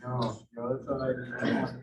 No, that's all right.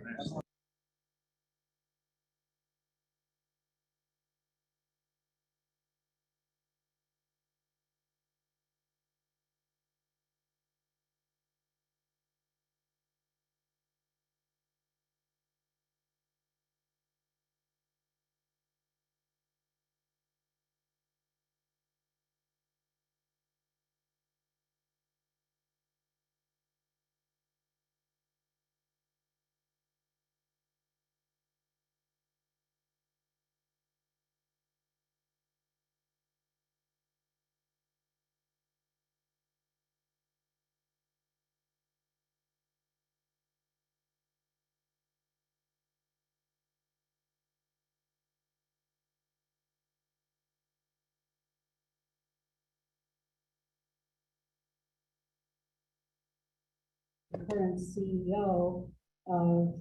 Current CEO of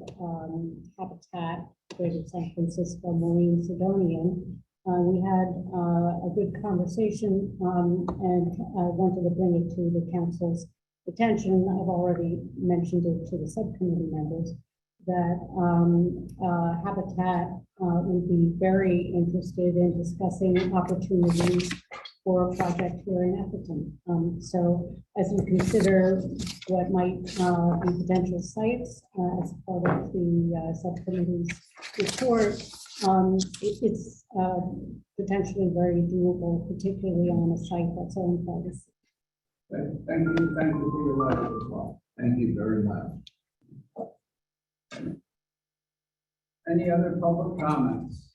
Habitat Greater San Francisco, Maureen Sidonian. We had a good conversation and I wanted to bring it to the council's attention. I've already mentioned it to the subcommittee members that Habitat would be very interested in discussing opportunities for a project here in Atherton. So as you consider what might be potential sites as part of the subcommittee's report, it's potentially very doable, particularly on a site that's owned by the city. Thank you for your letter as well. Thank you very much. Any other public comments?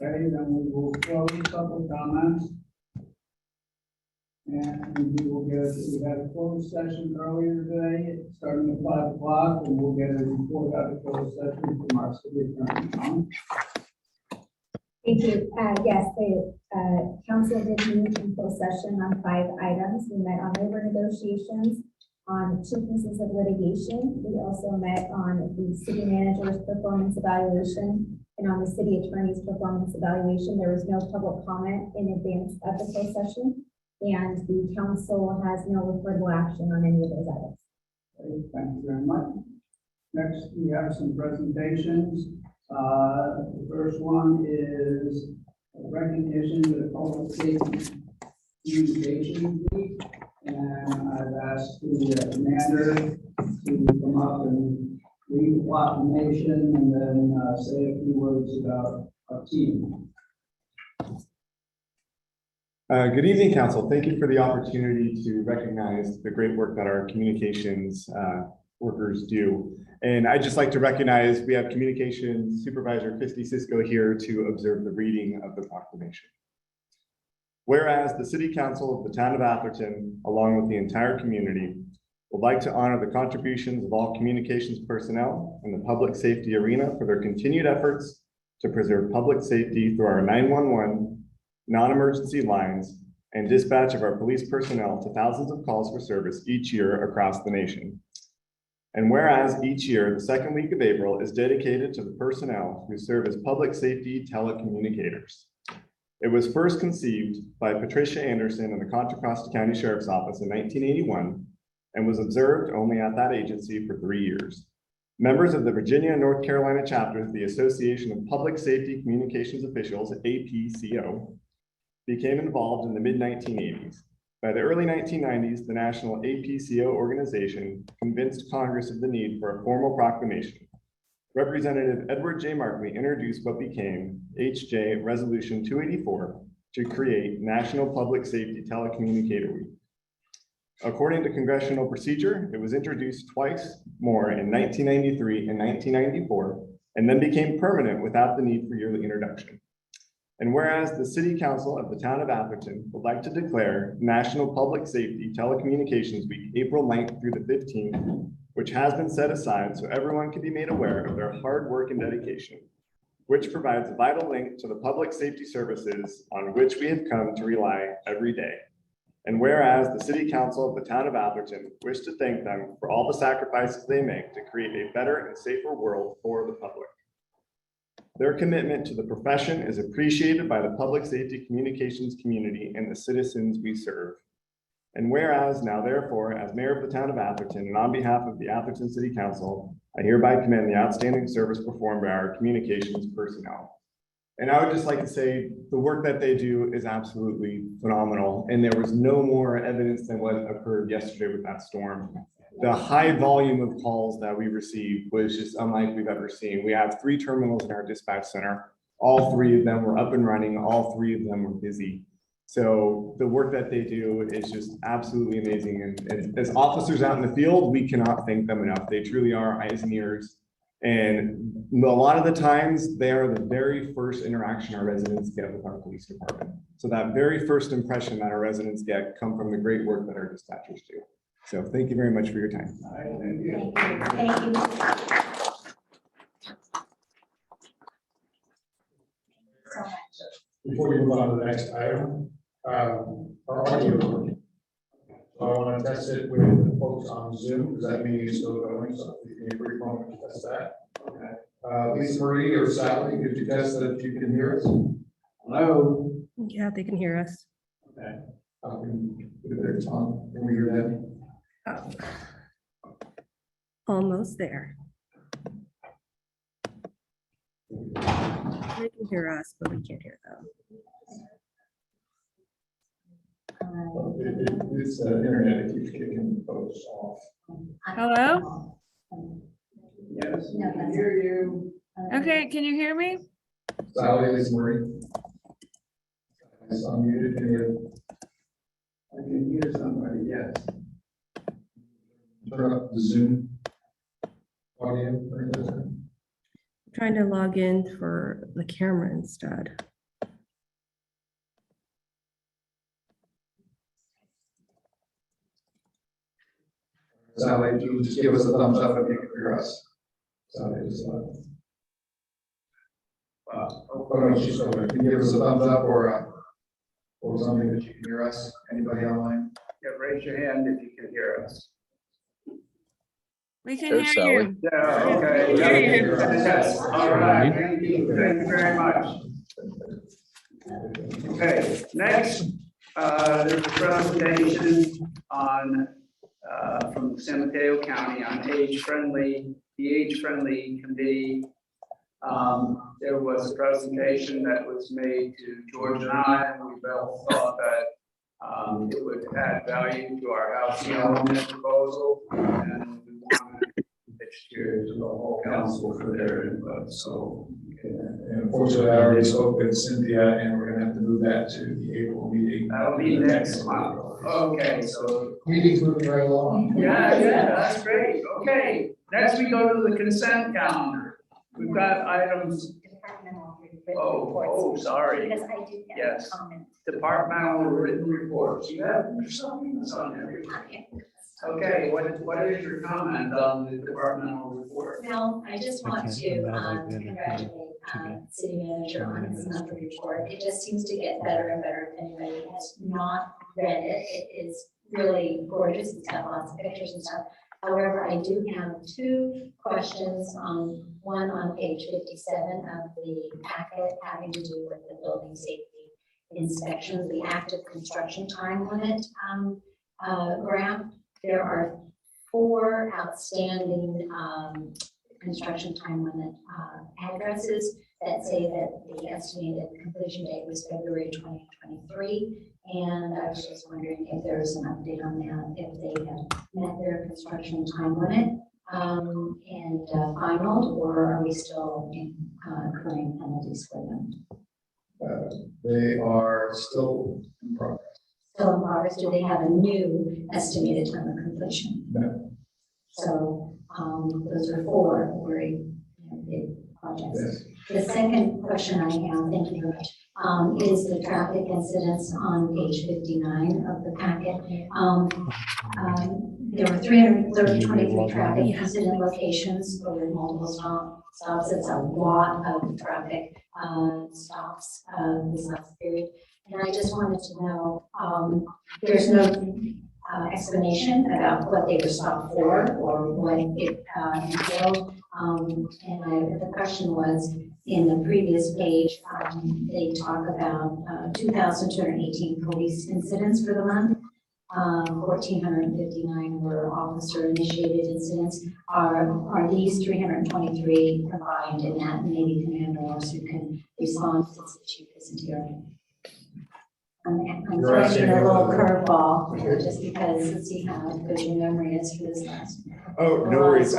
Okay, then we will close public comments. And we had a closed session earlier today, starting at 5 o'clock, and we'll get a report out of closed session from our city attorney. Thank you. Yes, the council did meet in closed session on 5 items. We met on labor negotiations, on 2 pieces of litigation. We also met on the city manager's performance evaluation and on the city attorney's performance evaluation. There was no public comment in advance of the closed session, and the council has no reportable action on any of those items. Okay, thank you very much. Next, we have some presentations. The first one is recognition of the Public Safety Communications Week, and I've asked the commander to come up and read the proclamation and then say a few words about our team. Good evening, Council. Thank you for the opportunity to recognize the great work that our communications workers do. And I'd just like to recognize we have Communications Supervisor Christy Cisco here to observe the reading of the proclamation. Whereas the City Council of the Town of Atherton, along with the entire community, would like to honor the contributions of all communications personnel in the public safety arena for their continued efforts to preserve public safety through our 911 non-emergency lines and dispatch of our police personnel to thousands of calls for service each year across the nation. And whereas each year, the second week of April is dedicated to the personnel who serve as public safety telecommunicators. It was first conceived by Patricia Anderson in the Contra Costa County Sheriff's Office in 1981 and was observed only at that agency for 3 years. Members of the Virginia and North Carolina chapters of the Association of Public Safety Communications Officials, APCO, became involved in the mid-1980s. By the early 1990s, the National APCO organization convinced Congress of the need for a formal proclamation. Representative Edward J. Markley introduced what became HJ Resolution 284 to create National Public Safety Telecommunicator Week. According to congressional procedure, it was introduced twice more in 1993 and 1994, and then became permanent without the need for yearly introduction. And whereas the City Council of the Town of Atherton would like to declare National Public Safety Telecommunications Week, April 9th through the 15th, which has been set aside so everyone can be made aware of their hard work and dedication, which provides a vital link to the public safety services on which we have come to rely every day. And whereas the City Council of the Town of Atherton wish to thank them for all the sacrifices they make to create a better and safer world for the public. Their commitment to the profession is appreciated by the public safety communications community and the citizens we serve. And whereas now therefore, as mayor of the town of Atherton and on behalf of the Atherton City Council, I hereby commend the outstanding service performed by our communications personnel. And I would just like to say the work that they do is absolutely phenomenal. And there was no more evidence than what occurred yesterday with that storm. The high volume of calls that we received was just unlike we've ever seen. We have 3 terminals in our dispatch center. All 3 of them were up and running. All 3 of them were busy. So the work that they do is just absolutely amazing. And as officers out in the field, we cannot thank them enough. They truly are eyes and ears. And a lot of the times they are the very first interaction our residents get with our police department. So that very first impression that our residents get come from the great work that our dispatchers do. So thank you very much for your time. All right, thank you. Thank you. So much. Before we move on to the next item, our audio working. So I want to test it with the folks on Zoom. Does that mean you're still going? So if you can brief moment to test that. Okay. Lisa Marie or Sally, could you test that you can hear us? Hello. Yeah, they can hear us. Okay. There's on. Can we hear them? Almost there. They can hear us, but we can't hear them. It's the internet. It keeps kicking folks off. Hello? Yes, we No, can that's- hear you. Okay, can you hear me? Sally, Lisa Marie. It's unmuted. Can you I can hear somebody, yes. turn up the Zoom audio? Trying to log in for the camera instead. Sally, if you just give us a thumbs up if you can hear us. Sally, just, oh, no, she's still there. Can you give us a thumbs up or something that you can hear us? Anybody online? Yeah, raise your hand if you can hear us. We can There's hear Sally. you. Yeah, okay. We can hear you. Yes, all right, thank you very much. Okay, next, there's a presentation on, from San Mateo County on the age-friendly committee. There was a presentation that was made to George and I, and we both thought that it would add value to our housing element proposal, and we wanted to pitch to the whole council for their input, so. And unfortunately, I already spoke with Cynthia and we're gonna have to move that to the April meeting. That'll be next month. Okay, so, Meeting's moving right along. yeah, that's great. Okay, next we go to the consent calendar. We've got items, Departmental written oh, reports, sorry. because I do get Yes. comments. Departmental written reports. You have something that's on there. Okay, what is your comment on the departmental report? Well, I just want to congratulate city manager on his monthly report. It just seems to get better and better. If anybody has not read it, it is really gorgeous. It's got lots of pictures and stuff. However, I do have 2 questions on one on page 57 of the packet having to do with the building safety inspection, the active construction time limit graph. There are 4 outstanding construction time limit addresses that say that the estimated completion date was February 2023. And I was just wondering if there was an update on that, if they have met their construction time limit and final, or are we still incurring penalties for them? They are still in progress. So in progress, do they have a new estimated time of completion? No. So those are 4 very big projects. Yes. The second question I have, thank you very much, is the traffic incidents on page 59 of the packet. There were 323 traffic incident locations over multiple stops. It's a lot of traffic stops this last period. And I just wanted to know, there's no explanation about what they were stopped for or what it entailed. And the question was, in the previous page, they talk about 2,218 police incidents for the month. 1,459 were officer-initiated incidents. Are these 323 combined in that? Maybe Commander Larson can respond since the chief isn't here. I'm You're throwing asking you a little whether- curveball, just because let's see how good your memory is for this last. Oh, no worries.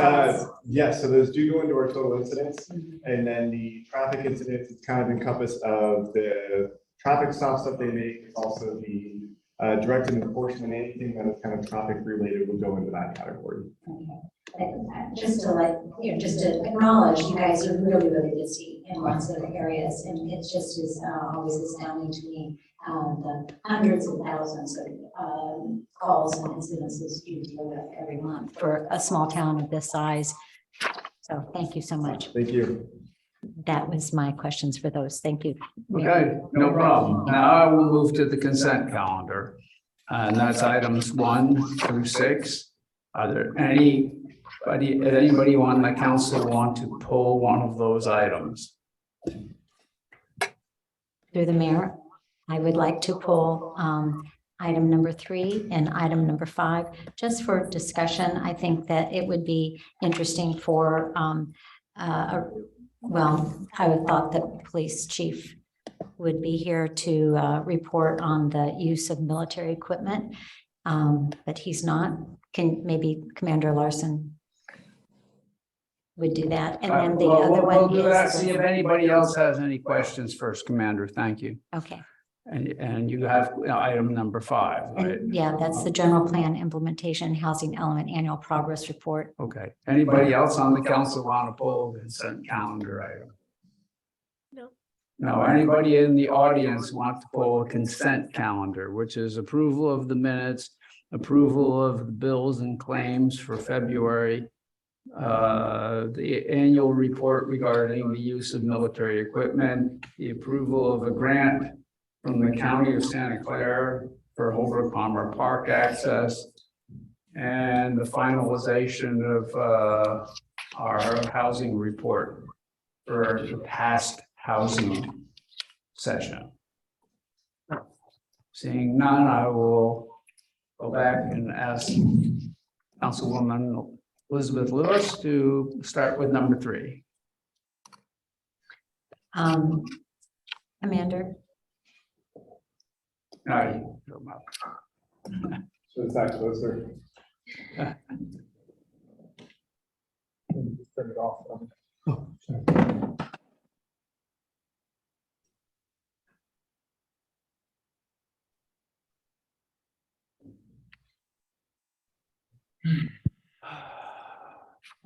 Yes, so those do go into our total incidents. And then the traffic incidents, it's kind of encompass of the traffic stops that they make, also the directed enforcement, anything that is kind of traffic related would go into that category. Just to acknowledge, you guys are really, really busy in lots of areas, and it just is always astounding to me, the hundreds of thousands of calls and incidences you deal with every month for a small town of this size. So thank you so much. Thank you. That was my questions for those. Thank you. Okay, no problem. Now I will move to the consent calendar. And that's items 1 through 6. Are there anybody on the council want to pull one of those items? Through the mayor, I would like to pull item number 3 and item number 5, just for discussion. I think that it would be interesting for, well, I would thought that the police chief would be here to report on the use of military equipment, but he's not. Can maybe Commander Larson would do that, and then the other We'll one do that. See is, if anybody else has any questions first, Commander. Thank you. okay. And you have item number 5, right? And yeah, that's the general plan implementation housing element annual progress report. Okay. Anybody else on the council want to pull the consent calendar item? No. No, anybody in the audience want to pull a consent calendar, which is approval of the minutes, approval of the bills and claims for February, the annual report regarding the use of military equipment, the approval of a grant from the County of Santa Clara for Holbrook Palmer Park access, and the finalization of our housing report for the past housing session. Seeing none, I will go back and ask Councilwoman Elizabeth Lewis to start with number 3. Commander, No, So it's that closer. Turn it off.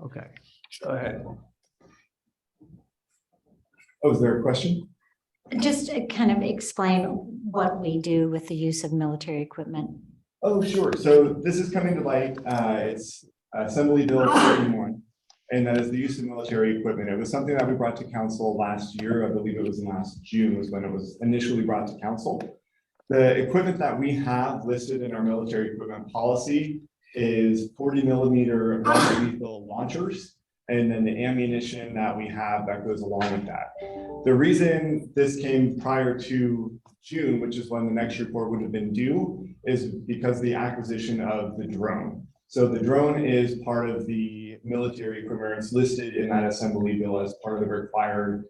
okay, go ahead. Oh, is there a question? just to kind of explain what we do with the use of military equipment. Oh, sure. So this is coming to light. It's Assembly Bill 31, and that is the use of military equipment. It was something that we brought to council last year. I believe it was in last June was when it was initially brought to council. The equipment that we have listed in our military equipment policy is 40 millimeter lethal launchers, and then the ammunition that we have that goes along with that. The reason this came prior to June, which is when the next report would have been due, is because of the acquisition of the drone. So the drone is part of the military equipment. It's listed in that assembly bill as part of the required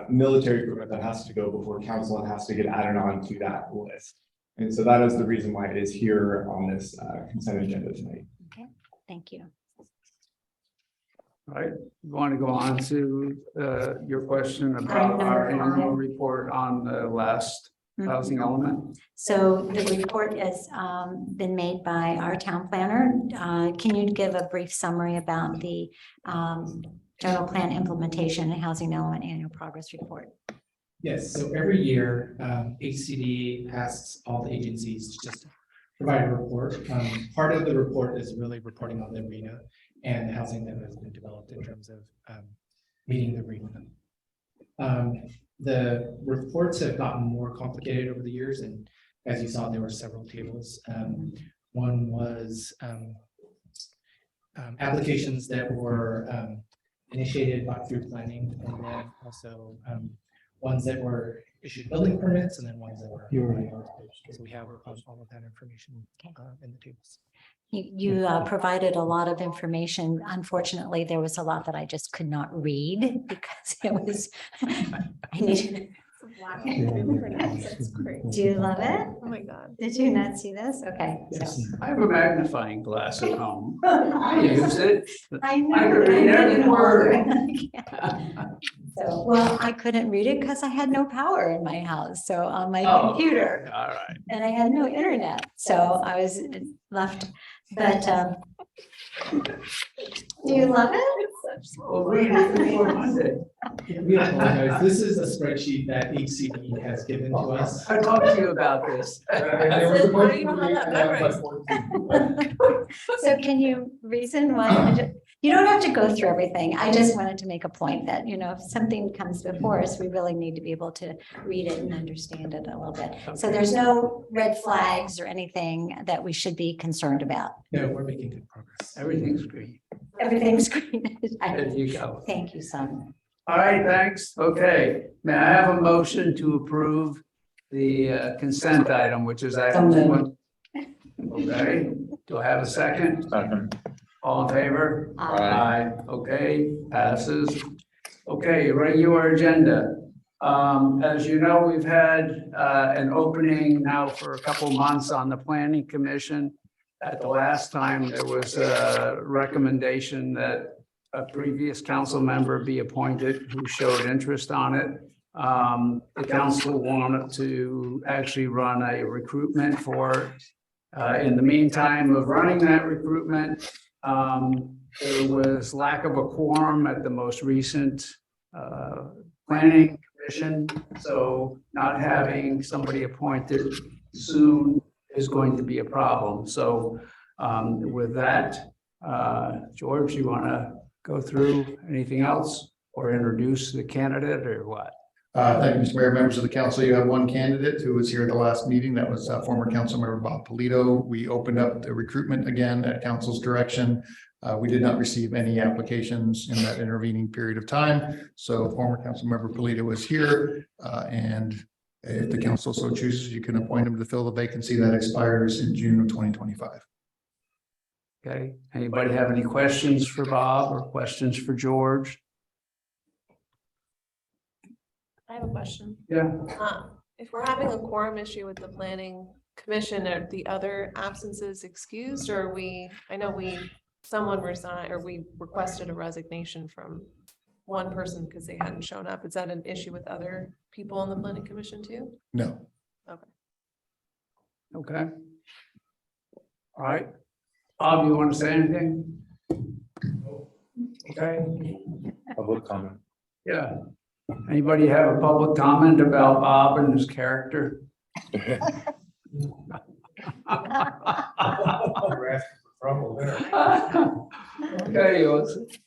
military equipment that has to go before council and has to get added on to that list. And so that is the reason why it is here on this consent agenda tonight. Okay, thank you. All right, you want to go on to your question about our annual report on the last housing element? So the report has been made by our town planner. Can you give a brief summary about the general plan implementation and housing element annual progress report? Yes, so every year, HCD asks all the agencies to just provide a report. Part of the report is really reporting on the arena and the housing that has been developed in terms of meeting the arena. The reports have gotten more complicated over the years, and as you saw, there were several tables. One was applications that were initiated by through planning, and then also ones that were issued building permits and then ones that were. You already So we have all of that information in the tables. You provided a lot of information. Unfortunately, there was a lot that I just could not read because it was, I needed. That's great. Do you love it? Oh, my God. Did you not see this? Okay. So I have a magnifying glass at home. I use it. I know. I could read every word. So, well, I couldn't read it because I had no power in my house. So on my Oh, computer. All right. And I had no internet, so I was left, but, do you love it? Well, read it before Monday. We apologize. This is a spreadsheet that HCD has given to us. I talked to you about this. There was a question for me, So can you reason why, you don't have to go through everything. I just wanted to make a point that, you know, if something comes before us, we really need to be able to read it and understand it a little bit. So there's no red flags or anything that we should be concerned about. No, we're making good progress. Everything's green. Everything's green. There you go. Thank you, son. All right, thanks. Okay. May I have a motion to approve the consent item, which is items one? Okay. Do I have a second? All in favor? Aye. Okay, passes. Okay, regular agenda. As you know, we've had an opening now for a couple months on the planning commission. At the last time, there was a recommendation that a previous council member be appointed who showed interest on it. The council wanted to actually run a recruitment for it. In the meantime of running that recruitment, there was lack of a quorum at the most recent planning commission. So not having somebody appointed soon is going to be a problem. So with that, George, you want to go through anything else or introduce the candidate or what? Thank you, Mr. Mayor, members of the council. You have one candidate who was here at the last meeting. That was former council member Bob Polito. We opened up the recruitment again at council's direction. We did not receive any applications in that intervening period of time. So former council member Polito is here. And if the council so chooses, you can appoint him to fill the vacancy that expires in June of 2025. Okay, anybody have any questions for Bob or questions for George? I have a question. Yeah. If we're having a quorum issue with the planning commission, are the other absences excused, or someone resigned, or we requested a resignation from one person because they hadn't shown up? Is that an issue with other people on the planning commission too? No. Okay. Okay. All right. Bob, you want to say anything? Okay, Public comment. yeah. Anybody have a public comment about Bob and his character? You're asking for trouble there. Okay,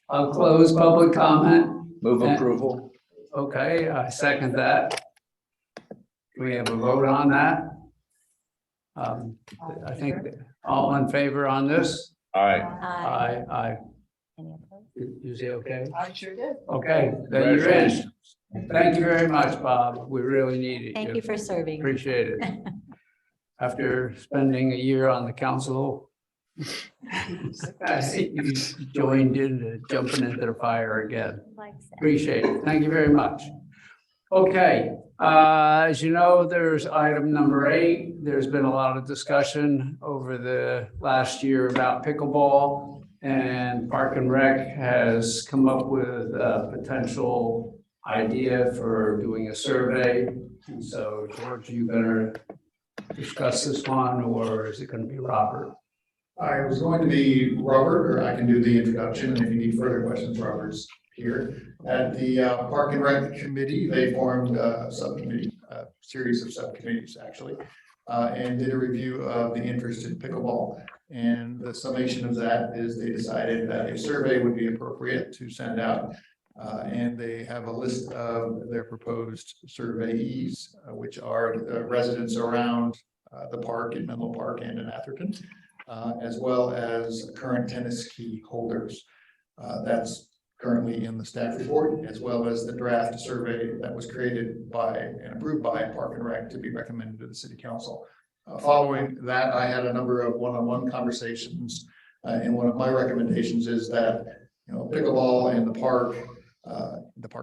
I'll close public comment. Move approval. Okay, I second that. Do we have a vote on that? I think all in favor on this? Aye. Aye. Any opposed? You say okay? I sure did. Okay, then you're in. Thank you very much, Bob. We really need it. Thank you for serving. Appreciate it. After spending a year on the council, you joined in, jumping into the fire again. Appreciate it. Thank you very much. Okay, as you know, there's item number 8. There's been a lot of discussion over the last year about pickleball, and Park and Rec has come up with a potential idea for doing a survey. And so, George, are you going to discuss this one, or is it going to be Robert? I was going to be Robert, or I can do the introduction, and if you need further questions, Robert's here. At the Park and Rec Committee, they formed a subcommittee, a series of subcommittees actually, and did a review of the interest in pickleball. And the summation of that is they decided that a survey would be appropriate to send out. And they have a list of their proposed surveyees, which are residents around the park in Menlo Park and in Atherton, as well as current tennis key holders. That's currently in the staff report, as well as the draft survey that was created by and approved by Park and Rec to be recommended to the city council. Following that, I had a number of one-on-one conversations, and one of my recommendations is that, pickleball and the park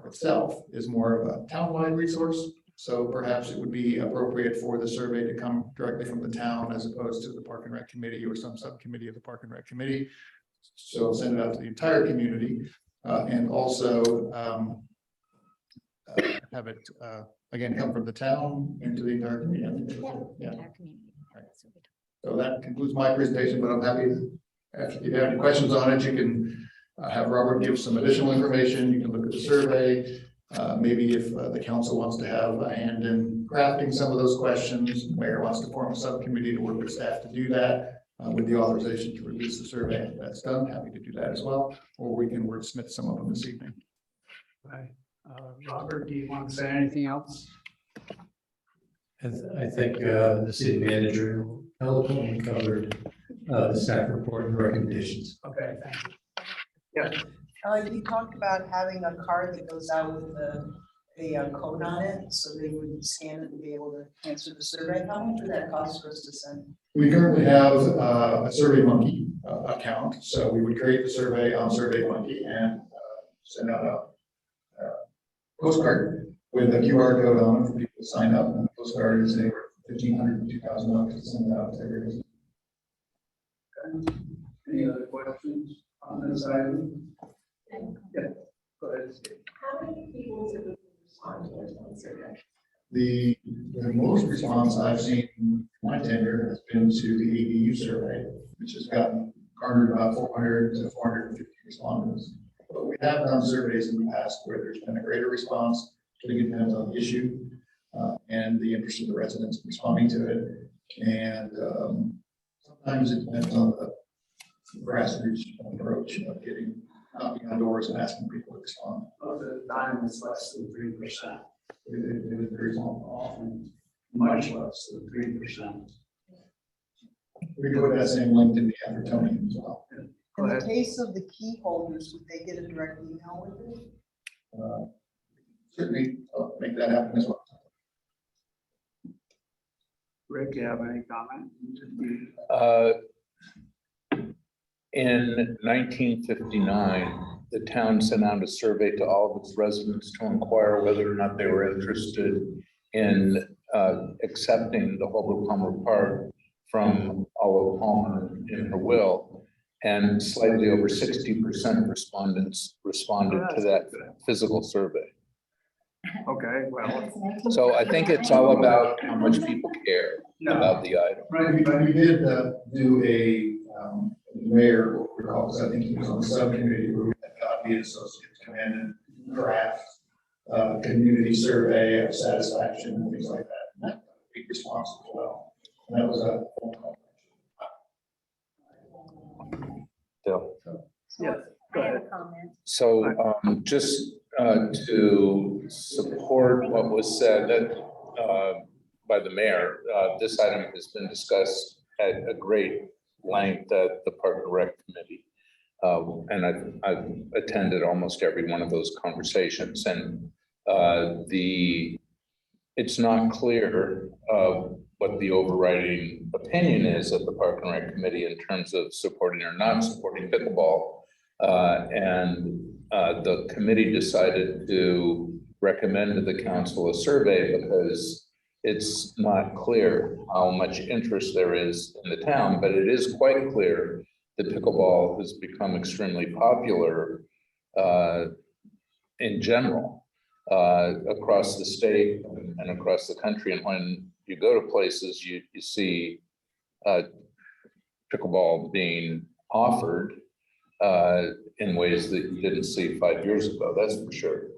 itself is more of a town-wide resource. So perhaps it would be appropriate for the survey to come directly from the town as opposed to the Park and Rec committee or some subcommittee of the Park and Rec committee. So send it out to the entire community, and also have it again come from the town into the entire community. Yeah. Right. So that concludes my presentation, but I'm happy to, if you have any questions on it, you can have Robert give some additional information. You can look at the survey. Maybe if the council wants to have a hand in crafting some of those questions, the mayor wants to form a subcommittee to work with staff to do that with the authorization to release the survey. That's done. Happy to do that as well. Or we can wordsmith some of them this evening. Right. Robert, do you want to say anything else? I think the city manager eloquently covered the staff report and recommendations. Okay, thank you. Yeah. You talked about having a card that goes out with a code on it, so they would scan it and be able to answer the survey. How much would that cost for us to send? We currently have a SurveyMonkey account, so we would create the survey on SurveyMonkey and send out a postcard with a QR code on it for people to sign up. And the postcard is anywhere from $1,500 to $2,000 to send out to every resident. Okay. Any other questions on this item? Yeah, go ahead. How many people typically respond to this survey? The most response I've seen in my tenure has been to the ADU survey, which has garnered about 400 to 450 respondents. But we have done surveys in the past where there's been a greater response. I think it depends on the issue and the interest of the residents responding to it. And sometimes it depends on the grassroots approach of getting knocking on doors and asking people to respond. The time is less than 3%. It is very small. Often much less than 3%. We go with that same link in the Athertonian as well. In the case of the key holders, would they get a direct email with it? Certainly make that happen as well. Rick, you have any comment? In 1959, the town sent out a survey to all of its residents to inquire whether or not they were interested in accepting the Holbrook Palmer Park from Olive Palmer in her will. And slightly over 60% of respondents responded to that physical survey. Okay, well. So I think it's all about how much people care about the item. Right, but we did do a mayor recall, because I think he was on the subcommittee where we had Godby Associates come in and craft community survey of satisfaction and things like that. And that was a big response as well. And that was a phone call. Yes. I have a comment. So just to support what was said by the mayor, this item has been discussed at a great length at the Park and Rec Committee. And I've attended almost every one of those conversations, and it's not clear what the overriding opinion is of the Park and Rec Committee in terms of supporting or not supporting pickleball. And the committee decided to recommend to the council a survey because it's not clear how much interest there is in the town, but it is quite clear that pickleball has become extremely popular in general across the state and across the country. And when you go to places, you see pickleball being offered in ways that you didn't see 5 years ago, that's for sure.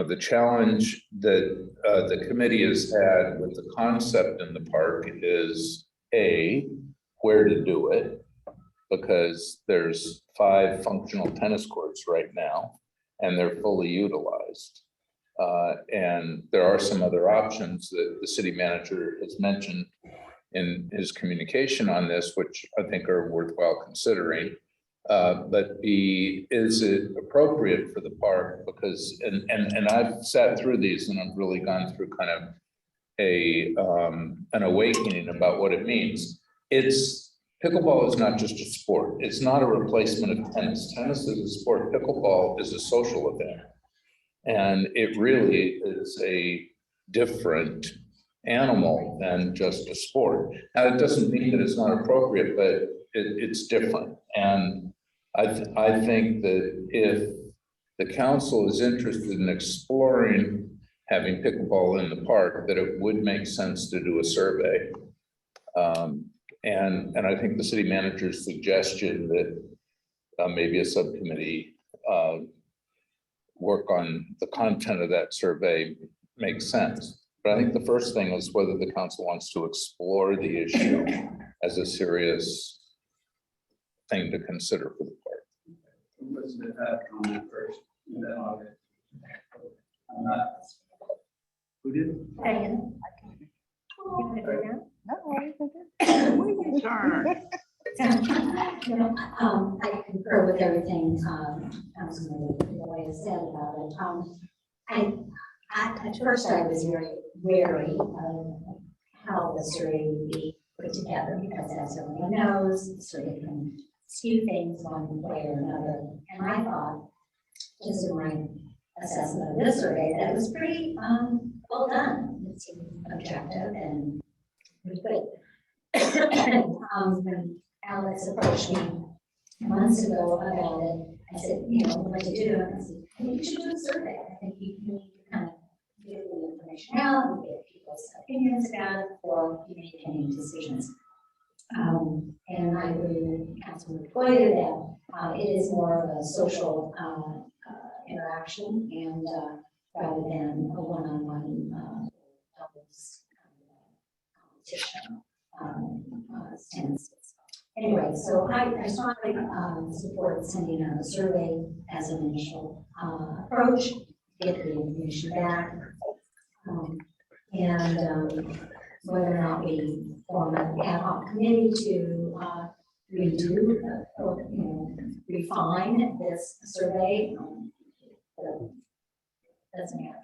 The challenge that the committee has had with the concept in the park is where to do it, because there's 5 functional tennis courts right now, and they're fully utilized. And there are some other options that the city manager has mentioned in his communication on this, which I think are worthwhile considering. But B, is it appropriate for the park? Because, and I've sat through these and I've really gone through kind of an awakening about what it means. Pickleball is not just a sport. It's not a replacement of tennis. Tennis is a sport. Pickleball is a social event. And it really is a different animal than just a sport. Now, it doesn't mean that it's not appropriate, but it's different. And I think that if the council is interested in exploring having pickleball in the park, that it would make sense to do a survey. And I think the city manager's suggestion that maybe a subcommittee work on the content of that survey makes sense. But I think the first thing is whether the council wants to explore the issue as a serious thing to consider for the park. Elizabeth had a comment first, and then I'll get. Who did? Diane. I concur with everything Councilman Lloyd has said about it. At first I was very wary of how the survey would be put together, because as everyone knows, the survey can skew things one way or another. And I thought, just in my assessment of this survey, that it was pretty well done. It seemed objective and pretty good. When Alex approached me months ago about it, I said, what to do? And I said, I think you should do a survey. I think you need to kind of get the information out and get people's opinions about it before you make any decisions. And I agree with Councilman Boyer that it is more of a social interaction and rather than a one-on-one competition stance. Anyway, so I strongly support sending out a survey as an initial approach, get the information back, and whether or not we form an ad hoc committee to redo or refine this survey. Doesn't matter.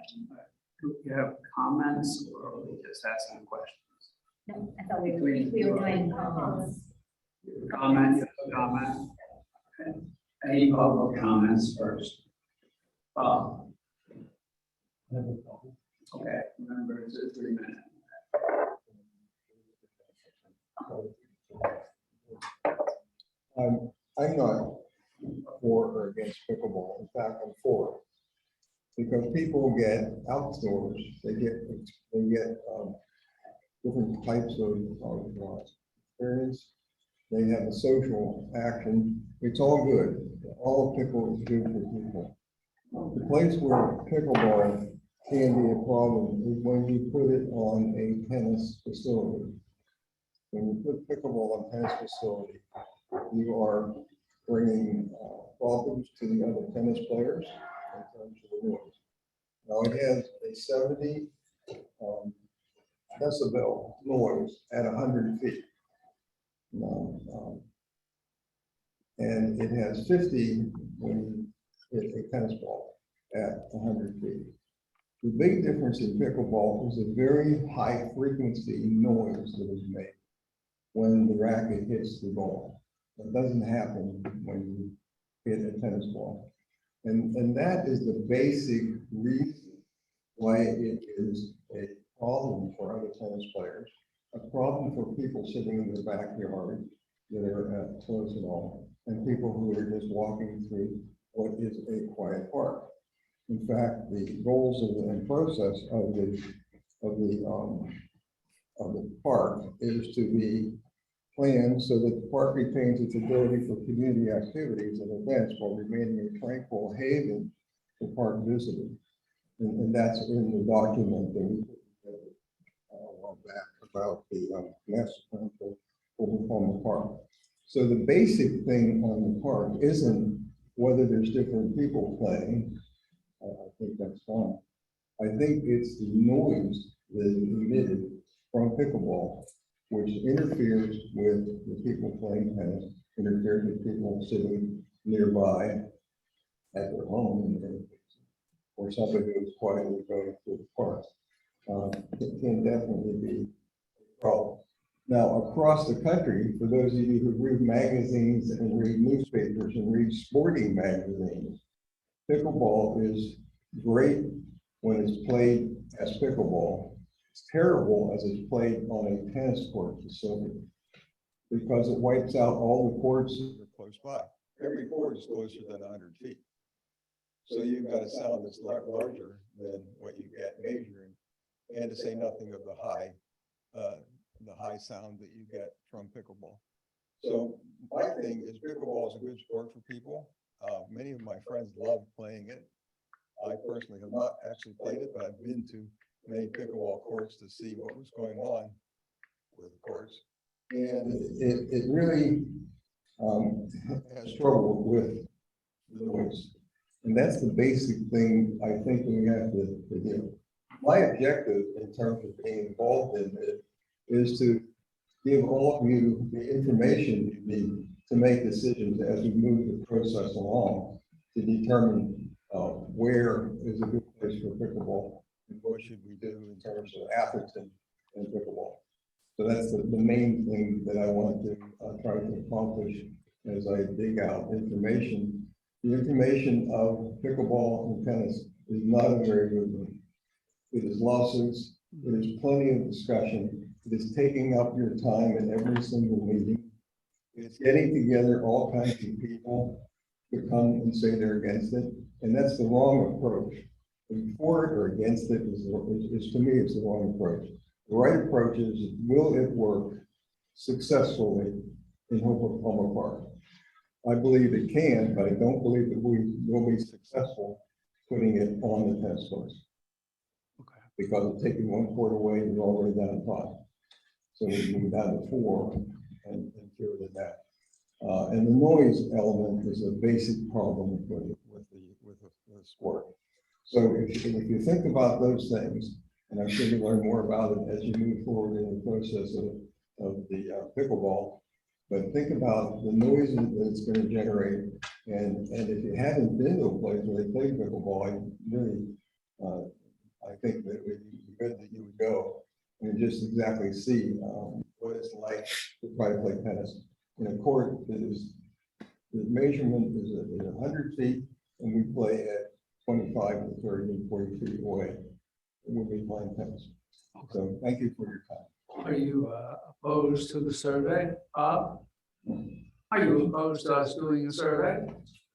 Do you have comments or are we just asking questions? No, I thought we were doing comments. Comment, you have a comment? Okay. Any public comments first? Bob? Okay, remember, it's a 3 minute. I'm not for or against pickleball. In fact, I'm for it. Because people get outdoors, they get different types of experience. They have a social action. It's all good. All pickle is good for people. The place where pickleball can be a problem is when you put it on a tennis facility. When you put pickleball on tennis facility, you are bringing problems to the other tennis players in terms of the noise. Now it has a 70 decibel noise at 100 feet. And it has 50 when you hit a tennis ball at 100 feet. The big difference in pickleball is a very high frequency noise that is made when the racket hits the ball. That doesn't happen when you hit a tennis ball. And that is the basic reason why it is a problem for other tennis players, a problem for people sitting in their backyard that are close at all, and people who are just walking through what is a quiet park. In fact, the goals and process of the park is to be planned so that the park retains its ability for community activities and events while remaining a tranquil haven for park visitors. And that's in the document that we put together a while back about the master plan for the park. So the basic thing on the park isn't whether there's different people playing. I think that's fine. I think it's the noise that is emitted from pickleball, which interferes with the people playing tennis, interferes with people sitting nearby at their home, or somebody who's quietly going through the park. It can definitely be a problem. Now, across the country, for those of you who read magazines and read newspapers and read sporting magazines, pickleball is great when it's played as pickleball. It's terrible as it's played on a tennis court facility because it wipes out all the courts that are close by. Every court is closer than 100 feet. So you've got a sound that's larger than what you get measuring, and to say nothing of the high sound that you get from pickleball. So my thing is pickleball is a good sport for people. Many of my friends love playing it. I personally have not actually played it, but I've been to many pickleball courts to see what was going on with the courts. And it really has trouble with the noise. And that's the basic thing I think we have to do. My objective in terms of being involved in it is to give all of you the information you need to make decisions as we move the process along to determine where is a good place for pickleball and what should we do in terms of Atherton and pickleball. So that's the main thing that I want to try to accomplish as I dig out information. The information of pickleball and tennis is not a very good one. It is lawsuits, it is plenty of discussion, it is taking up your time in every single meeting. It's getting together all kinds of people to come and say they're against it, and that's the wrong approach. For it or against it is to me, it's the wrong approach. The right approach is, will it work successfully in Homer Park? I believe it can, but I don't believe that we will be successful putting it on the tennis courts. Okay. Because of taking one court away, we're already down to 5. So we move down to 4 and fewer than that. And the noise element is a basic problem with the sport. So if you think about those things, and I'm sure you'll learn more about it as you move forward in the process of the pickleball, but think about the noise that it's going to generate. And if you haven't been to a place where they play pickleball, I think that it would be good that you would go and just exactly see what it's like to try to play tennis in a court that is, the measurement is at 100 feet, and we play at 25 to 30 and 40 feet away. We'll be playing tennis. So thank you for your time. Are you opposed to the survey, Bob? Are you opposed to us doing a survey?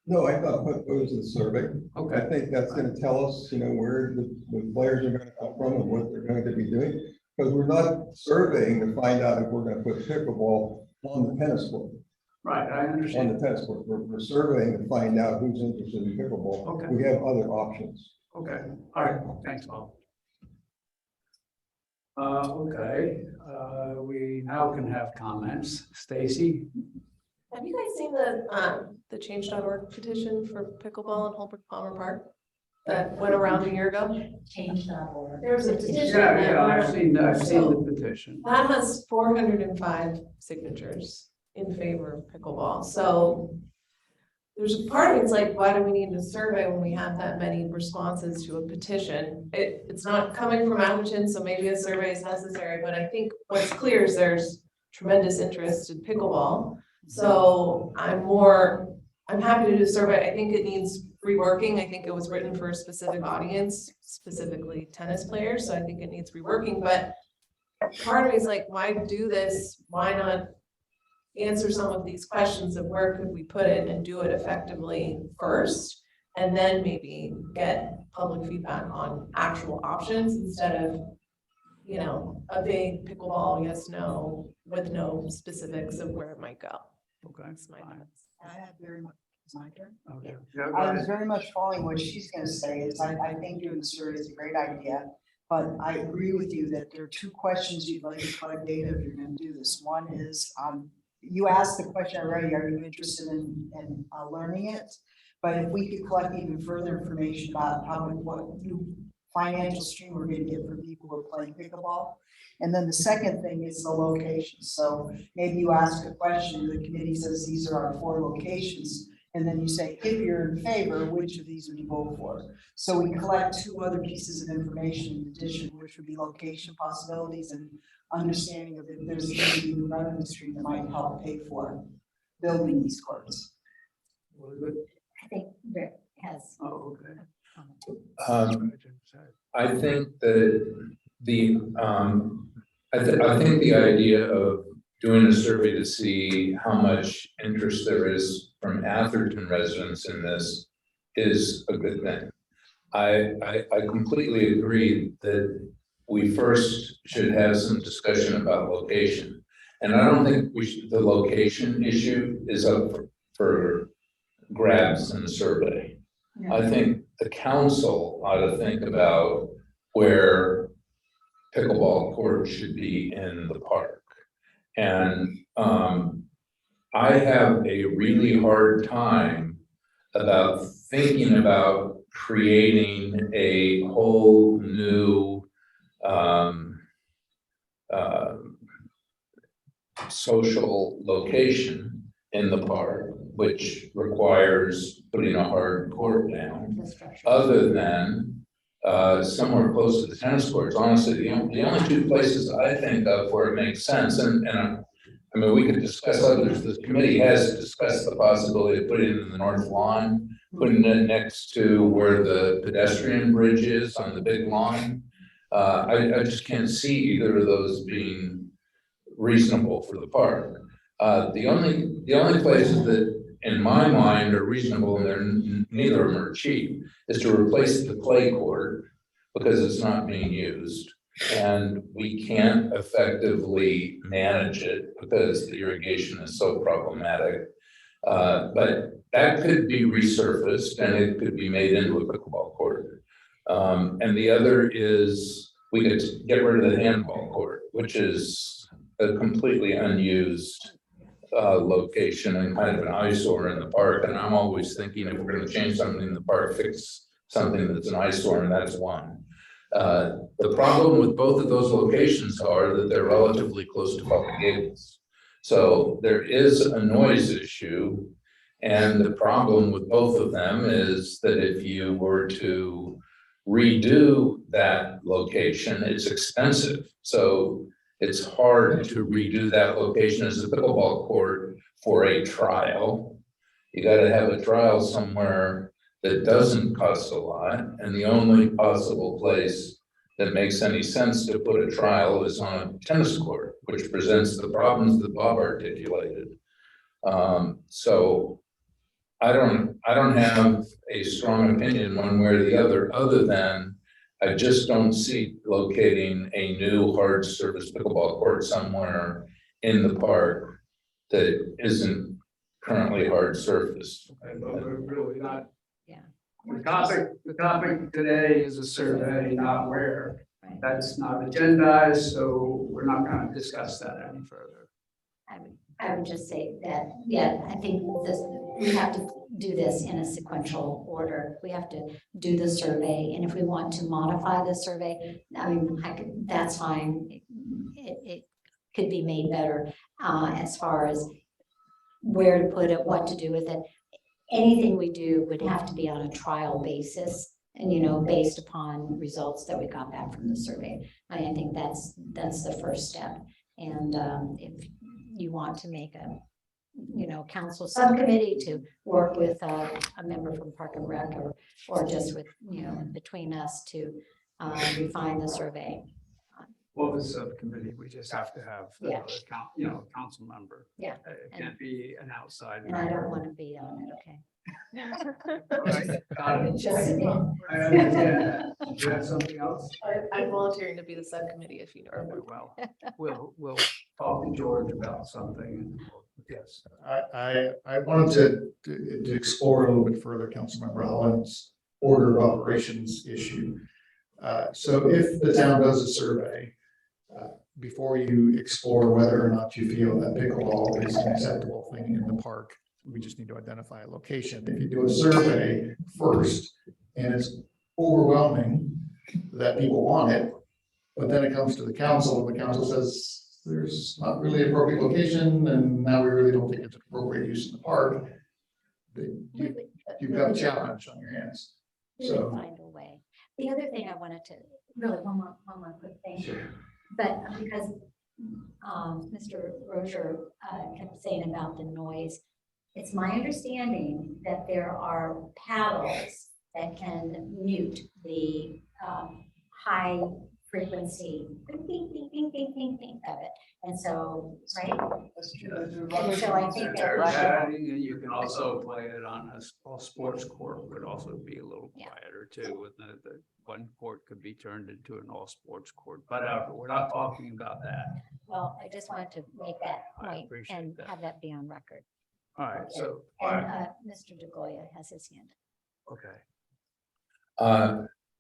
No, I'm not opposed to the survey. Okay. I think that's going to tell us, where the players are going to come from and what they're going to be doing. Because we're not surveying to find out if we're going to put pickleball on the tennis court. Right, I understand. On the tennis court. We're surveying to find out who's interested in pickleball. Okay. We have other options. Okay, all right, thanks, Bob. Okay, we now can have comments. Stacy? Have you guys seen the change.org petition for pickleball in Holbrook Palmer Park that went around a year ago? Change.org. There was a petition. Yeah, I've seen the petition. That has 405 signatures in favor of pickleball. So there's a part of it's like, why do we need a survey when we have that many responses to a petition? It's not coming from Atherton, so maybe a survey is necessary, but I think what's clear is there's tremendous interest in pickleball. So I'm happy to do a survey. I think it needs reworking. I think it was written for a specific audience, specifically tennis players. So I think it needs reworking, but part of me is like, why do this? Why not answer some of these questions of where could we put it and do it effectively first, and then maybe get public feedback on actual options instead of, a big pickleball yes, no, with no specifics of where it might go. Okay. That's my thoughts. I have very much, it's my turn. Okay. I was very much following what she's gonna say, is I think doing the survey is a great idea. But I agree with you that there are 2 questions you'd like to collect data if you're gonna do this. One is, you asked the question already, are you interested in learning it? But if we could collect even further information about what you financial stream we're gonna get for people who are playing pickleball. And then the second thing is the location. So maybe you ask a question, the committee says these are our 4 locations. And then you say, if you're in favor, which of these would you vote for? So we collect 2 other pieces of information in addition, which would be location possibilities and understanding of if there's going to be a revenue stream that might help pay for building these courts. I think Rick has. Oh, okay. I think that I think the idea of doing a survey to see how much interest there is from Atherton residents in this is a good thing. I completely agree that we first should have some discussion about location. And I don't think the location issue is up for grabs in the survey. I think the council ought to think about where pickleball courts should be in the park. And I have a really hard time about thinking about creating a whole new social location in the park, which requires putting a hard court down, other than somewhere close to the tennis courts. Honestly, the only 2 places I think of where it makes sense, and I mean, we could discuss others. The committee has discussed the possibility of putting it in the north lawn, putting it next to where the pedestrian bridge is on the big lawn. I just can't see either of those being reasonable for the park. The only places that in my mind are reasonable, and neither of them are cheap, is to replace the clay court because it's not being used. And we can't effectively manage it because the irrigation is so problematic. But that could be resurfaced and it could be made into a pickleball court. And the other is we could get rid of the handball court, which is a completely unused location and kind of an eyesore in the park. And I'm always thinking if we're going to change something in the park, fix something that's an eyesore, and that's one. The problem with both of those locations are that they're relatively close to Coffee Gables. So there is a noise issue. And the problem with both of them is that if you were to redo that location, it's expensive. So it's hard to redo that location as a pickleball court for a trial. You got to have a trial somewhere that doesn't cost a lot. And the only possible place that makes any sense to put a trial is on a tennis court, which presents the problems that Bob articulated. So I don't have a strong opinion one way or the other than I just don't see locating a new hard surface pickleball court somewhere in the park that isn't currently hard surface. But we're really not. Yeah. The topic today is a survey, not where. That's not agendized, so we're not going to discuss that any further. I would just say that, yeah, I think we have to do this in a sequential order. We have to do the survey, and if we want to modify the survey, I mean, that's fine. It could be made better as far as where to put it, what to do with it. Anything we do would have to be on a trial basis, and based upon results that we got back from the survey. I think that's the first step. And if you want to make a council subcommittee to work with a member from Park and Rec or just with between us to refine the survey. Well, the subcommittee, we just have to have a council member. Yeah. It can't be an outside. And I don't want to be on it, okay? I understand that. Do you have something else? I'm volunteering to be the subcommittee if you know. Well, we'll talk to George about something. Yes. I wanted to explore a little bit further Councilmember Holland's order of operations issue. So if the town does a survey, before you explore whether or not you feel that pickleball is an acceptable thing in the park, we just need to identify a location. If you do a survey first and it's overwhelming that people want it. But then it comes to the council, and the council says, there's not really an appropriate location, and now we really don't think it's an appropriate use in the park. You've got a challenge on your hands. We So- would find a way. The other thing I wanted to, really, one more quick thing. But because Mr. Rozier kept saying about the noise, it's my understanding that there are paddles that can mute the high frequency bing, bing, bing, bing, bing, bing, bing of it. And so, right? And so I think that. You can also play it on a sports court, would also be a little quieter too, with the one court could be turned into an all sports court, but we're not talking about that. Well, I just wanted to make that I point appreciate and that. have that be on record. All right, so, And Mr. DeGoya has his hand. okay.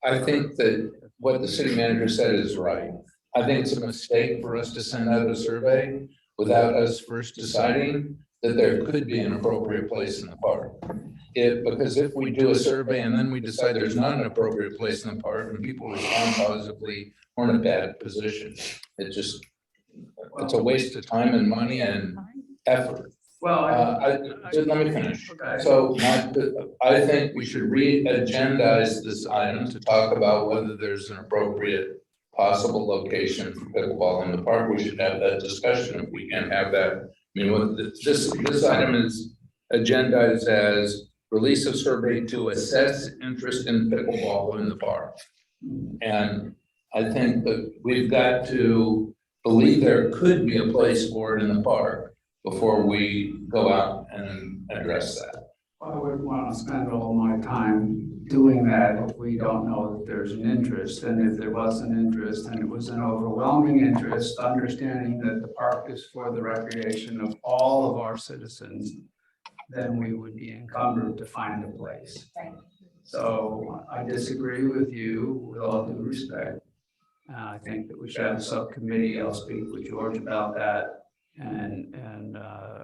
I think that what the city manager said is right. I think it's a mistake for us to send out a survey without us first deciding that there could be an appropriate place in the park. Because if we do a survey and then we decide there's not an appropriate place in the park and people respond positively, we're in a bad position. It's a waste of time and money and effort. Well, Just let me finish. Okay. So I think we should re-agendize this item to talk about whether there's an appropriate possible location for pickleball in the park. We should have that discussion if we can have that. I mean, this item is agendized as release of survey to assess interest in pickleball in the park. And I think that we've got to believe there could be a place for it in the park before we go out and address that. I wouldn't want to spend all my time doing that if we don't know that there's an interest. And if there was an interest and it was an overwhelming interest, understanding that the park is for the recreation of all of our citizens, then we would be encumbered to find a place. So I disagree with you with all due respect. I think that we should have a subcommittee. I'll speak with George about that. And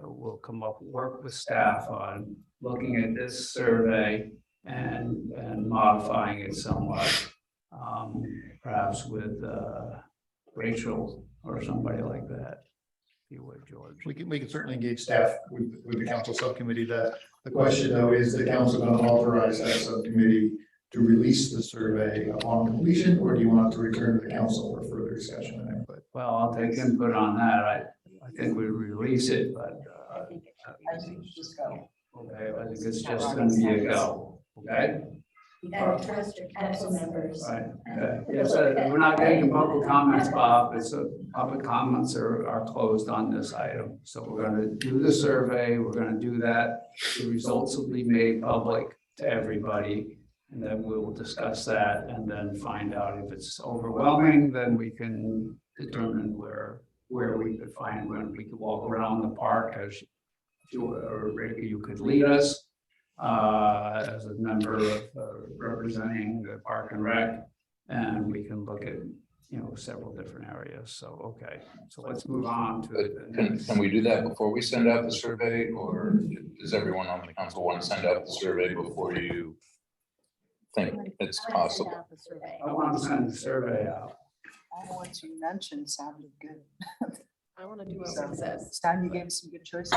we'll work with staff on looking at this survey and modifying it somewhat. Perhaps with Rachel or somebody like that, if you would, George. We can certainly engage staff with the council subcommittee. The question though, is the council going to authorize that subcommittee to release the survey upon completion, or do you want it to return to the council for further discussion and input? Well, I'll take input on that. I think we release it, but I think just go. okay, I think it's just gonna be a go, okay? You gotta trust your council members. Right, okay. Yes, we're not getting public comments, Bob. Public comments are closed on this item. So we're gonna do the survey, we're gonna do that. The results will be made public to everybody. And then we will discuss that and then find out if it's overwhelming, then we can determine where we could find, when we could walk around the park as you or Ricky, you could lead us as a member of representing the Park and Rec, and we can look at, several different areas. So, okay, so let's move on to the next. Can we do that before we send out the survey, or does everyone on the council want to send out the survey before you think it's possible? I want to send the survey out. All the ones you mentioned sounded good. I want to do what So it says. it's time you gave some good choices.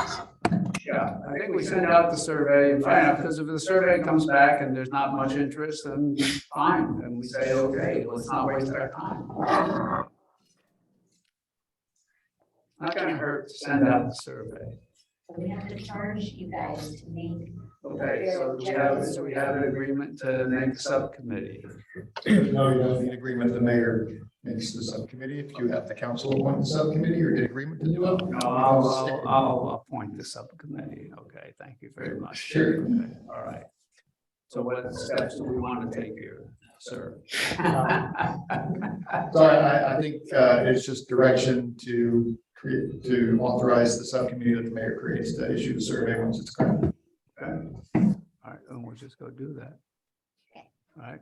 Yeah, I think we send out the survey and find out, because if the survey comes back and there's not much interest, then fine, then we say, okay, let's not waste our time. Not gonna hurt to send out the survey. So we have to charge you guys to make. Okay, so we have an agreement to make a subcommittee. No, you don't need agreement. The mayor makes the subcommittee. If you have the council appoint the subcommittee or get agreement to do it. No, I'll appoint the subcommittee. Okay, thank you very much. Sure. Okay, all right. So what steps do we want to take here, sir? So I think it's just direction to authorize the subcommittee that the mayor creates to issue the survey once it's complete. Okay. All right, then we'll just go do that. Okay. All right.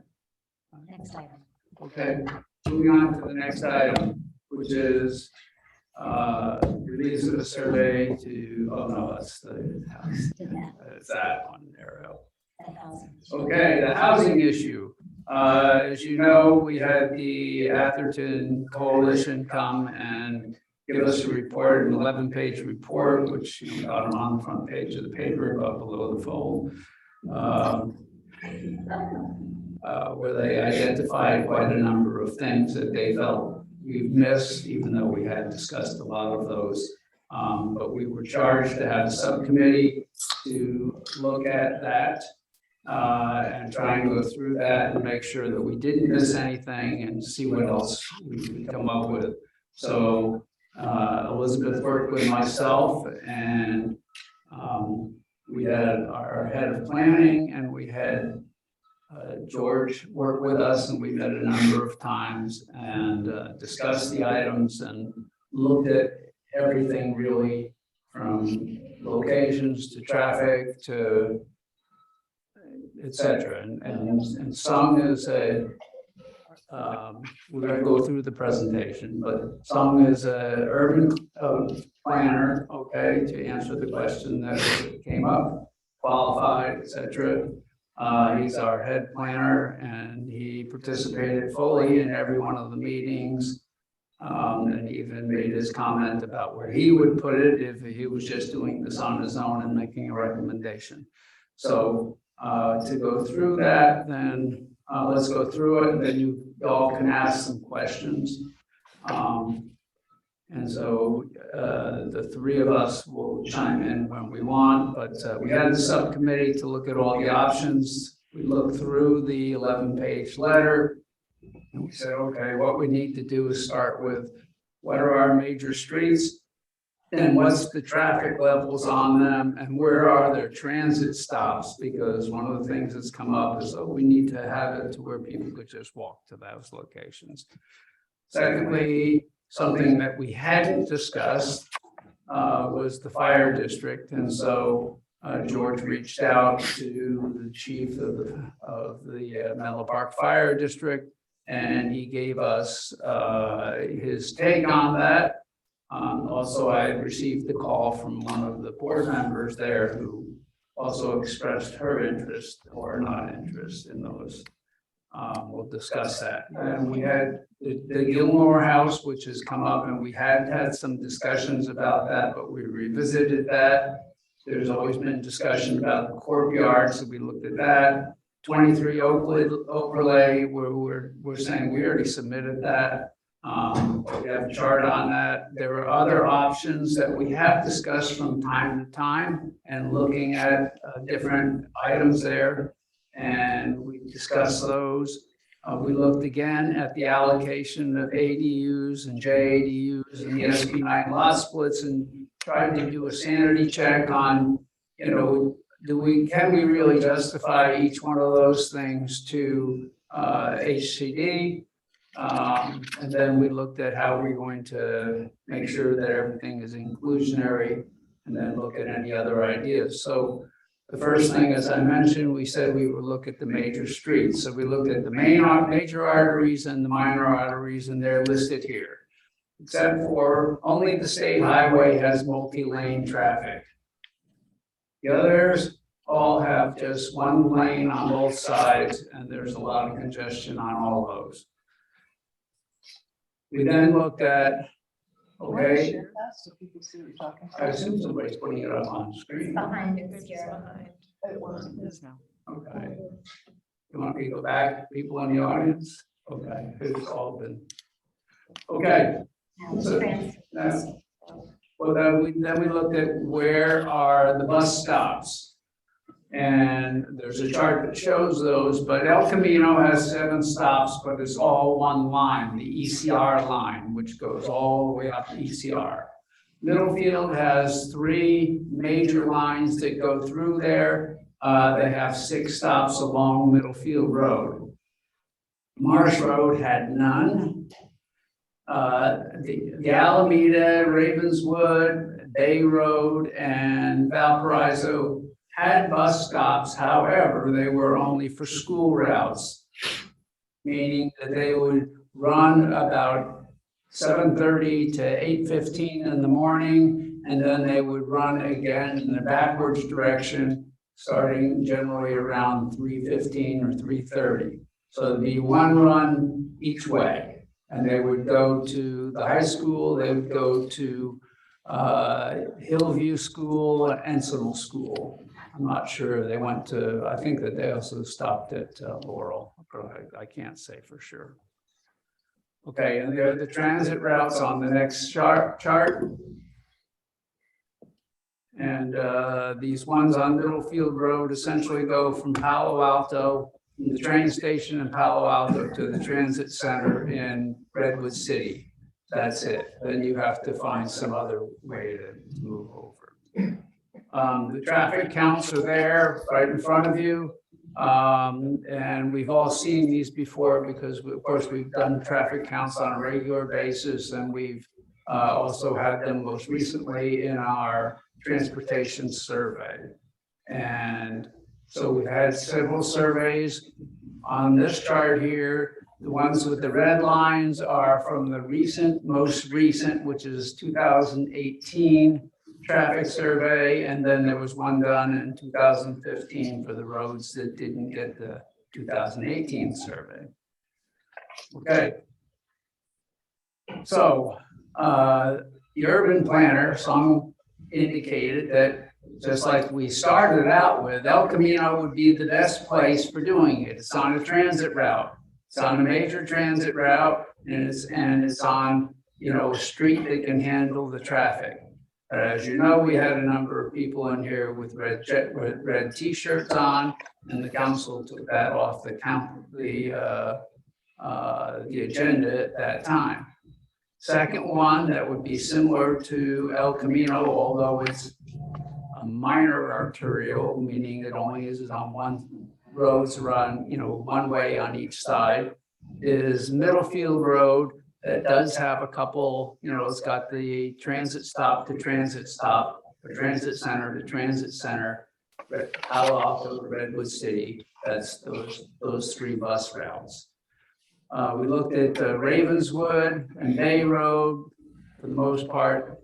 Next item. Okay, moving on to the next item, which is release of the survey to, oh no, it's that one, Ariel. and housing. Okay, the housing issue. As you know, we had the Atherton Coalition come and give us a report, an 11-page report, which got them on the front page of the paper, but below the fold. Where they identified quite a number of things that they felt we've missed, even though we had discussed a lot of those. But we were charged to have a subcommittee to look at that and try and go through that and make sure that we didn't miss anything and see what else we could come up with. So Elizabeth worked with myself, and we had our head of planning, and we had George work with us, and we met a number of times and discussed the items and looked at everything really, from locations to traffic to et cetera. And Sung is a, we're going to go through the presentation, but Sung is a urban planner, okay, to answer the question that came up, qualified, et cetera. He's our head planner, and he participated fully in every one of the meetings. And even made his comment about where he would put it if he was just doing this on his own and making a recommendation. So to go through that, then let's go through it, and then you all can ask some questions. And so the three of us will chime in when we want, but we had a subcommittee to look at all the options. We looked through the 11-page letter, and we said, okay, what we need to do is start with what are our major streets, and what's the traffic levels on them, and where are their transit stops? Because one of the things that's come up is, oh, we need to have it to where people could just walk to those locations. Secondly, something that we hadn't discussed was the fire district. And so George reached out to the chief of the Menlo Park Fire District, and he gave us his take on that. Also, I received a call from one of the board members there who also expressed her interest or not interest in those. We'll discuss that. And we had the Gilmore House, which has come up, and we had some discussions about that, but we revisited that. There's always been discussion about the courtyard, so we looked at that. 23 Oakwood overlay, where we're saying we already submitted that. We have a chart on that. There are other options that we have discussed from time to time, and looking at different items there. And we discussed those. We looked again at the allocation of ADUs and JADUs and the SB9 lot splits, and tried to do a sanity check on, can we really justify each one of those things to HCD? And then we looked at how we're going to make sure that everything is inclusionary, and then look at any other ideas. So the first thing, as I mentioned, we said we would look at the major streets. So we looked at the major arteries and the minor arteries, and they're listed here. Except for only the state highway has multi-lane traffic. The others all have just one lane on both sides, and there's a lot of congestion on all those. We then looked at, okay, So people see what you're talking I assume somebody's putting it up on the screen. Behind it's here. It wasn't this now. Okay. You want me to go back, people in the audience? Okay, it's all been. Okay. So that's, well, then we looked at where are the bus stops. And there's a chart that shows those, but El Camino has 7 stops, but it's all one line, the ECR line, which goes all the way up to ECR. Middlefield has 3 major lines that go through there. They have 6 stops along Middlefield Road. Marsh Road had none. The Alameda, Ravenswood, Bay Road, and Valparaiso had bus stops. However, they were only for school routes, meaning that they would run about 7:30 to 8:15 in the morning, and then they would run again in the backwards direction starting generally around 3:15 or 3:30. So it'd be one run each way. And they would go to the high school, they would go to Hillview School and Encinal School. I'm not sure. They went to, I think that they also stopped at Laurel, but I can't say for sure. Okay, and there are the transit routes on the next chart. And these ones on Middlefield Road essentially go from Palo Alto, from the train station in Palo Alto to the transit center in Redwood City. That's it. Then you have to find some other way to move over. The traffic counts are there right in front of you. And we've all seen these before because of course we've done traffic counts on a regular basis, and we've also had them most recently in our transportation survey. And so we've had several surveys on this chart here. The ones with the red lines are from the most recent, which is 2018 traffic survey. And then there was one done in 2015 for the roads that didn't get the 2018 survey. Okay. So the urban planner, some indicated that just like we started out with, El Camino would be the best place for doing it. It's on a transit route. It's on a major transit route, and it's on, a street that can handle the traffic. But as you know, we had a number of people in here with red T-shirts on, and the council took that off the agenda at that time. Second one that would be similar to El Camino, although it's a minor arterial, meaning it only is on one roads run, one way on each side, is Middlefield Road. That does have a couple, it's got the transit stop to transit stop, the transit center to transit center, Palo Alto to Redwood City. That's those three bus routes. We looked at Ravenswood and Bay Road. For the most part,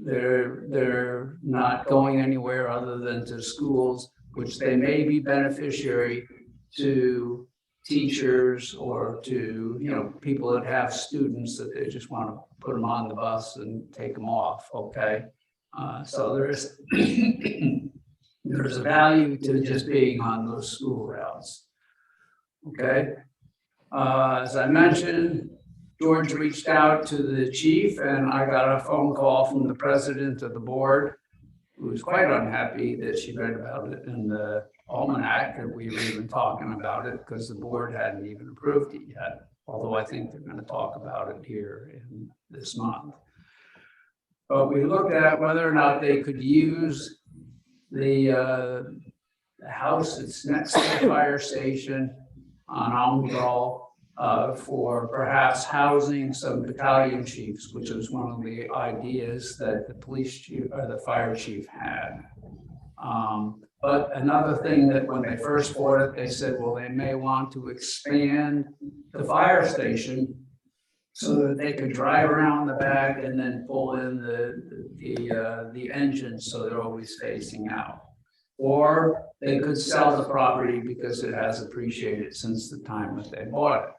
they're not going anywhere other than to schools, which they may be beneficiary to teachers or to, people that have students that they just want to put them on the bus and take them off, okay? So there's a value to just being on those school routes, okay? As I mentioned, George reached out to the chief, and I got a phone call from the president of the board, who was quite unhappy that she read about it in the almanac, that we were even talking about it, because the board hadn't even approved it yet. Although I think they're going to talk about it here in this month. But we looked at whether or not they could use the house that's next to the fire station on Almgall for perhaps housing some battalion chiefs, which was one of the ideas that the police chief or the fire chief had. But another thing that when they first bought it, they said, well, they may want to expand the fire station so that they could drive around the back and then pull in the engine so they're always facing out. Or they could sell the property because it has appreciated since the time that they bought it.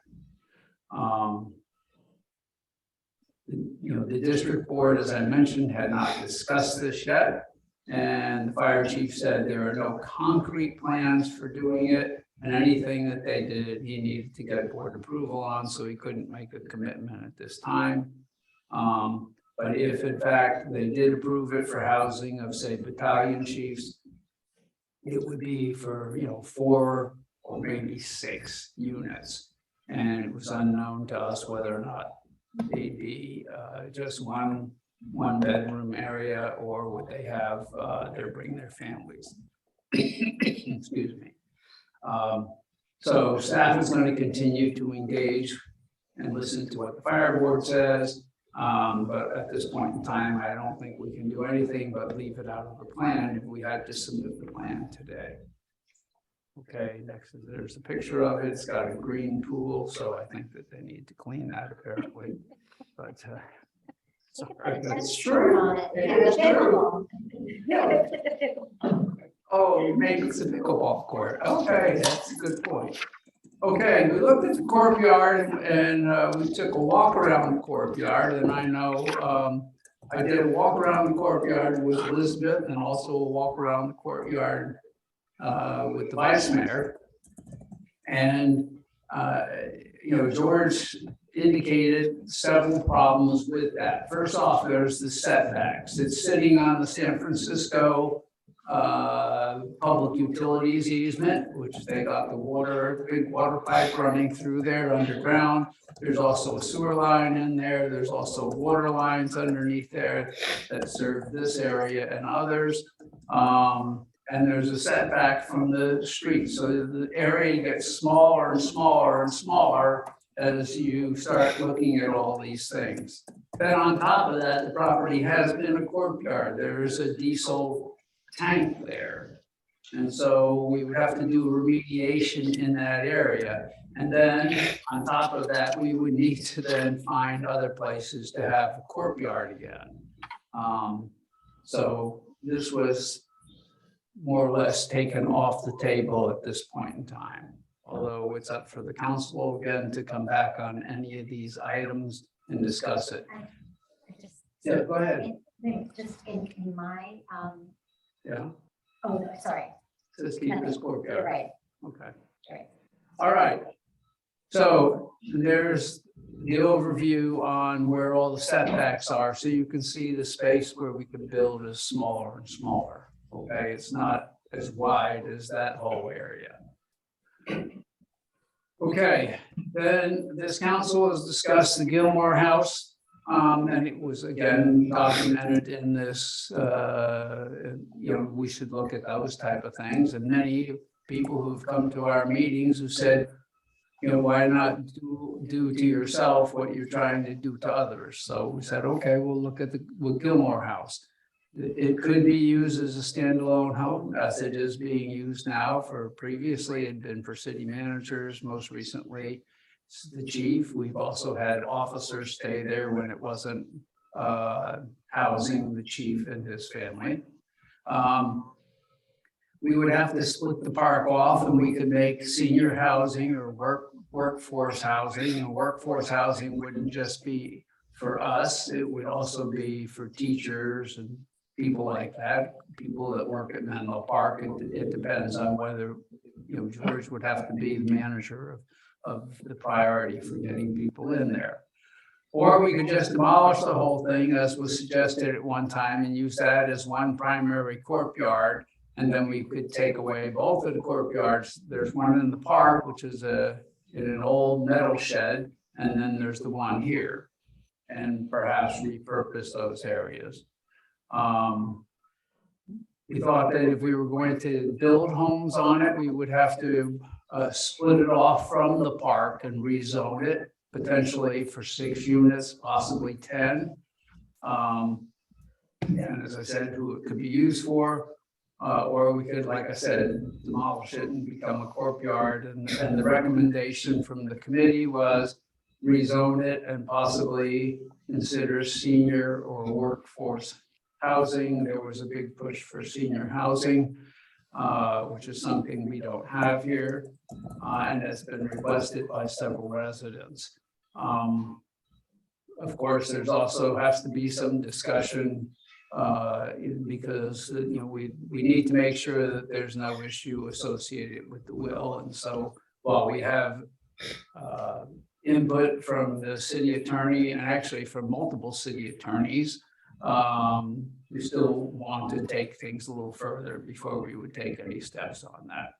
The district board, as I mentioned, had not discussed this yet. And the fire chief said there are no concrete plans for doing it, and anything that they did, he needed to get board approval on, so he couldn't make a commitment at this time. But if in fact they did approve it for housing of, say, battalion chiefs, it would be for, 4 or maybe 6 units. And it was unknown to us whether or not they'd be just one bedroom area, or would they have, bring their families. Excuse me. So staff is going to continue to engage and listen to what the fire board says. But at this point in time, I don't think we can do anything but leave it out of the plan if we had to submit the plan today. Okay, next, there's a picture of it. It's got a green pool, so I think that they need to clean that apparently. But sorry, that's true. On it. Yeah, It's true. Oh, you made it a pickleball court. Okay, that's a good point. Okay, we looked at the courtyard and we took a walk around the courtyard, and I know I did a walk around the courtyard with Elizabeth and also a walk around the courtyard with the vice mayor. And George indicated several problems with that. First off, there's the setbacks. It's sitting on the San Francisco public utilities easement, which they got the water, big water pipe running through there underground. There's also a sewer line in there. There's also water lines underneath there that serve this area and others. And there's a setback from the street. So the area gets smaller and smaller and smaller as you start looking at all these things. Then on top of that, the property has been a courtyard. There is a diesel tank there. And so we would have to do remediation in that area. And then on top of that, we would need to then find other places to have a courtyard again. So this was more or less taken off the table at this point in time. Although it's up for the council again to come back on any of these items and discuss it. Yeah, go ahead. Just in my, Yeah. oh, no, sorry. Just keep this courtyard. You're right. Okay. Right. All right. So there's the overview on where all the setbacks are. So you can see the space where we can build is smaller and smaller. Okay, it's not as wide as that whole area. Okay, then this council has discussed the Gilmore House. And it was again documented in this, we should look at those type of things. And many people who've come to our meetings who said, why not do to yourself what you're trying to do to others? So we said, okay, we'll look at the Gilmore House. It could be used as a standalone home, as it is being used now. For previously, it had been for city managers, most recently the chief. We've also had officers stay there when it wasn't housing the chief and his family. We would have to split the park off, and we could make senior housing or workforce housing. And workforce housing wouldn't just be for us, it would also be for teachers and people like that, people that work at Menlo Park. It depends on whether, George would have to be the manager of the priority for getting people in there. Or we could just demolish the whole thing, as was suggested at one time, and use that as one primary courtyard. And then we could take away both of the courtyards. There's one in the park, which is in an old metal shed, and then there's the one here, and perhaps repurpose those areas. We thought that if we were going to build homes on it, we would have to split it off from the park and rezone it, potentially for 6 units, possibly 10. And as I said, who it could be used for, or we could, like I said, demolish it and become a courtyard. And the recommendation from the committee was rezone it and possibly consider senior or workforce housing. There was a big push for senior housing, which is something we don't have here, and has been requested by several residents. Of course, there's also has to be some discussion because we need to make sure that there's no issue associated with the will. And so while we have input from the city attorney and actually from multiple city attorneys, we still want to take things a little further before we would take any steps on that.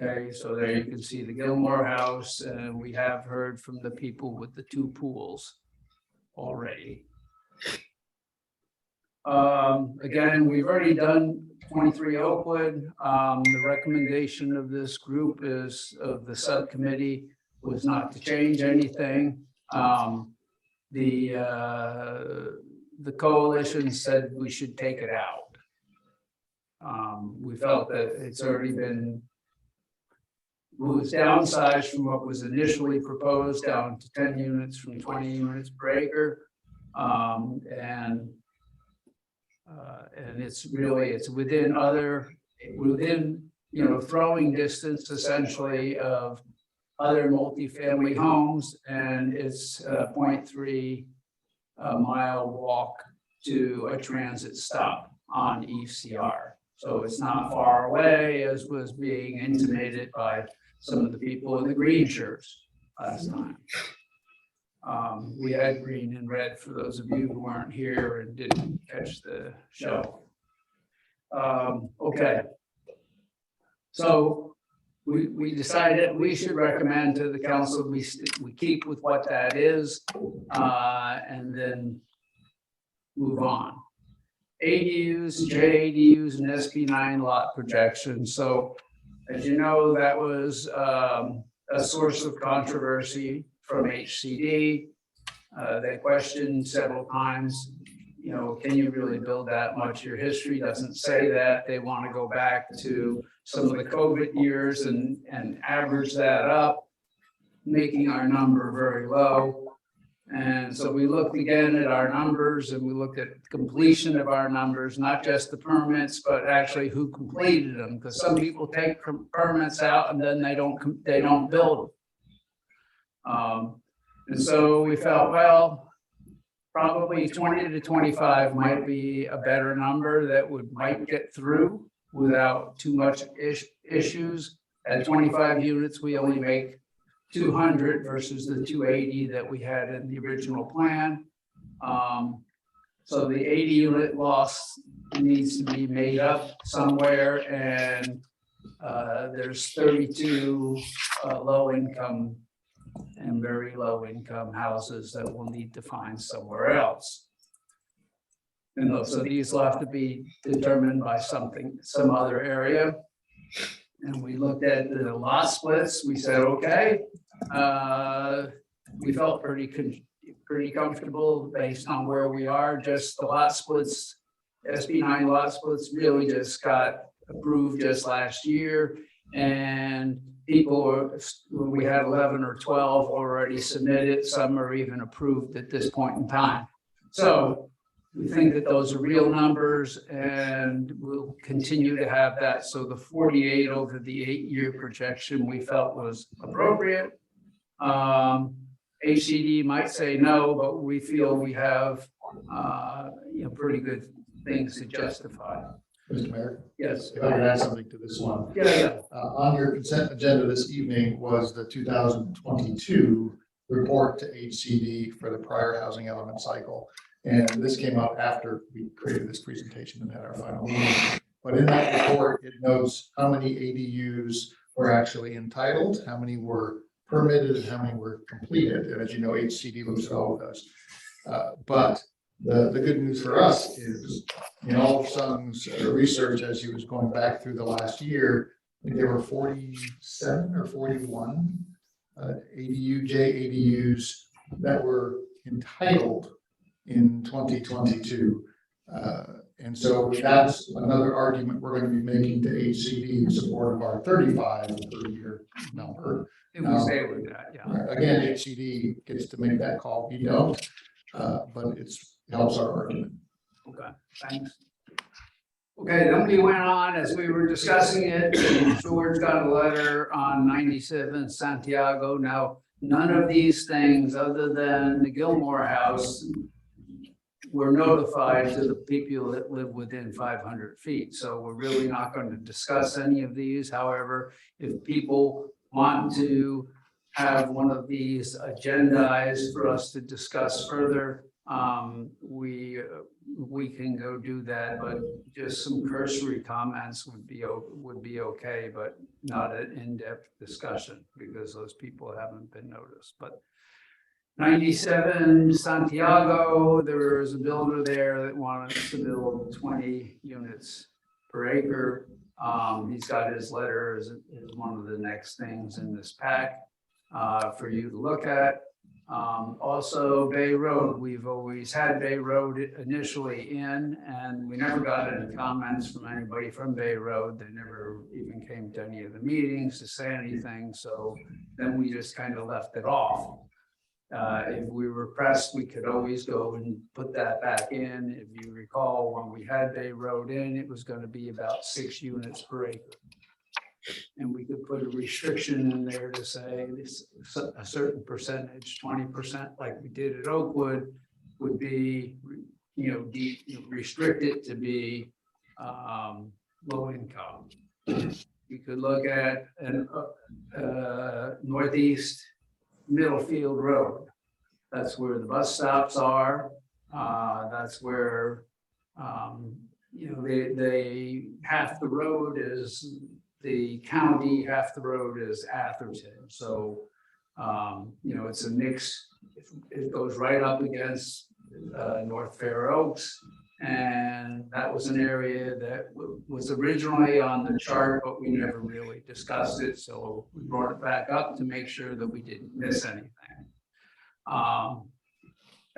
Okay, so there you can see the Gilmore House, and we have heard from the people with the 2 pools already. Again, we've already done 23 Oakwood. The recommendation of this group of the subcommittee was not to change anything. The coalition said we should take it out. We felt that it's already been, it was downsized from what was initially proposed down to 10 units from 20 units per acre. And And it's really, it's within, throwing distance essentially of other multifamily homes, and it's a 0.3 mile walk to a transit stop on ECR. So it's not far away, as was being intimated by some of the people in the green shirts last time. We had green and red for those of you who weren't here and didn't catch the show. Okay. So we decided we should recommend to the council, we keep with what that is, and then move on. ADUs, JADUs, and SB9 lot projections. So as you know, that was a source of controversy from HCD. They questioned several times, can you really build that much? Your history doesn't say that. They want to go back to some of the COVID years and average that up, making our number very low. And so we looked again at our numbers, and we looked at completion of our numbers, not just the permits, but actually who completed them, because some people take permits out and then they don't build them. And so we felt, well, probably 20 to 25 might be a better number that might get through without too much issues. At 25 units, we only make 200 versus the 280 that we had in the original plan. So the 80 unit loss needs to be made up somewhere, and there's 32 low income and very low income houses that we'll need to find somewhere else. And so these will have to be determined by some other area. And we looked at the lot splits. We said, okay, we felt pretty comfortable based on where we are. Just the lot splits, SB9 lot splits really just got approved just last year. And we had 11 or 12 already submitted. Some are even approved at this point in time. So we think that those are real numbers, and we'll continue to have that. So the 48 over the 8-year projection we felt was appropriate. HCD might say no, but we feel we have pretty good things to justify. Mr. Mayor? Yes. If I could add something to this one. Yeah. On your consent agenda this evening was the 2022 report to HCD for the prior housing element cycle. And this came out after we created this presentation and had our final meeting. But in that report, it notes how many ADUs were actually entitled, how many were permitted, and how many were completed. And as you know, HCD looks at all of those. But the good news for us is in all of Sung's research as he was going back through the last year, I think there were 47 or 41 JADUs that were entitled in 2022. And so that's another argument we're going to be making to HCD in support of our 35 per year number. We stay with that, yeah. Again, HCD gets to make that call. We don't, but it helps our argument. Okay, thanks. Okay, then we went on as we were discussing it. George got a letter on 97 Santiago. Now, none of these things other than the Gilmore House were notified to the people that live within 500 feet. So we're really not going to discuss any of these. However, if people want to have one of these agendized for us to discuss further, we can go do that, but just some cursory comments would be okay, but not an in-depth discussion because those people haven't been noticed. But 97 Santiago, there was a builder there that wanted to build 20 units per acre. He's got his letter as one of the next things in this pack for you to look at. Also Bay Road, we've always had Bay Road initially in, and we never got any comments from anybody from Bay Road. They never even came to any of the meetings to say anything. So then we just kind of left it off. If we were pressed, we could always go and put that back in. If you recall, when we had Bay Road in, it was gonna be about 6 units per acre. And we could put a restriction in there to say this, a certain percentage, 20%, like we did at Oakwood, would be, restrict it to be low income. You could look at an northeast Middlefield Road. That's where the bus stops are. That's where, they half the road is the county, half the road is Atherton. So, it's a mix. It goes right up against North Fair Oaks. And that was an area that was originally on the chart, but we never really discussed it. So we brought it back up to make sure that we didn't miss anything.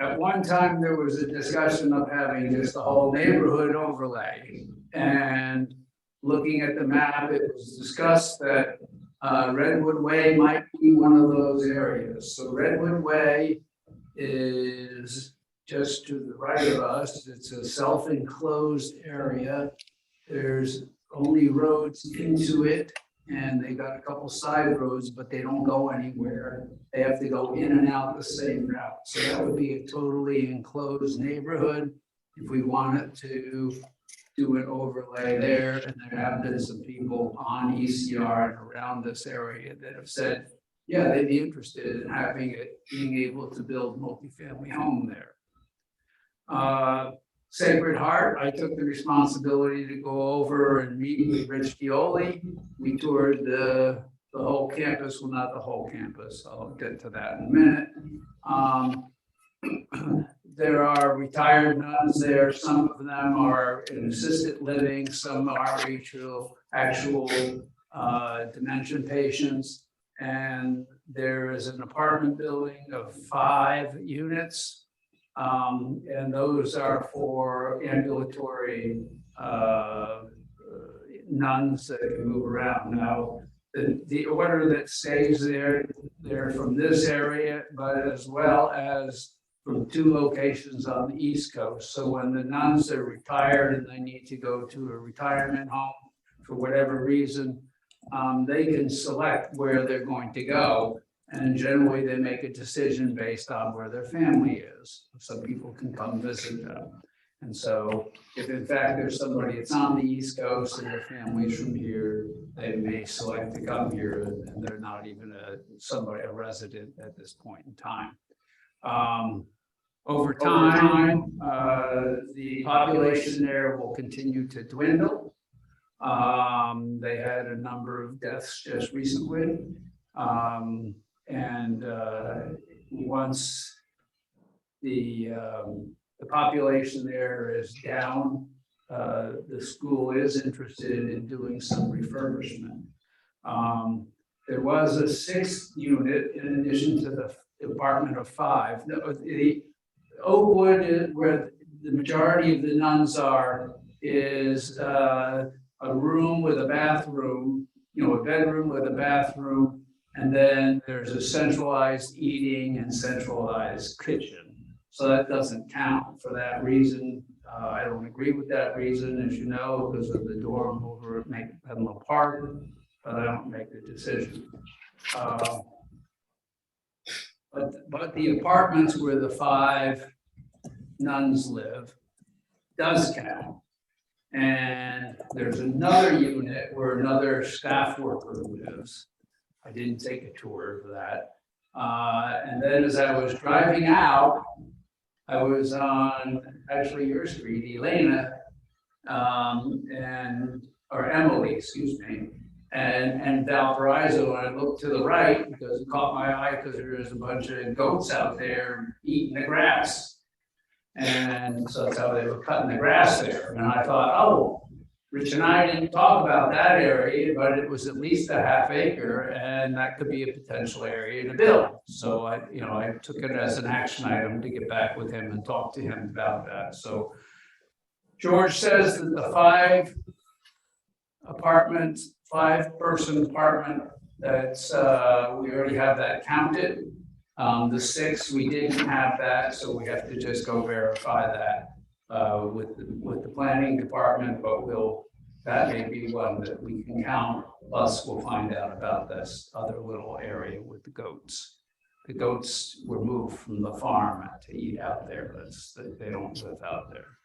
At one time, there was a discussion of having just the whole neighborhood overlay. And looking at the map, it was discussed that Redwood Way might be one of those areas. So Redwood Way is just to the right of us. It's a self-enclosed area. There's only roads into it, and they got a couple side roads, but they don't go anywhere. They have to go in and out the same route. So that would be a totally enclosed neighborhood if we wanted to do an overlay there. And there have been some people on ECR and around this area that have said, yeah, they'd be interested in having it, being able to build multifamily home there. Sacred Heart, I took the responsibility to go over and meet with Rich Gioli. We toured the whole campus, well, not the whole campus. I'll get to that in a minute. There are retired nuns there. Some of them are in assisted living. Some are actual dementia patients. And there is an apartment building of 5 units. And those are for ambulatory nuns that can move around. Now, the order that stays there, they're from this area, but as well as from 2 locations on the East Coast. So when the nuns are retired and they need to go to a retirement home for whatever reason, they can select where they're going to go. And generally, they make a decision based on where their family is. Some people can come visit them. And so if in fact there's somebody that's on the East Coast and their family's from here, they may select to come here, and they're not even a resident at this point in time. Over time, the population there will continue to dwindle. They had a number of deaths just recently. Once the population there is down, the school is interested in doing some refurbishment. There was a 6th unit in addition to the apartment of 5. The Oakwood, where the majority of the nuns are, is a room with a bathroom, a bedroom with a bathroom. And then there's a centralized eating and centralized kitchen. So that doesn't count for that reason. I don't agree with that reason, as you know, because of the dorm over at Menlo Park, but I don't make the decision. But the apartments where the 5 nuns live does count. And there's another unit where another staff worker lives. I didn't take a tour of that. And then as I was driving out, I was on actually your street, Elena, or Emily, excuse me, and Valparaiso. And I looked to the right because it caught my eye because there was a bunch of goats out there eating the grass. And so that's how they were cutting the grass there. And I thought, oh, Rich and I didn't talk about that area, but it was at least a ½ acre, and that could be a potential area to build. So I took it as an action item to get back with him and talk to him about that. So George says that the 5-person apartment, that's we already have that counted. The 6th, we didn't have that, so we have to just go verify that with the planning department, but that may be one that we can count. Plus, we'll find out about this other little area with the goats. The goats were moved from the farm to eat out there. They don't live out there.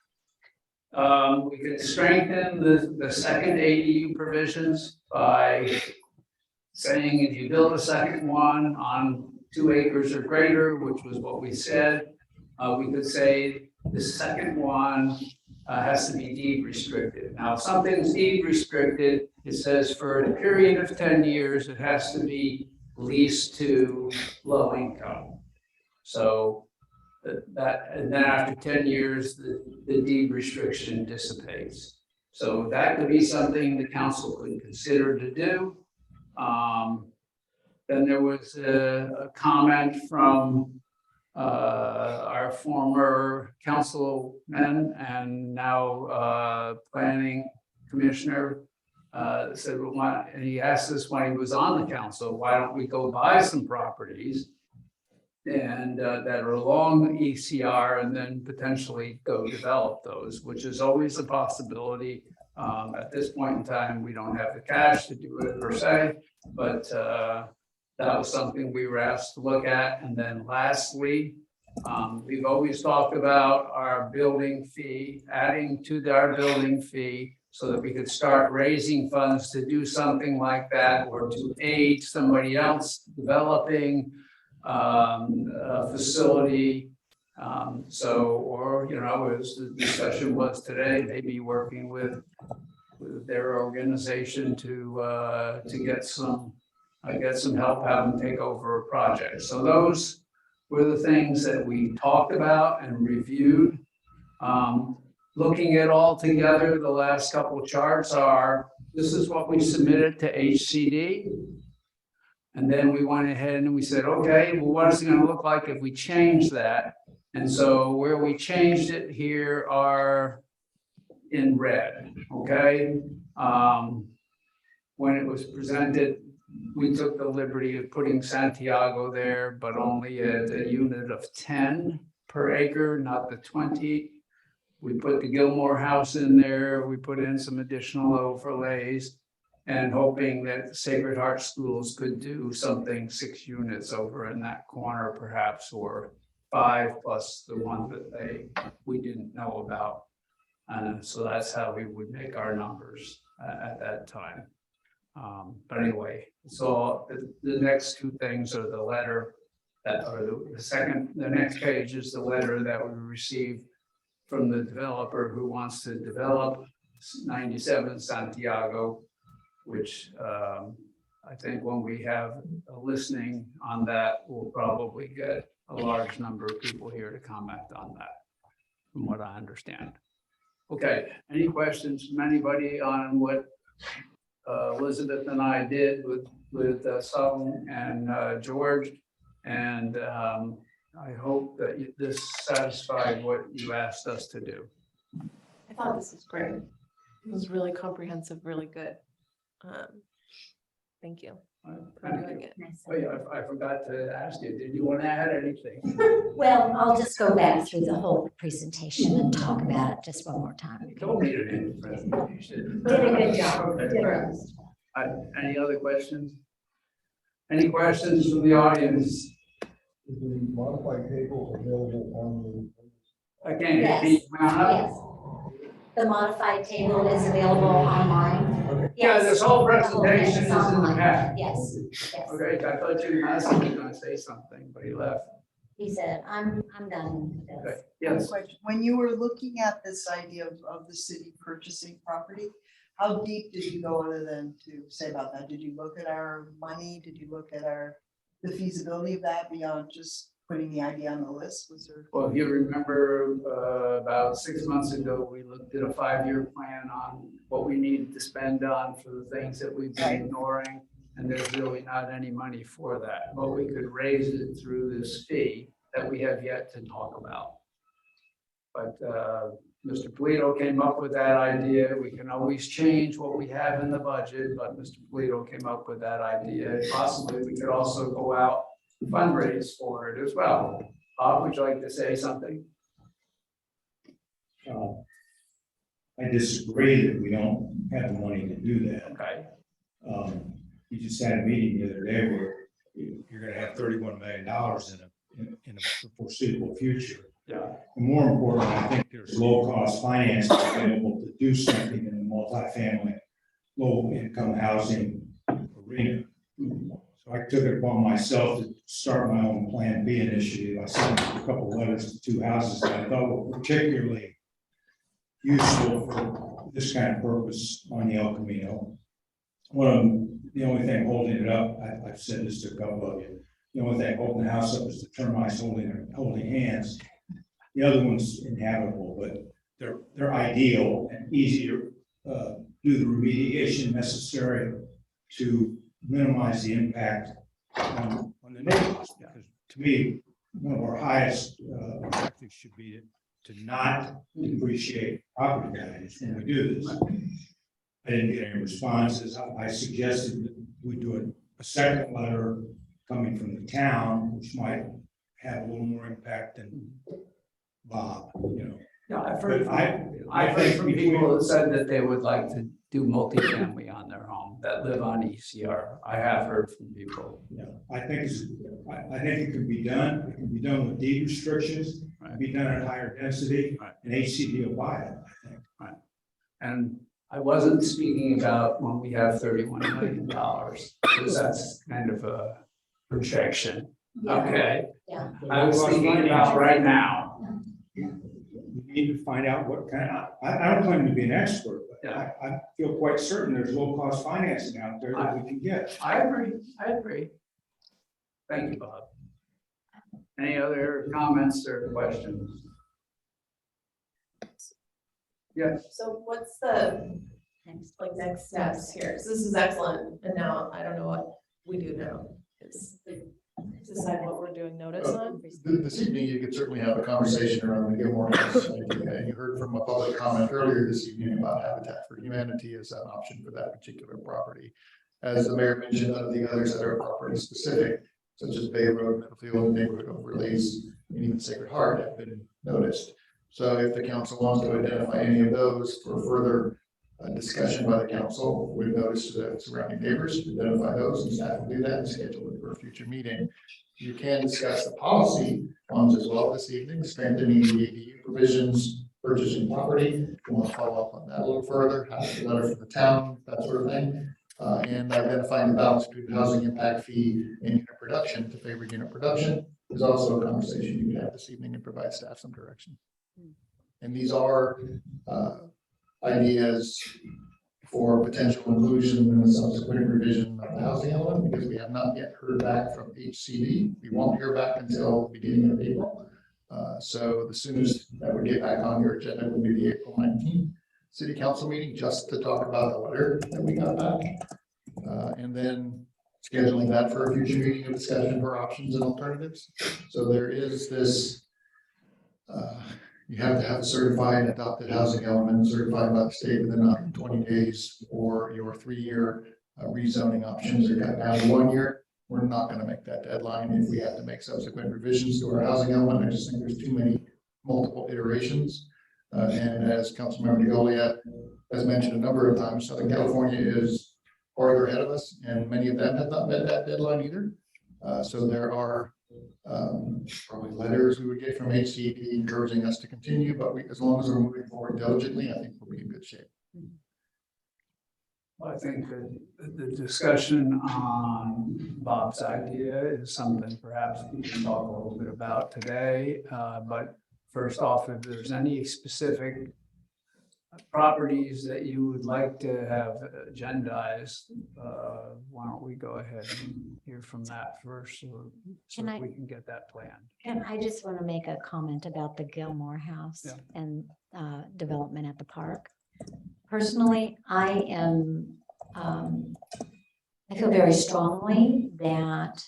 We could strengthen the second ADU provisions by saying if you build a second one on 2 acres or greater, which was what we said, we could say the second one has to be deed restricted. Now, if something's deed restricted, it says for a period of 10 years, it has to be leased to low income. So and then after 10 years, the deed restriction dissipates. So that could be something the council could consider to do. Then there was a comment from our former councilman and now planning commissioner said, well, and he asked us when he was on the council, why don't we go buy some properties and that are along ECR and then potentially go develop those, which is always a possibility. At this point in time, we don't have the cash to do it per se, but that was something we were asked to look at. And then lastly, we've always talked about our building fee, adding to our building fee so that we could start raising funds to do something like that or to aid somebody else developing a facility. Or, as the discussion was today, maybe working with their organization to get some help, have them take over a project. So those were the things that we talked about and reviewed. Looking at all together, the last couple of charts this is what we submitted to HCD. And then we went ahead and we said, okay, well, what is it going to look like if we change that? And so where we changed it here are in red, okay? When it was presented, we took the liberty of putting Santiago there, but only at a unit of 10 per acre, not the 20. We put the Gilmore House in there. We put in some additional overlays and hoping that Sacred Heart Schools could do something 6 units over in that corner perhaps, or 5 plus the one that we didn't know about. And so that's how we would make our numbers at that time. But anyway, so the next 2 things are the letter the next page is the letter that we received from the developer who wants to develop 97 Santiago, which I think when we have a listening on that, we'll probably get a large number of people here to comment on that, from what I understand. Okay, any questions from anybody on what Elizabeth and I did with Sullivan and George? And I hope that this satisfied what you asked us to do. I thought this was great. It was really comprehensive, really good. Thank you for doing it. Oh yeah, I forgot to ask you, did you want to add anything? Well, I'll just go back through the whole presentation and talk about it just one more time. You told me to do the presentation. Did a good job. Okay. Any other questions? Any questions from the audience? Is the modified table available on the? I can't Yes. repeat. Yes. The modified table is available online. Yeah, Yes. this whole The whole thing presentation is in the online. pack. Yes, yes. Okay, I thought you was going to say something, but he left. He said, I'm done with Okay, this. yes. When you were looking at this idea of the city purchasing property, how deep did you go other than to say about that? Did you look at our money? Did you look at the feasibility of that beyond just putting the idea on the list? Was there? Well, if you remember, about 6 months ago, we looked at a 5-year plan on what we needed to spend on for the things that we've been ignoring. And there's really not any money for that, but we could raise it through this fee that we have yet to talk about. But Mr. Polito came up with that idea. We can always change what we have in the budget, but Mr. Polito came up with that idea. Possibly we could also go out fundraise for it as well. Bob, would you like to say something? I disagree that we don't have the money to do that. Okay. We just had a meeting the other day where you're gonna have $31 million in a foreseeable future. Yeah. And more importantly, I think there's low-cost financing available to do something in the multifamily, low-income housing arena. So I took it upon myself to start my own Plan B initiative. I sent a couple letters to 2 houses that I thought were particularly useful for this kind of purpose on the El Camino. One of them, the only thing holding it up, I've said this to a couple of you, the only thing holding the house up is the termites holding hands. The other one's inhabitable, but they're ideal and easy to do the remediation necessary to minimize the impact on the neighbors. Because to me, one of our highest objectives should be to not depreciate property values when we do this. I didn't get any responses. I suggested that we do a second letter coming from the town, which might have a little more impact than Bob, you know. Yeah, I've heard I think from people that said that they would like to do multifamily on their home that live on ECR. I have heard from people. Yeah, I think it can be done. It can be done with deed restrictions, it can be done at higher density, and HCD will buy it, I think. Right. And I wasn't speaking about when we have $31 million, because that's kind of a projection. Okay. Yeah. I was thinking about right now. We need to find out what kind of, I don't claim to be an expert, but I feel quite certain there's low-cost financing out there that we can get. I agree. Thank you, Bob. Any other comments or questions? Yes. So what's the next steps here? So this is excellent. And now I don't know what we do now. Is decide what we're doing notice on. This evening, you could certainly have a conversation around the Gilmore House idea. You heard from a public comment earlier this evening about Habitat for Humanity as an option for that particular property. As the mayor mentioned, none of the others that are property specific, such as Bay Road, Field neighborhood overlays, and even Sacred Heart have been noticed. So if the council wants to identify any of those for further discussion by the council, we've noticed the surrounding neighbors, identify those, and staff will do that and schedule it for a future meeting. You can discuss the policy ones as well this evening, strengthening the ADU provisions, purchasing property. If you want to follow up on that a little further, have a letter from the town, that sort of thing. And identifying the balance between housing impact fee and unit production to favor unit production is also a conversation you can have this evening and provide staff some direction. And these are ideas for potential inclusion in the subsequent revision of the housing element, because we have not yet heard back from HCD. We won't hear back until the beginning of April. So the soonest that would get back on your agenda would be the April 19th city council meeting, just to talk about the letter that we got back. And then scheduling that for a future meeting of discussion for options and alternatives. So there is this, you have to have a certified adopted housing element certified by the state within 120 days, or your 3-year rezoning options are cut down to 1 year. We're not going to make that deadline if we have to make subsequent revisions to our housing element. I just think there's too many multiple iterations. And as Councilmember DeGolia has mentioned a number of times, Southern California is farther ahead of us, and many of them have not met that deadline either. So there are probably letters we would get from HCD encouraging us to continue, but as long as we're moving forward diligently, I think we'll be in good shape. Well, I think the discussion on Bob's idea is something perhaps we can talk a little bit about today. But first off, if there's any specific properties that you would like to have agendized, why don't we go ahead and hear from that first, so we can get that planned. And I just want to make a comment about the Gilmore House and development at the park. Personally, I feel very strongly that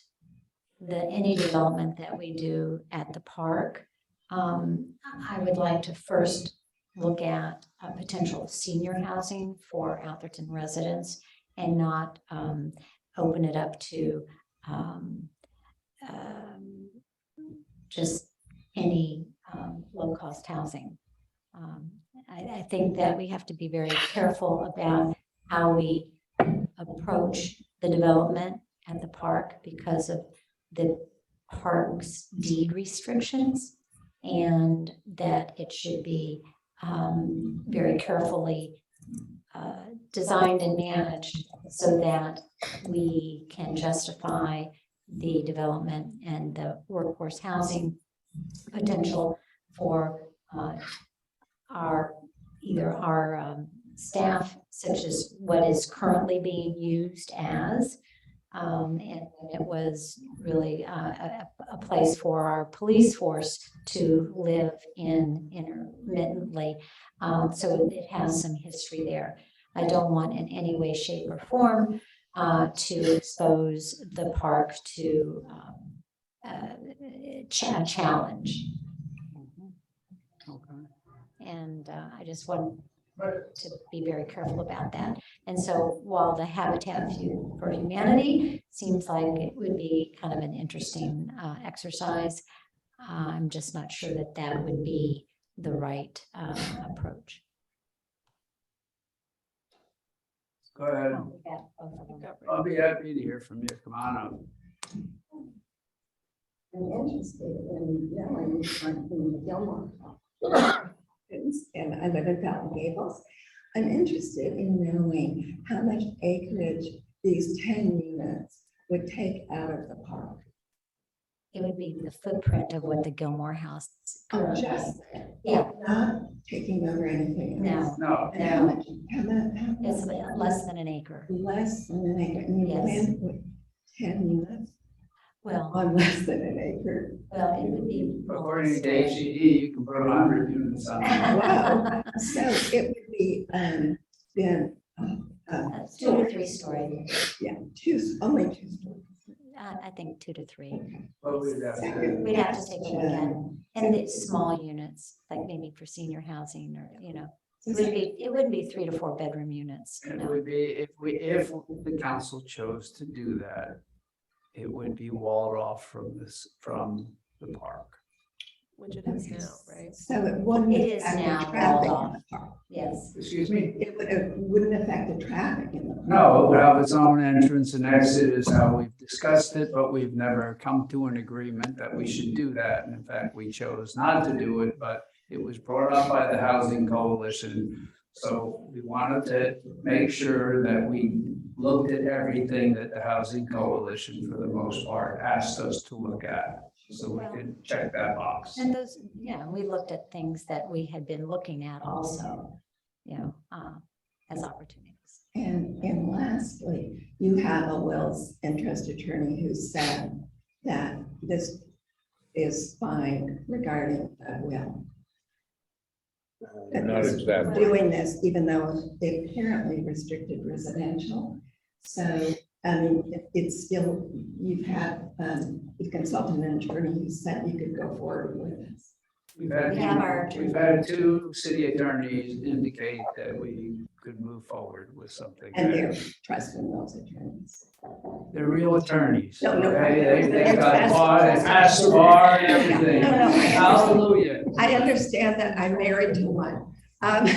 any development that we do at the park, I would like to first look at potential senior housing for Atherton residents and not open it up to just any low-cost housing. I think that we have to be very careful about how we approach the development at the park because of the park's deed restrictions, and that it should be very carefully designed and managed so that we can justify the development and the workforce housing potential for either our staff, such as what is currently being used as, and it was really a place for our police force to live in intermittently. So it has some history there. I don't want in any way, shape, or form to expose the park to challenge. And I just want to be very careful about that. And so while the Habitat for Humanity seems like it would be kind of an interesting exercise, I'm just not sure that that would be the right approach. Go ahead. I'll be happy to hear from you. Come on up. I'm interested in knowing from the Gilmore. And I live in Fountain Gables. I'm interested in knowing how much acreage these 10 units would take out of the park. It would be the footprint of what the Gilmore House. Oh, just, yeah, not taking over anything else. No. And how much? It's less than an acre. Less than an acre. And you Yes. plan with 10 units Well, on less than an acre. well, it would be. According to HCD, you can put 100 units on. Wow. So it would be then 2 to 3 story. Yeah, only 2 stories. I think 2 to 3. But we'd have to. We'd have to take a look at it. And it's small units, like maybe for senior housing or, it wouldn't be 3 to 4 bedroom units. It No. would be, if the council chose to do that, it would be walled off from the park. Which it is now, right? So it wouldn't It is affect now the traffic walled in the park. Yes. Excuse me? It wouldn't affect the traffic in the park. No, it would have its own entrance and exit is how we've discussed it, but we've never come to an agreement that we should do that. And in fact, we chose not to do it, but it was brought up by the Housing Coalition. So we wanted to make sure that we looked at everything that the Housing Coalition, for the most part, asked us to look at. So we could check that box. And those, we looked at things that we had been looking at also, as opportunities. And lastly, you have a wills and trust attorney who said that this is fine regarding the will. Not exactly. Doing this, even though they apparently restricted residential. So, I mean, it's still, you've consulted an attorney who said you could go forward with this. We've We had 2 city attorneys indicate that we could move forward with something. And they're trust and wills attorneys. They're real attorneys. No, no. They got bar, they passed the bar and everything. No, no, Hallelujah. I understand that I'm married to one. But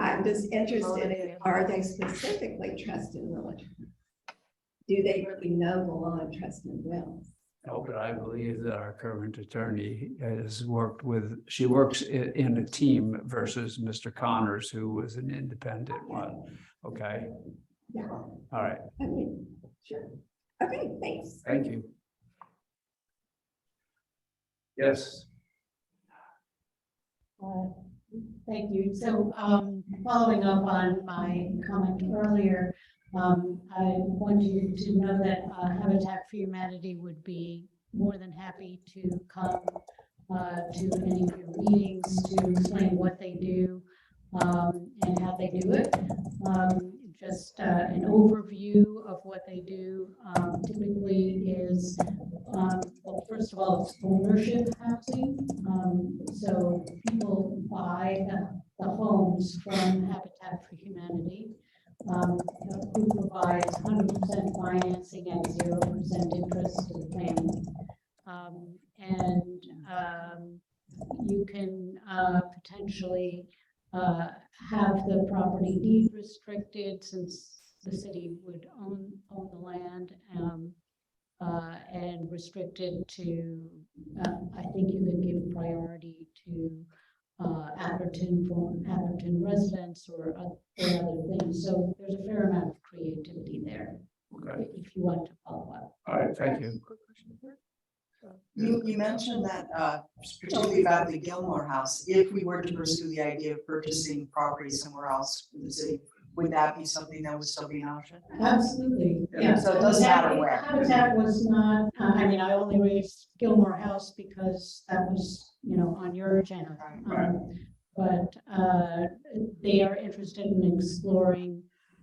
I'm just interested in, are they specifically trust and will attorneys? Do they really know the law of trust and wills? No, but I believe that our current attorney has she works in a team versus Mr. Connors, who was an independent one. Okay, Yeah, all right, I mean, sure. Okay, thanks. thank you. Yes. Thank you. So following up on my comment earlier, I want you to know that Habitat for Humanity would be more than happy to come to any of your meetings to explain what they do and how they do it. Just an overview of what they do typically is, well, first of all, it's ownership housing. So people buy the homes from Habitat for Humanity, who provides 100% financing and 0% interest to the family. you can potentially have the property deed restricted since the city would own the land. And restricted to, I think you could give priority to Atherton residents or other things. So there's a fair amount of creativity there. Okay. If you want to follow up. All right, thank you. You mentioned that, particularly about the Gilmore House, if we were to pursue the idea of purchasing property somewhere else in the city, would that be something that would still be an option? Absolutely, yeah. So it doesn't matter where. Habitat was not, I mean, I only raised Gilmore House because that was, on your agenda. But they are interested in exploring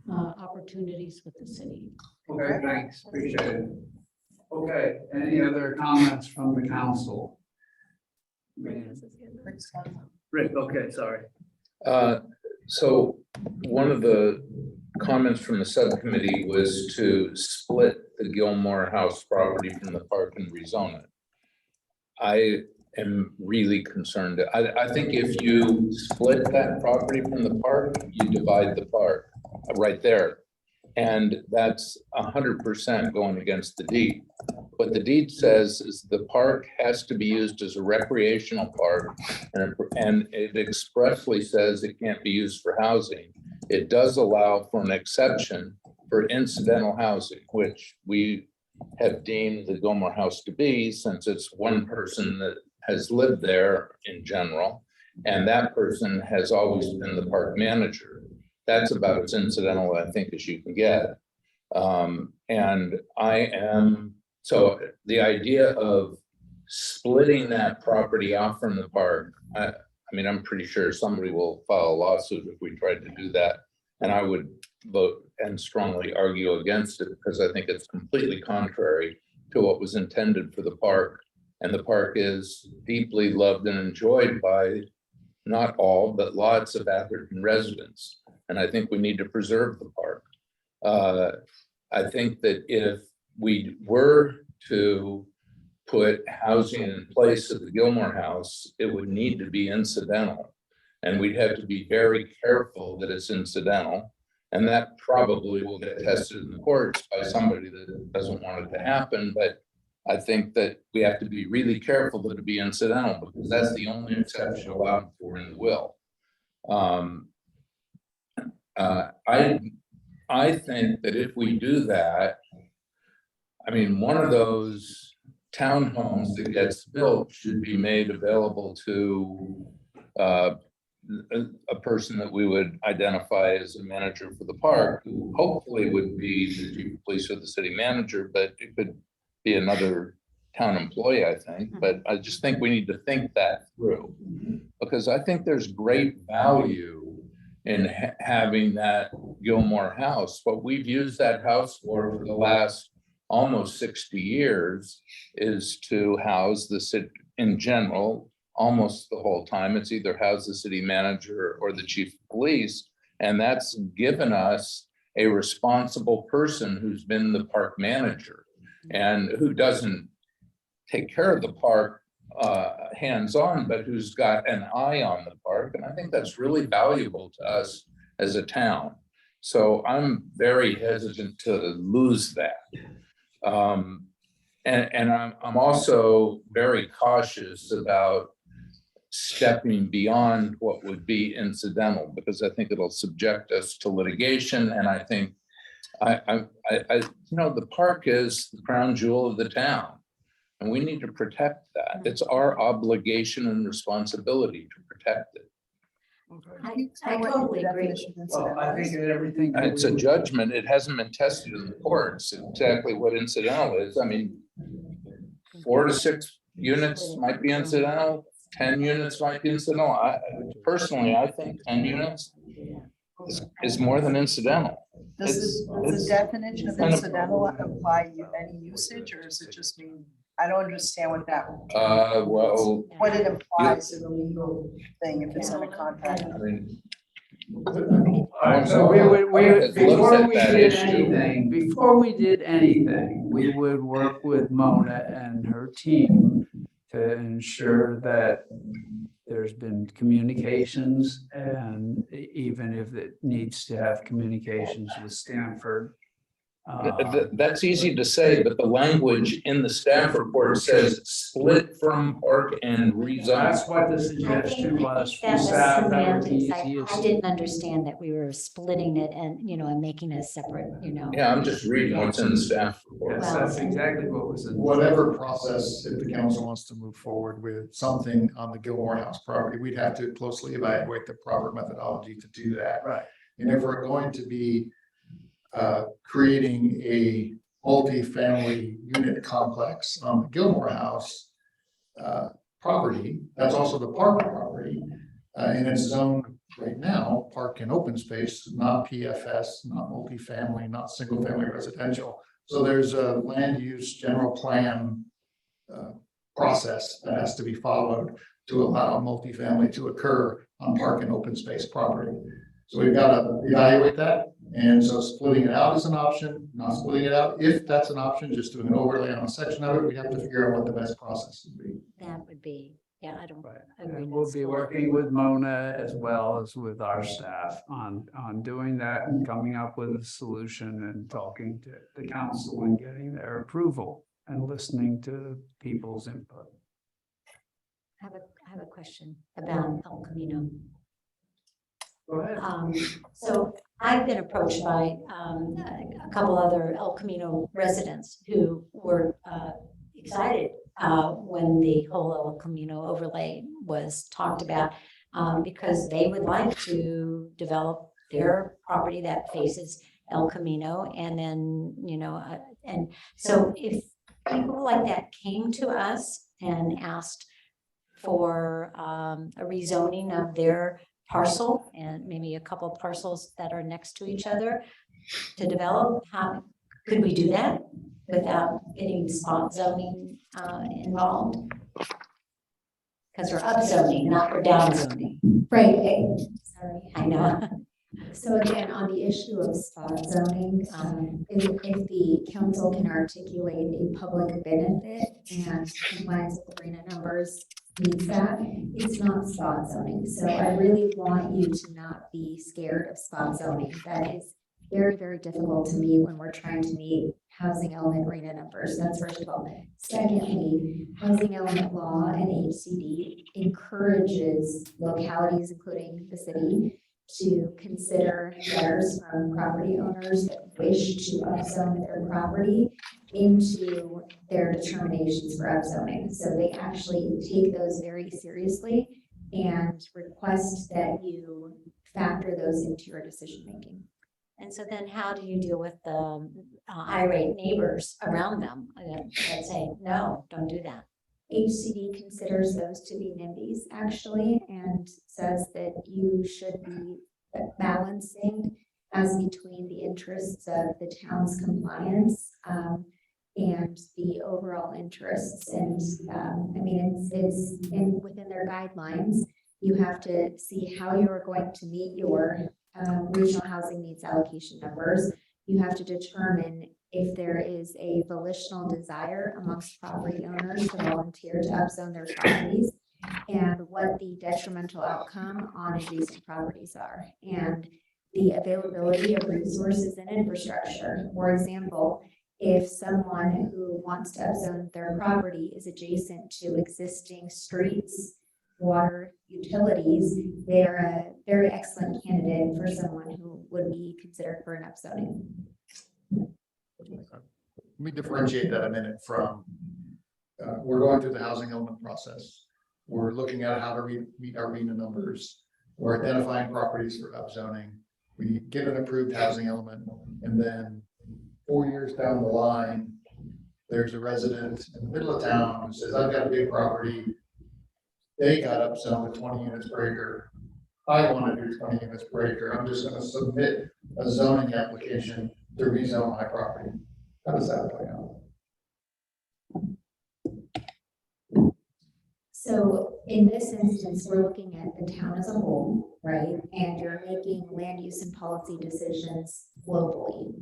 opportunities with the city. Okay, thanks, appreciate it. Okay, any other comments from the council? Rick, okay, sorry. So one of the comments from the subcommittee was to split the Gilmore House property from the park and rezone it. I am really concerned. I think if you split that property from the park, you divide the park right there. And that's 100% going against the deed. What the deed says is the park has to be used as a recreational park, and it expressly says it can't be used for housing. It does allow for an exception for incidental housing, which we have deemed the Gilmore House to be, since it's one person that has lived there in general, and that person has always been the park manager. That's about as incidental, I think, as you can get. So the idea of splitting that property off from the park, I mean, I'm pretty sure somebody will file a lawsuit if we tried to do that. And I would vote and strongly argue against it because I think it's completely contrary to what was intended for the park. And the park is deeply loved and enjoyed by not all, but lots of Atherton residents. And I think we need to preserve the park. I think that if we were to put housing in place at the Gilmore House, it would need to be incidental. And we'd have to be very careful that it's incidental. And that probably will get tested in the courts by somebody that doesn't want it to happen. But I think that we have to be really careful that it be incidental, because that's the only exception allowed for in the will. I think that if we do that, I mean, one of those townhomes that gets built should be made available to a person that we would identify as a manager for the park, who hopefully would be the chief of police or the city manager, but it could be another town employee, I think. But I just think we need to think that through, because I think there's great value in having that Gilmore House. What we've used that house for the last almost 60 years is to house the city in general. Almost the whole time, it's either house the city manager or the chief of police. And that's given us a responsible person who's been the park manager and who doesn't take care of the park hands-on, but who's got an eye on the park. And I think that's really valuable to us as a town. So I'm very hesitant to lose that. And I'm also very cautious about stepping beyond what would be incidental, because I think it'll subject us to litigation. And I think the park is the crown jewel of the town, and we need to protect that. It's our obligation and responsibility to protect it. I totally agree. Well, I think that everything. It's a judgment. It hasn't been tested in the courts exactly what incidental is. I mean, 4 to 6 units might be incidental. 10 units might be incidental. Personally, I think 10 units is more than incidental. Does the definition of incidental apply to any usage, or does it just mean, I don't understand what that, well, what it implies in the legal thing if it's in a contract? I mean, All right, so before we did anything, we would work with Mona and her team to ensure that there's been communications, and even if it needs to have communications with Stanford. That's easy to say, but the language in the staff report says split from park and rezone. That's what the suggestion was from That was staff. That would be semantics. easiest. I didn't understand that we were splitting it and, and making it separate, Yeah, I'm just reading what's in the staff report. Yes, that's exactly what was in. Whatever process, if the council wants to move forward with something on the Gilmore House property, we'd have to closely evaluate the proper methodology to do that. Right. And if we're going to be creating a multi-family unit complex on the Gilmore House property, that's also the park property, and it's zoned right now, park and open space, not PFS, not multifamily, not single-family residential. So there's a land use general plan process that has to be followed to allow multifamily to occur on park and open space property. So we've got to evaluate that. And so splitting it out is an option, not splitting it out. If that's an option, just doing an overlay on a section of it, we have to figure out what the best process would be. That would be, I don't agree. And we'll be working with Mona as well as with our staff on doing that and coming up with a solution and talking to the council and getting their approval and listening to people's input. I have a question about El Camino. Go ahead. So I've been approached by a couple other El Camino residents who were excited when the whole El Camino overlay was talked about because they would like to develop their property that faces El Camino. And then, and so if people like that came to us and asked for a rezoning of their parcel and maybe a couple of parcels that are next to each other to develop, how could we do that without getting spot zoning involved? Because we're up zoning, not we're down zoning. Right. Sorry. I know. So again, on the issue of spot zoning, if the council can articulate a public benefit and compliance with the RENA numbers meets that, it's not spot zoning. So I really want you to not be scared of spot zoning. That is very, very difficult to meet when we're trying to meet housing element RENA numbers. That's first of all. Secondly, housing element law and HCD encourages localities, including the city, to consider letters from property owners that wish to upzone their property into their determinations for upzoning. So they actually take those very seriously and request that you factor those into your decision making. And so then how do you deal with the irate neighbors around them that say, no, don't do that? HCD considers those to be NIMBYs actually, and says that you should be balancing as between the interests of the town's compliance and the overall interests. And I mean, it's within their guidelines. You have to see how you are going to meet your regional housing needs allocation numbers. You have to determine if there is a volitional desire amongst property owners to volunteer to upzone their properties, and what the detrimental outcome on adjacent properties are, and the availability of resources and infrastructure. For example, if someone who wants to upzone their property is adjacent to existing streets, water, utilities, they're a very excellent candidate for someone who would be considered for an upzoning. Let me differentiate that a minute from, we're going through the housing element process. We're looking at how to meet our RENA numbers. We're identifying properties for upzoning. We get an approved housing element, and then 4 years down the line, there's a resident in the middle of town who says, I've got a big property. They got upzoned to 20 units per acre. I want to do 20 units per acre. I'm just going to submit a zoning application to rezone my property. How does that play out? So in this instance, we're looking at the town as a whole, right? And you're making land use and policy decisions globally.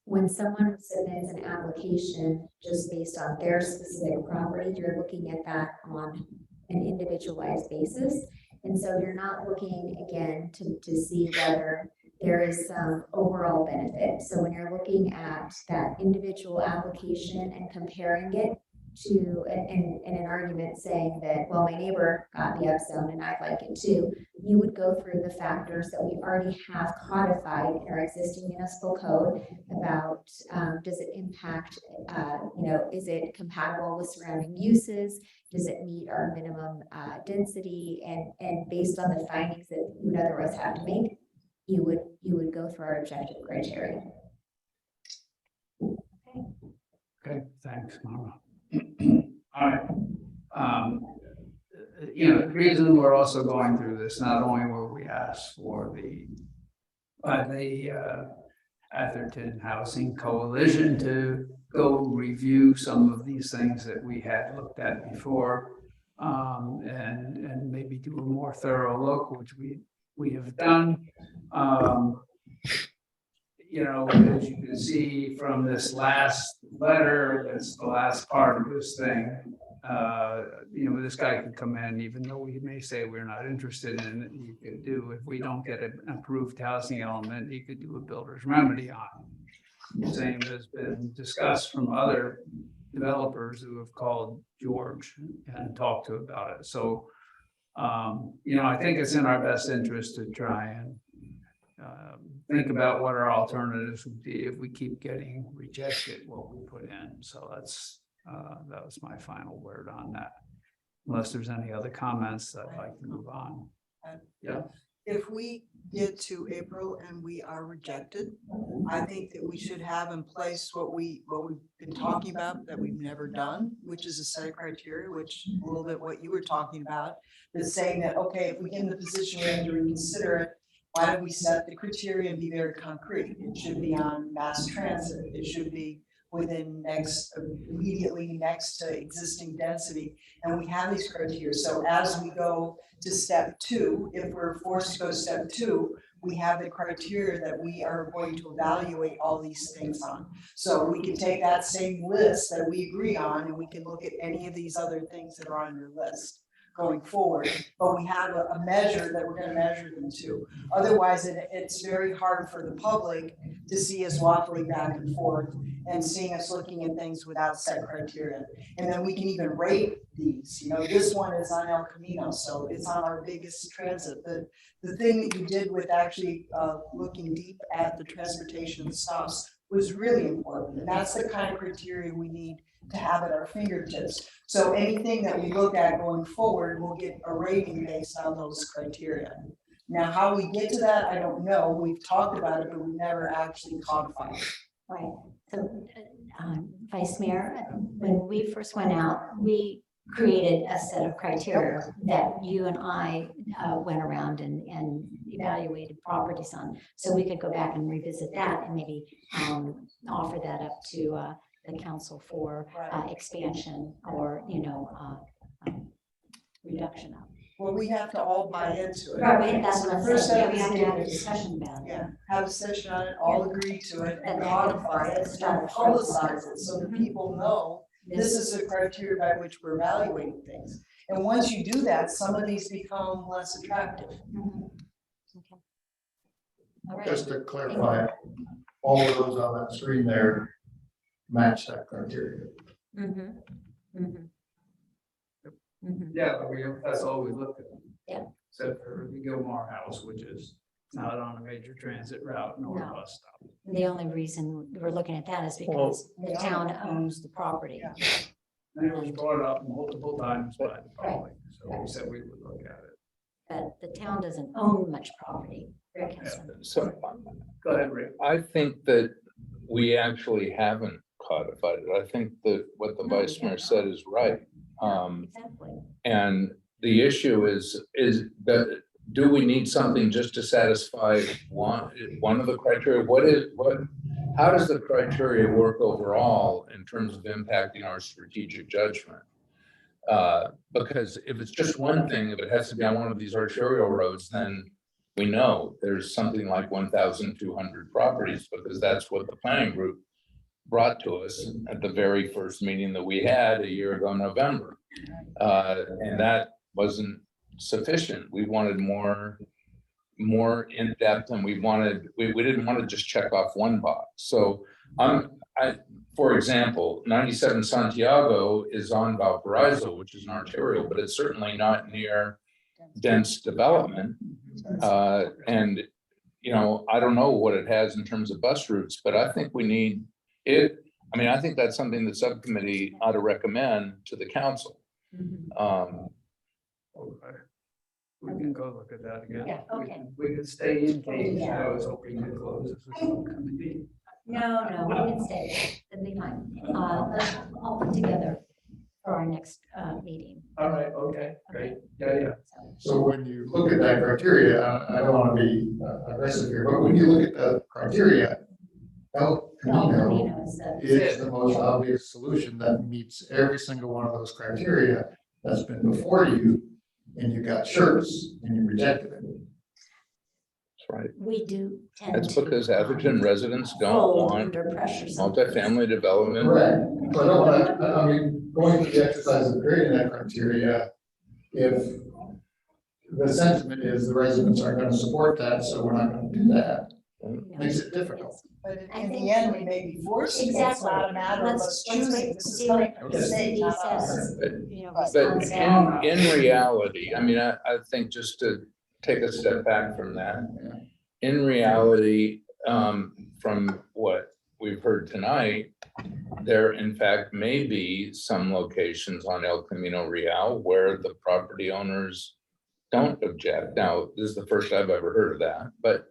when someone submits an application just based on their specific property, you're looking at that on an individualized basis. And so you're not looking again to see whether there is some overall benefit. So when you're looking at that individual application and comparing it to in an argument saying that, well, my neighbor got the upzone and I'd like it too, you would go through the factors that we already have codified in our existing municipal code about does it impact, is it compatible with surrounding uses? Does it meet our minimum density? And based on the findings that you would otherwise have to make, you would go through our objective criteria. Okay, thanks, Mara. All right. The reason we're also going through this, not only were we asked for the Atherton Housing Coalition to go review some of these things that we had looked at before, and maybe do a more thorough look, which we have done. As you can see from this last letter, that's the last part of this thing. This guy could come in, even though we may say we're not interested in it, he could do, if we don't get an approved housing element, he could do a builder's remedy on it. The same has been discussed from other developers who have called George and talked to about it. So, I think it's in our best interest to try and think about what our alternatives would be if we keep getting rejected what we put in. So that was my final word on that. Unless there's any other comments, I'd like to move on. Yeah. If we get to April and we are rejected, I think that we should have in place what we've been talking about that we've never done, which is a set of criteria, which a little bit what you were talking about, is saying that, okay, if we get in the position we have to reconsider it, why don't we set the criteria and be very concrete? It should be on mass transit. It should be immediately next to existing density. And we have these criteria. So as we go to step 2, if we're forced to go to step 2, we have the criteria that we are going to evaluate all these things on. So we can take that same list that we agree on and we can look at any of these other things that are on your list going forward, but we have a measure that we're going to measure them to. Otherwise, it's very hard for the public to see us waffling back and forth and seeing us looking at things without set criteria. And then we can even rate these. This one is on El Camino, so it's on our biggest transit. The thing that you did with actually looking deep at the transportation stops was really important. And that's the kind of criteria we need to have at our fingertips. So anything that we look at going forward will get a rating based on those criteria. Now, how we get to that, I don't know. We've talked about it, but we never actually codified it. Right. So, Vice Mayor, when we first went out, we created a set of criteria that you and I went around and evaluated properties on. So we could go back and revisit that and maybe offer that up to the council for expansion or, reduction of. Well, we have to all buy into it. Right, that's what I'm First saying. Yeah, we have to have a is- discussion about it. Yeah, have a session on it, all agree to it, and codify it, and publicize it, so that people know this is the criteria by which we're evaluating things. And once you do that, some of these become less attractive. Just to clarify, all of those on that screen there match that criteria. Yeah, that's all we looked at. Yeah. Except for the Gilmore House, which is not on a major transit route nor No. bus stop. The only reason we're looking at that is because the town owns the property. And it was brought up multiple times by the public, so we said we would look at it. But the town doesn't own much property. Rick has some. So Go ahead, Rick. I think that we actually haven't codified it. I think that what the vice mayor said is right. Exactly. And the issue is that, do we need something just to satisfy one of the criteria? How does the criteria work overall in terms of impacting our strategic judgment? Because if it's just one thing, if it has to be on one of these arterial roads, then we know there's something like 1,200 properties, because that's what the planning group brought to us at the very first meeting that we had a year ago, November. And that wasn't sufficient. We wanted more in depth, and we didn't want to just check off one box. So for example, 97 Santiago is on Valparaiso, which is in Ontario, but it's certainly not near dense development. And, you know, I don't know what it has in terms of bus routes, but I think we need it. I mean, I think that's something the subcommittee ought to recommend to the council. We can go look at that again. Yeah, okay. We can stay engaged. I was hoping to close this with subcommittee. No, we can stay. It'll be fine. Let's all put together for our next meeting. All right, okay, great. Yeah. So when you look at that criteria, I don't want to be aggressive here, but when you look at the criteria, El Camino is the most obvious solution that meets every single one of those criteria that's been before you, and you got shirts and you rejected it. That's right. We do tend That's to because Atherton residents don't fold want under pressure sometimes. multifamily development. Correct. So I don't want to, I mean, going through the exercise of creating that criteria, if the sentiment is the residents aren't going to support that, so we're not going to do that, makes it difficult. But in the end, we may be forced to. It's Exactly. not a matter of us Let's choosing. wait This to is see coming what from the the state, city not us. says. You know, But response. in reality, I mean, I think just to take a step back from that, in reality, from what we've heard tonight, there in fact may be some locations on El Camino Real where the property owners don't object. Now, this is the first I've ever heard of that, but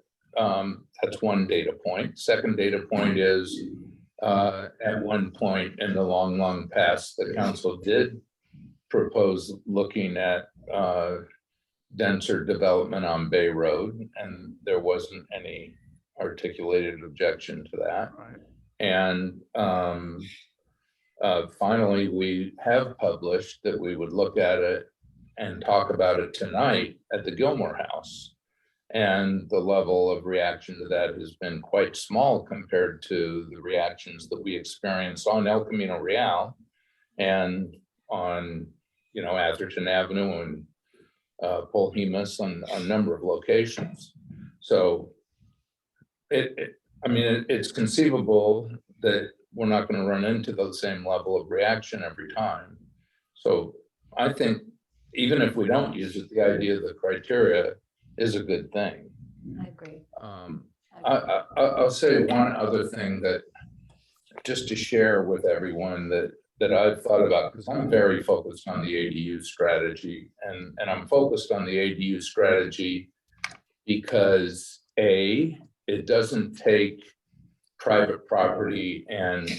that's one data point. Second data point is at one point in the long past, the council did propose looking at denser development on Bay Road, and there wasn't any articulated objection to that. And finally, we have published that we would look at it and talk about it tonight at the Gilmore House. And the level of reaction to that has been quite small compared to the reactions that we experienced on El Camino Real and on, you know, Atherton Avenue and Polhemus on a number of locations. So I mean, it's conceivable that we're not going to run into the same level of reaction every time. So I think even if we don't use it, the idea of the criteria is a good thing. I agree. I'll say one other thing that just to share with everyone that I've thought about, because I'm very focused on the ADU strategy, and I'm focused on the ADU strategy because it doesn't take private property and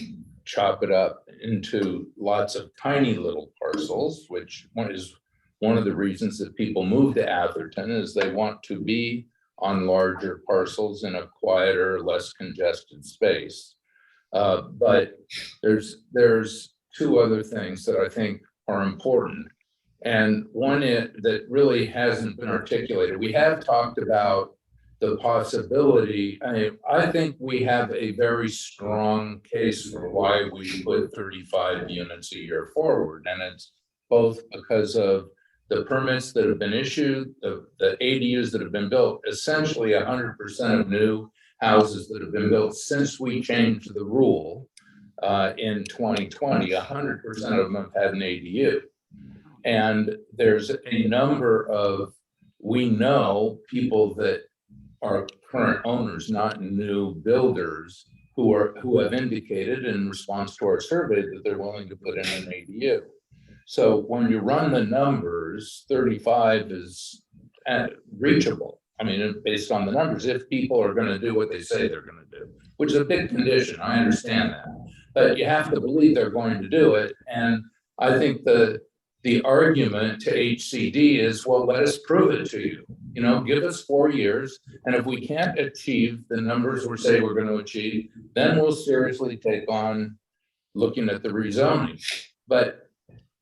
chop it up into lots of tiny little parcels, which is one of the reasons that people move to Atherton is they want to be on larger parcels in a quieter, less congested space. But there's two other things that I think are important. And one that really hasn't been articulated. We have talked about the possibility. I think we have a very strong case for why we put 35 units a year forward. And it's both because of the permits that have been issued, the ADUs that have been built, essentially 100% of new houses that have been built since we changed the rule in 2020, 100% of them have had an ADU. And there's a number of, we know people that are current owners, not new builders, who have indicated in response to our survey that they're willing to put in an ADU. So when you run the numbers, 35 is reachable. I mean, based on the numbers, if people are going to do what they say they're going to do, which is a big condition. I understand that, but you have to believe they're going to do it. And I think the argument to HCD is, well, let us prove it to you. You know, give us 4 years. And if we can't achieve the numbers we say we're going to achieve, then we'll seriously take on looking at the rezoning. But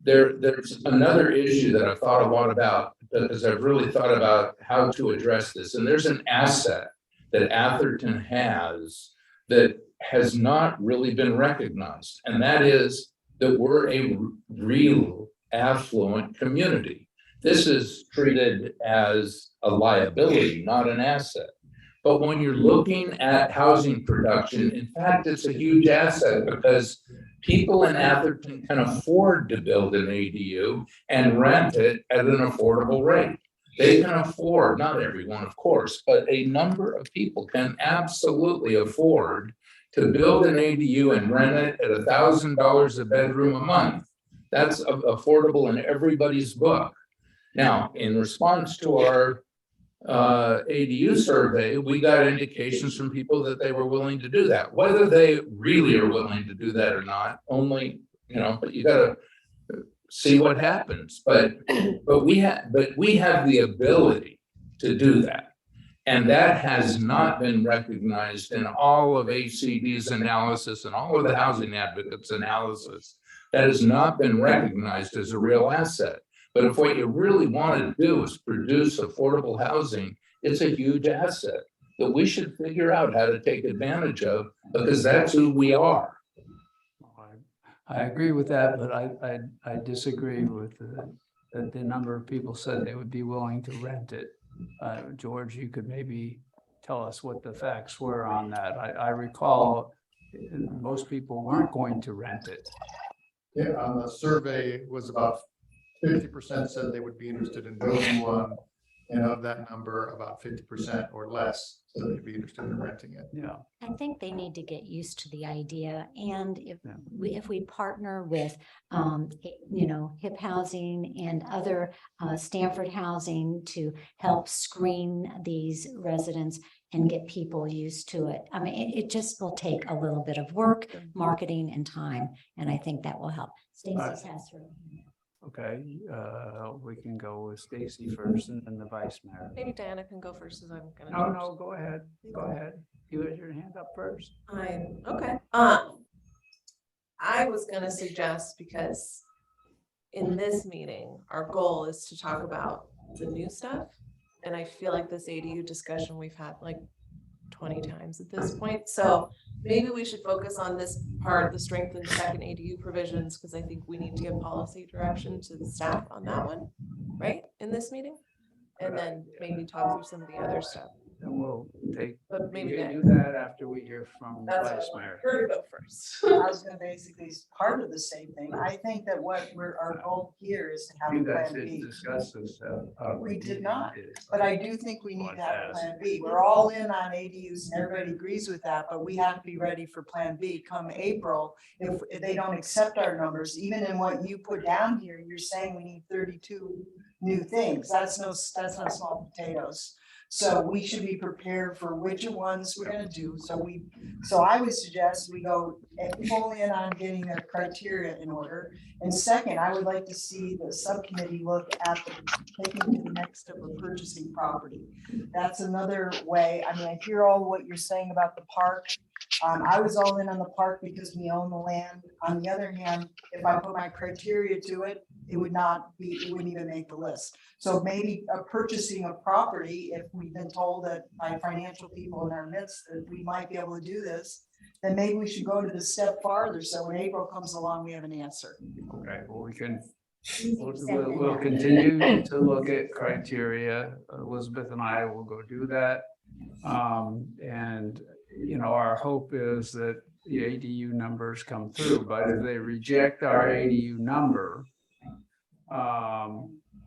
there's another issue that I've thought a lot about, because I've really thought about how to address this, and there's an asset that Atherton has that has not really been recognized, and that is that we're a real affluent community. This is treated as a liability, not an asset. But when you're looking at housing production, in fact, it's a huge asset because people in Atherton can afford to build an ADU and rent it at an affordable rate. They can afford, not everyone, of course, but a number of people can absolutely afford to build an ADU and rent it at $1,000 a bedroom a month. That's affordable in everybody's book. Now, in response to our ADU survey, we got indications from people that they were willing to do that. Whether they really are willing to do that or not, only, but you gotta see what happens. But we have the ability to do that. And that has not been recognized in all of ACD's analysis and all of the housing advocates' analysis. That has not been recognized as a real asset. But if what you really want to do is produce affordable housing, it's a huge asset that we should figure out how to take advantage of, because that's who we are. I agree with that, but I disagree with the number of people said they would be willing to rent it. George, you could maybe tell us what the facts were on that. I recall most people weren't going to rent it. Yeah, on the survey, it was about 50% said they would be interested in building one, and of that number, about 50% or less said they'd be interested in renting it. Yeah. I think they need to get used to the idea, and if we partner with, HIP Housing and other Stanford Housing to help screen these residents and get people used to it. I mean, it just will take a little bit of work, marketing, and time, and I think that will help. Stacy's has her. Okay, we can go with Stacy first and then the vice mayor. Maybe Diana can go first, as I'm gonna. No, go ahead. Go ahead. You had your hand up first. Okay. I was gonna suggest, because in this meeting, our goal is to talk about the new stuff. And I feel like this ADU discussion we've had like 20 times at this point. So maybe we should focus on this part, the strength and second ADU provisions, because I think we need to give policy direction to the staff on that one, right, in this meeting? And then maybe talk through some of the other stuff. Then we'll take, But maybe we that- can do that after we hear from the That's vice what I mayor. want her to go first. I was gonna basically, part of the same thing. I think that our goal here is to have a You guys plan didn't B. discuss this. We did not, but I do think we need to have a plan B. We're all in on ADUs and everybody agrees with that, but we have to be ready for plan B come April. If they don't accept our numbers, even in what you put down here, you're saying we need 32 new things. That's not small potatoes. So we should be prepared for which ones we're gonna do. So I would suggest we go fully in on getting the criteria in order. And second, I would like to see the subcommittee look at taking to the next step of purchasing property. That's another way. I mean, I hear all what you're saying about the park. I was all in on the park because we own the land. On the other hand, if I put my criteria to it, it wouldn't even make the list. So maybe a purchasing of property, if we've been told that by financial people in our midst that we might be able to do this, then maybe we should go to the step farther. So when April comes along, we have an answer. Okay, well, we'll continue to look at criteria. Elizabeth and I will go do that. And, our hope is that the ADU numbers come through, but if they reject our ADU number,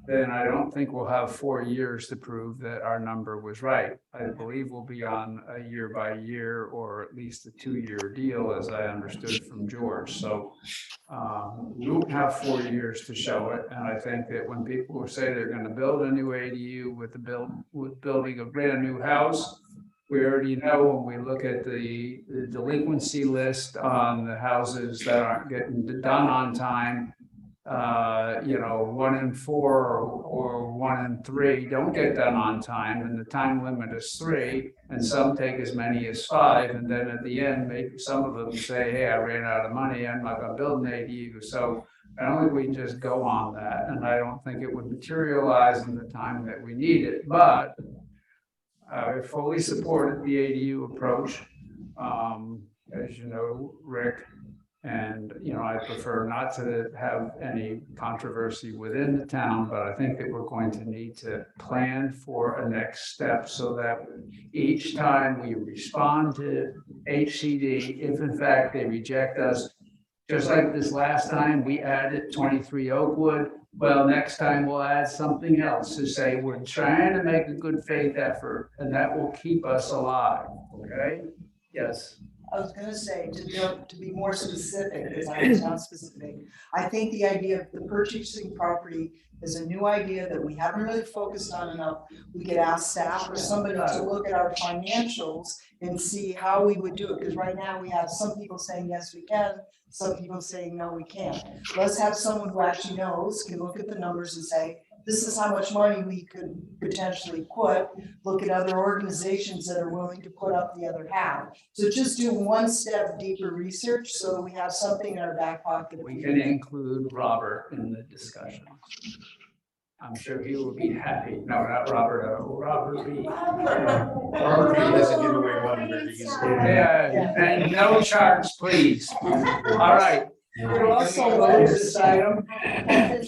then I don't think we'll have 4 years to prove that our number was right. I believe we'll be on a year by year or at least a 2-year deal, as I understood from George. So we won't have 4 years to show it. And I think that when people say they're going to build a new ADU with building a brand new house, we already know when we look at the delinquency list on the houses that aren't getting done on time, 1 in 4 or 1 in 3 don't get done on time, and the time limit is 3, and some take as many as 5, and then at the end, maybe some of them say, hey, I ran out of money, I'm not gonna build an ADU. So I don't think we can just go on that, and I don't think it would materialize in the time that we need it, but I fully supported the ADU approach, as you know, Rick. And, you know, I prefer not to have any controversy within the town, but I think that we're going to need to plan for a next step so that each time we respond to HCD, if in fact they reject us, just like this last time, we added 23 Oakwood. Well, next time we'll add something else to say we're trying to make a good faith effort, and that will keep us alive, okay? Yes. I was gonna say, to be more specific, because I was not specific, I think the idea of the purchasing property is a new idea that we haven't really focused on enough. We could ask staff or somebody to look at our financials and see how we would do it, because right now we have some people saying, yes, we can, some people saying, no, we can't. Let's have someone who actually knows, can look at the numbers and say, this is how much money we could potentially put, look at other organizations that are willing to put up the other half. So just do one step deeper research so we have something in our back pocket. We can include Robert in the discussion. I'm sure he will be happy. No, not Robert, Robert B. Robert B doesn't give away money very easily. Yeah, and no charge, please. All right. There are also letters this item.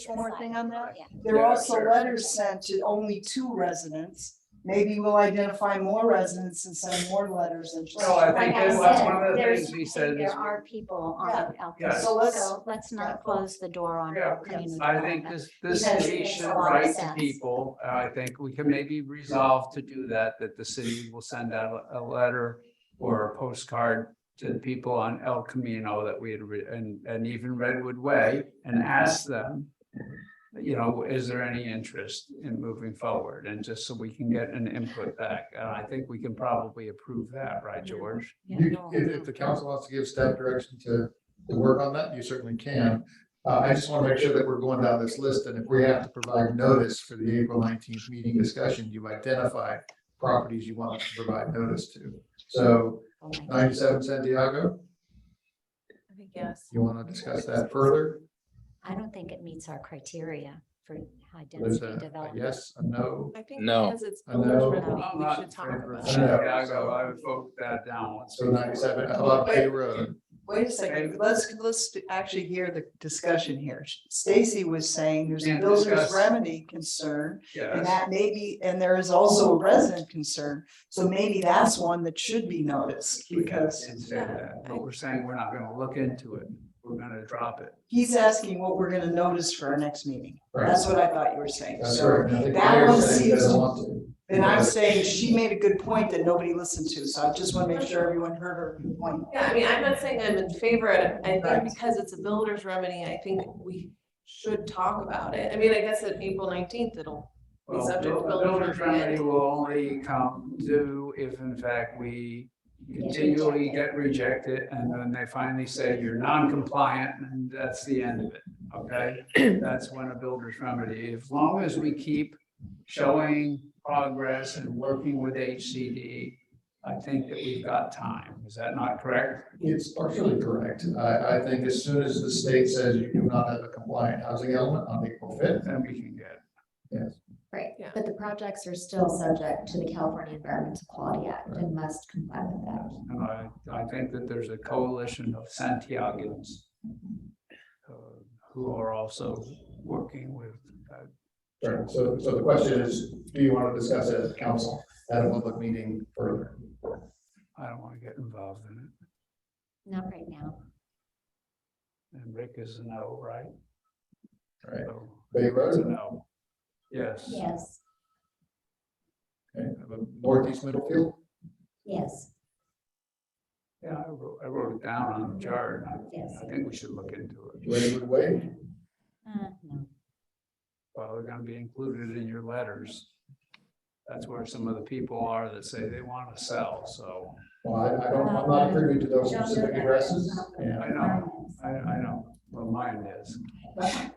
One more thing on that. There are also letters sent to only 2 residents. Maybe we'll identify more residents and send more letters and just. Well, I think Like I that's said, one of the there's- things we said. There are people on Yeah. Elk Yes. Community, So so let's not close the door on Yeah, Elk Community. I think Development, this because it city makes a should lot of write to sense. people. I think we can maybe resolve to do that, that the city will send out a letter or a postcard to the people on El Camino that we had, and even Redwood Way, and ask them, you know, is there any interest in moving forward? And just so we can get an input back. And I think we can probably approve that, right, George? If the council wants to give staff direction to work on that, you certainly can. I just want to make sure that we're going down this list, and if we have to provide notice for the April 19th meeting discussion, you've identified properties you want us to provide notice to. So 97 Santiago, I think yes. you want to discuss that further? I don't think it meets our criteria for high There's density a development. yes, a no. I think No. because it's I builder's know. remedy, I'm we not should in talk favor of about it. Santiago. I would vote that down. So 97, how about Bay Road? Wait a second, let's actually hear the discussion here. Stacy was saying there's a And builder's discuss. remedy concern. And Yes. that maybe, and there is also a resident concern, so maybe that's one that should be noticed, because Didn't say that, but we're saying we're not gonna look into it. We're gonna drop it. he's asking what we're gonna notice for our next meeting. Right. That's what I thought you were saying. That's So right. And I think that Mayor's one saying he seems doesn't to- want to. And I'm saying she made a good point that nobody listened to, so I just want to make sure everyone heard her point. Yeah, I mean, I'm not saying I'm in favor of it. I Right. think because it's a builder's remedy, I think we should talk about it. I mean, I guess at April 19th, it'll be Well, subject to the builder's builder's remedy remedy. will only come to if in fact we continually get rejected and then they finally say you're non-compliant and that's the end of it, okay? That's when a builder's remedy, as long as we keep showing progress and working with HCD, I think that we've got time. Is that not correct? It's partially correct. I think as soon as the state says you do not have a compliant housing element on April 5th, Then we can get it. yes. Right, Yeah. but the projects are still subject to the California Environmental Quality Act and must comply with that. And I think that there's a coalition of Santiagans who are also working with. Right. So the question is, do you want to discuss it as a council at a public meeting further? I don't want to get involved in it. Not right now. And Rick is a no, right? Right. So Bay it's a Road, no. Yes. Yes, okay, Northeast Middlefield, yes, Yeah, I wrote it down on the chart. yes. I think we should look into it. Redwood Way, No. Well, they're gonna be included in your letters. That's where some of the people are that say they want to sell, so. well, I'm not privy to those specific addresses. And I know, I know, well, mine is.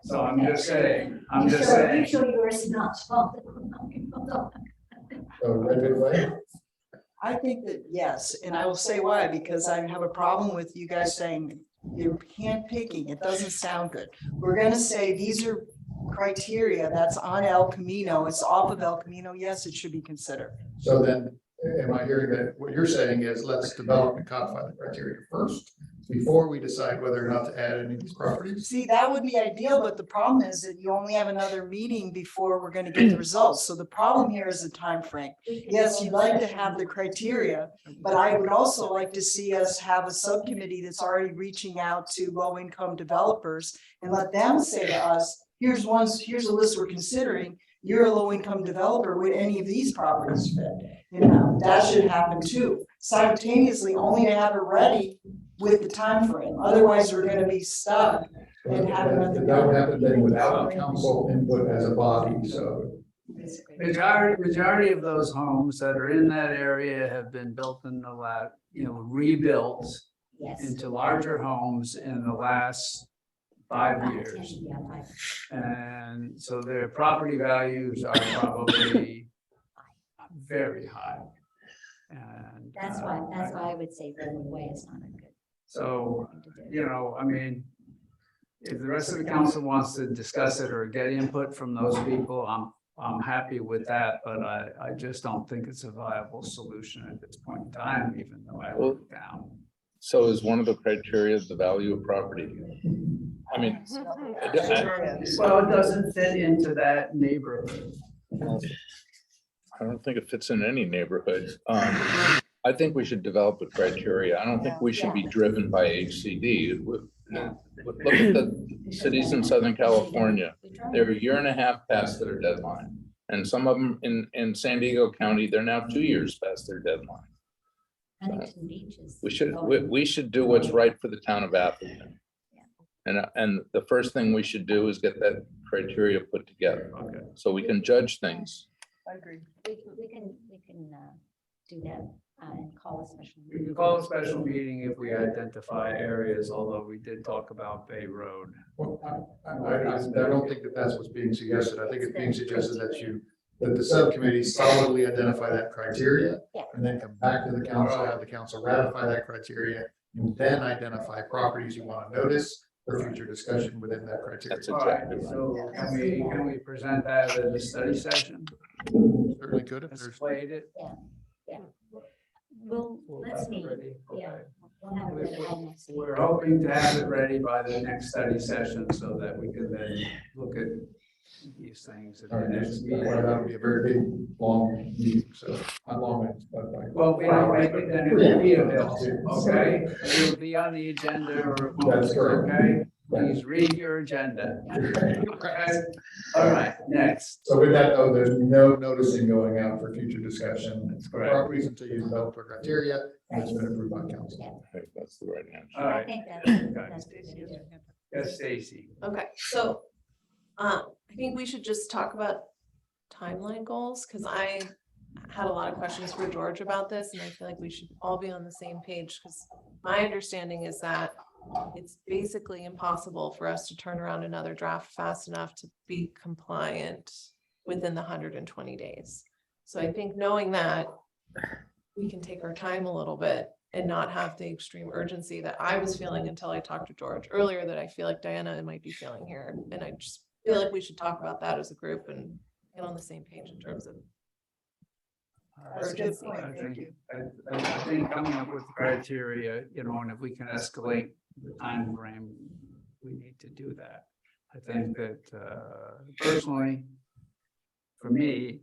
So I'm just saying, I'm just saying. You sure yours is not small? so Redwood Way, I think that yes, and I will say why, because I have a problem with you guys saying You're handpicking. It doesn't sound good. We're gonna say these are criteria that's on El Camino. It's off of El Camino. Yes, it should be considered. So then, am I hearing that what you're saying is let's develop and codify the criteria first before we decide whether or not to add any of these properties? See, that would be ideal, but the problem is that you only have another meeting before we're gonna get the results. So the problem here is the time frame. Yes, you'd like to have the criteria, but I would also like to see us have a subcommittee that's already reaching out to low-income developers and let them say to us, here's a list we're considering. You're a low-income developer. Would any of these properties fit? You know, that should happen too. Simultaneously, only to have it ready with the time frame. Otherwise, we're gonna be stuck and have nothing. That would happen then without council input as a body, so. Majority of those homes that are in that area have been built in the last, rebuilt into larger homes in the last 5 years. And so their property values are probably very high. And That's why I would say Road Way is not a good. so, I mean, if the rest of the council wants to discuss it or get input from those people, I'm happy with that, but I just don't think it's a viable solution at this point in time, even though I wrote it down. So is one of the criteria the value of property? I mean. Well, it doesn't fit into that neighborhood. I don't think it fits in any neighborhood. I think we should develop a criteria. I don't think we should be driven by HCD. Look at the cities in Southern California. They're a year and a half past their deadline. And some of them in San Diego County, they're now 2 years past their deadline. Huntington Beach is. We should do what's right for the town of Atherton. And the first thing we should do is get that criteria put together. Okay. So we can judge things. I agree. We can do that and call a special We meeting. can call a special meeting if we identify areas, although we did talk about Bay Road. Well, I don't think that that's what's being suggested. I think it's being suggested that the subcommittee solidly identify that criteria and then come back to the council, have the council ratify that criteria, and then identify properties you want to notice for future discussion within that criteria. That's exactly right. So can we present that at a study session? Certainly could if there's. Explain it. Yeah. Let's meet. Ready? Yeah. Okay. We'll have it ready by next week. We're hoping to have it ready by the next study session so that we can then look at these things at All the right, next meeting. that'll be a very big, long meeting, so how long? Well, we don't make it, then it'll be available, okay? It'll be on the agenda or. it won't, That's correct. Okay, please read your agenda. Okay, all right, next. So with that, though, there's no noticing going out for future discussion. It's correct. properties until you develop a criteria and it's been approved by council. I think that's the right answer. All I right, think that's. yes, Stacy. Okay, so, I think we should just talk about timeline goals, because I had a lot of questions for George about this, and I feel like we should all be on the same page, because my understanding is that it's basically impossible for us to turn around another draft fast enough to be compliant within the 120 days. So I think knowing that, we can take our time a little bit and not have the extreme urgency that I was feeling until I talked to George earlier, that I feel like Diana might be feeling here. And I just feel like we should talk about that as a group and get on the same page in terms of urgency. I think coming up with criteria, and if we can escalate the time frame, we need to do that. I think that personally, for me,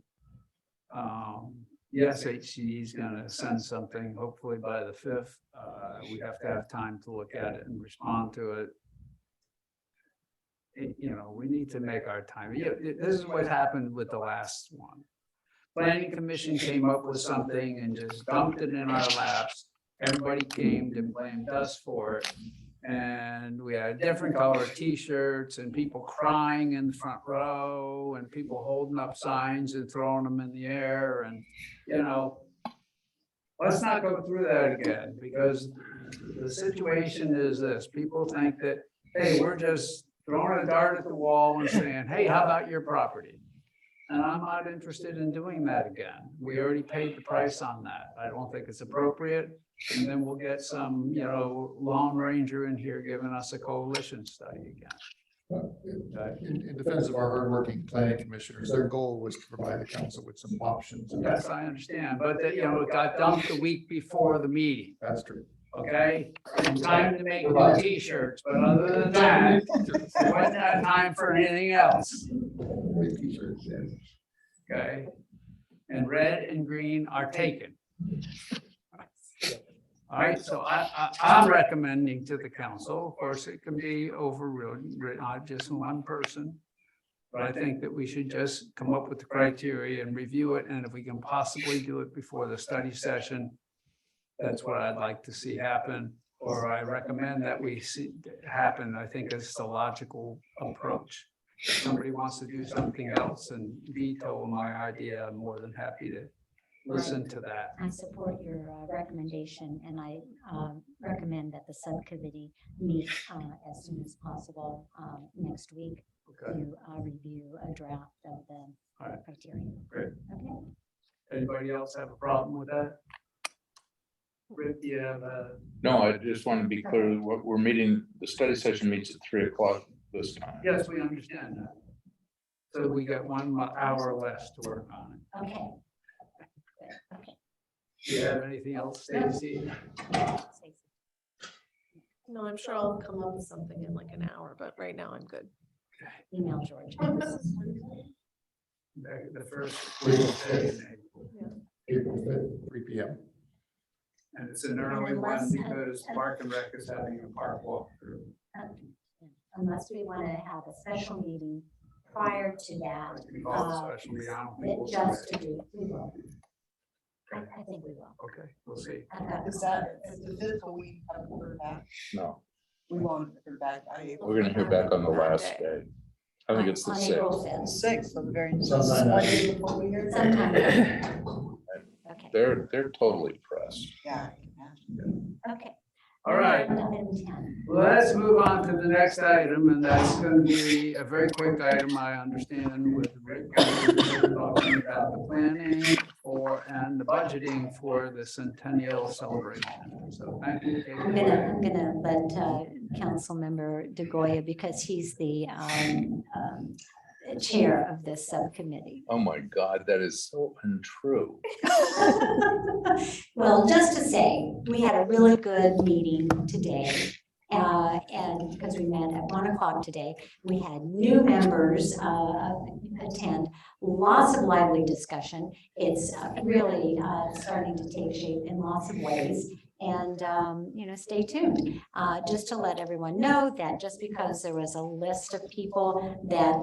yes, HCD is gonna send something, hopefully by the 5th. We have to have time to look at it and respond to it. We need to make our time. This is what happened with the last one. Planning Commission came up with something and just dumped it in our laps. Everybody came and blamed us for it. And we had different color t-shirts and people crying in the front row and people holding up signs and throwing them in the air. And, let's not go through that again, because the situation is this. People think that, hey, we're just throwing a dart at the wall and saying, hey, how about your property? And I'm not interested in doing that again. We already paid the price on that. I don't think it's appropriate. And then we'll get some, Lone Ranger in here giving us a coalition study again. In defense of our hardworking planning commissioners, their goal was to provide the council with some options. Yes, I understand, but it got dumped the week before the meeting, That's true. okay? And time to make new t-shirts, but other than that, there wasn't that time for anything else. Okay? And red and green are taken. All right, so I'm recommending to the council, of course, it can be overridden, not just one person. But I think that we should just come up with the criteria and review it, and if we can possibly do it before the study session, that's what I'd like to see happen, or I recommend that we see happen. I think it's the logical approach. If somebody wants to do something else and veto my idea, I'm more than happy to listen to that. I support your recommendation, and I recommend that the subcommittee meet as soon as possible next week to review a draft of the criteria. Great. Okay. Anybody else have a problem with that? Rick, do you have a? No, I just want to be clear, we're meeting, the study session meets at 3 o'clock this time. Yes, we understand that. So we got 1 hour less to work on it. Okay. Okay. Do you have anything else, Stacy? No, I'm sure I'll come up with something in like an hour, but right now I'm good. Email George. The first Wednesday in April 5th, 3 p.m. And it's an early one because Park and Rec is having a park walkthrough. Unless we want to have a special meeting prior to that. Special meeting, I don't think we'll Just do to do, we will. I think we will. Okay, we'll see. Is that, is the fifth week of heard back? No, We won't hear back. we're gonna hear back on the last day. I think it's the On April 6th. 5th. Sixth, so the very. Sometime One after. day before we hear. Sometime. Okay. They're totally pressed. Yeah. Okay. All right. Item 10. Let's move on to the next item, and that's going to be a very quick item, I understand, with Rick talking about the planning for and the budgeting for the centennial celebration. So thank you. Kate. I'm gonna let Councilmember DeGoya, because he's the chair of this subcommittee. Oh my God, that is so untrue. Well, just to say, we had a really good meeting today. And because we met at 1 o'clock today, we had new members attend, lots of lively discussion. It's really starting to take shape in lots of ways. And, stay tuned. Just to let everyone know that just because there was a list of people that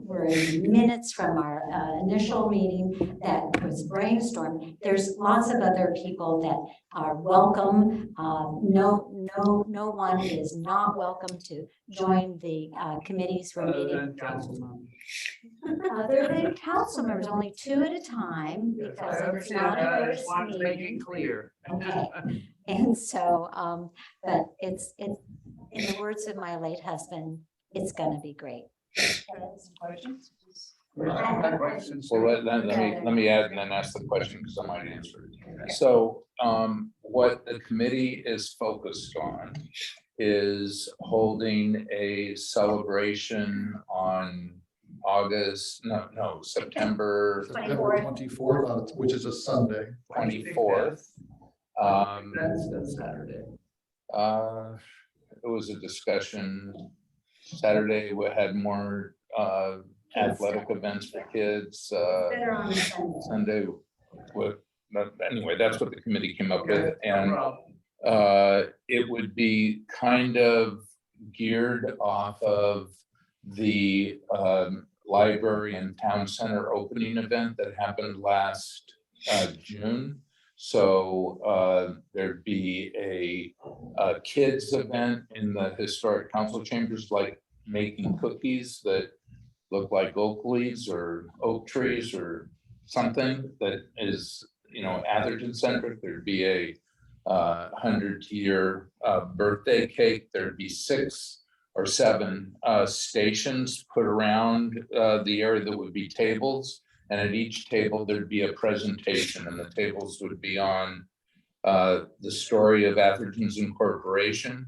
were in minutes from our initial meeting that was brainstormed, there's lots of other people that are welcome. No one is not welcome to join the committees for Other meeting. than councilman. Other than council members, only 2 at a time, Yes, because I it's understand not that. a I first just wanted to make meeting. it clear. Okay. And so, but it's, in the words of my late husband, it's gonna be great. Questions? Well, let me add and then ask the question because I might answer it. So what the committee is focused on is holding a celebration on September September 24th, which is a Sunday. 24th. That's Saturday. It was a discussion. Saturday, we had more athletic events for kids. Better on Sunday. Anyway, that's what the committee came up with. And it would be kind of geared off of the library and town center opening event that happened last June. So there'd be a kids event in the historic council chambers, like making cookies that look like oak leaves or oak trees or something that is, Atherton centric. There'd be a 100-year birthday cake. There'd be 6 or 7 stations put around the area that would be tables. And at each table, there'd be a presentation, and the tables would be on the story of Atherton's incorporation,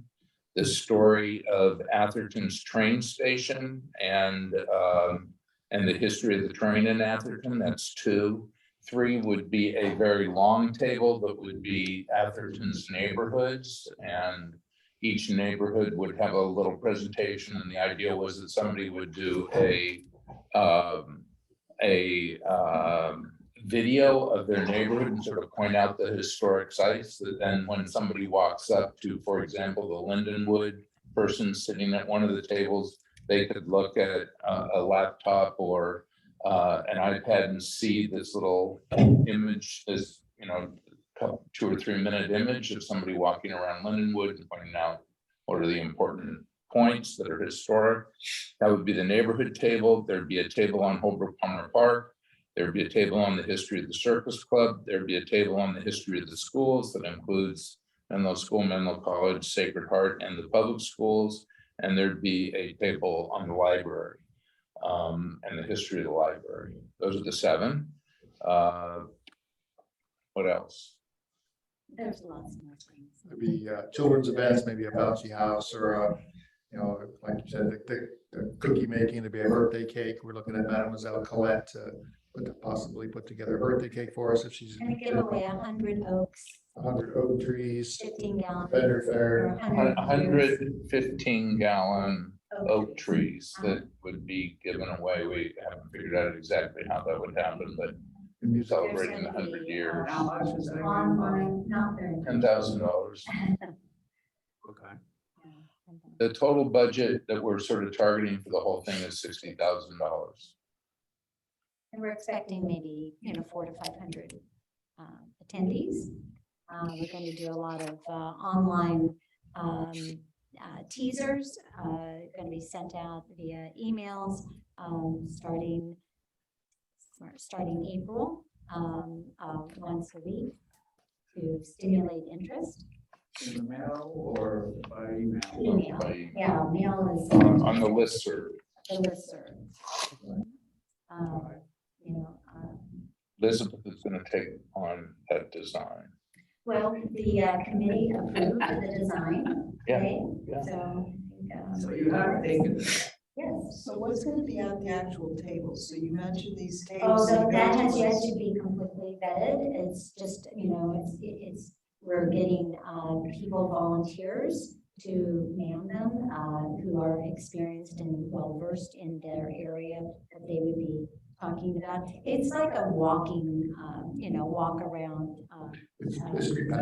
the story of Atherton's train station, and the history of the train in Atherton. That's 2. 3 would be a very long table that would be Atherton's neighborhoods, and each neighborhood would have a little presentation. And the idea was that somebody would do a video of their neighborhood and sort of point out the historic sites. That then when somebody walks up to, for example, the Lindenwood person sitting at one of the tables, they could look at a laptop or an iPad and see this little image, this, 2 or 3 minute image of somebody walking around Lindenwood and pointing out what are the important points that are historic. That would be the neighborhood table. There'd be a table on Holbrook Palmer Park. There'd be a table on the history of the Circus Club. There'd be a table on the history of the schools that includes Menlo School, Menlo College, Sacred Heart, and the public schools. And there'd be a table on the library and the history of the library. Those are the 7. What else? There's lots more things. Maybe children's events, maybe a bouncy house, or like you said, the cookie making, there'd be a birthday cake. We're looking at Mademoiselle Colette to possibly put together a birthday cake for us if she's. And give away 100 oaks. 100 oak trees. 15-gallon. Vendor fair. 115-gallon oak trees that would be given away. We haven't figured out exactly how that would happen, but celebrating the 100 years. How much is that? Online, not very. $10,000. Okay. The total budget that we're sort of targeting for the whole thing is $60,000. And we're expecting maybe, 400 to 500 attendees. We're going to do a lot of online teasers, going to be sent out via emails starting April, once a week to stimulate interest. In the mail or by email? Email, yeah, mail is. On the listserv. The listserv. Elizabeth is going to take on that design. Well, the committee approved the design. Yeah. Okay? Yeah. So you have taken. Yes. So what's going to be on the actual tables? So you mentioned these Oh, tables. so that has yet to be completely vetted. It's just, it's we're getting people, volunteers to man them who are experienced and well-versed in their area that they would be talking about. It's like a walking, walk around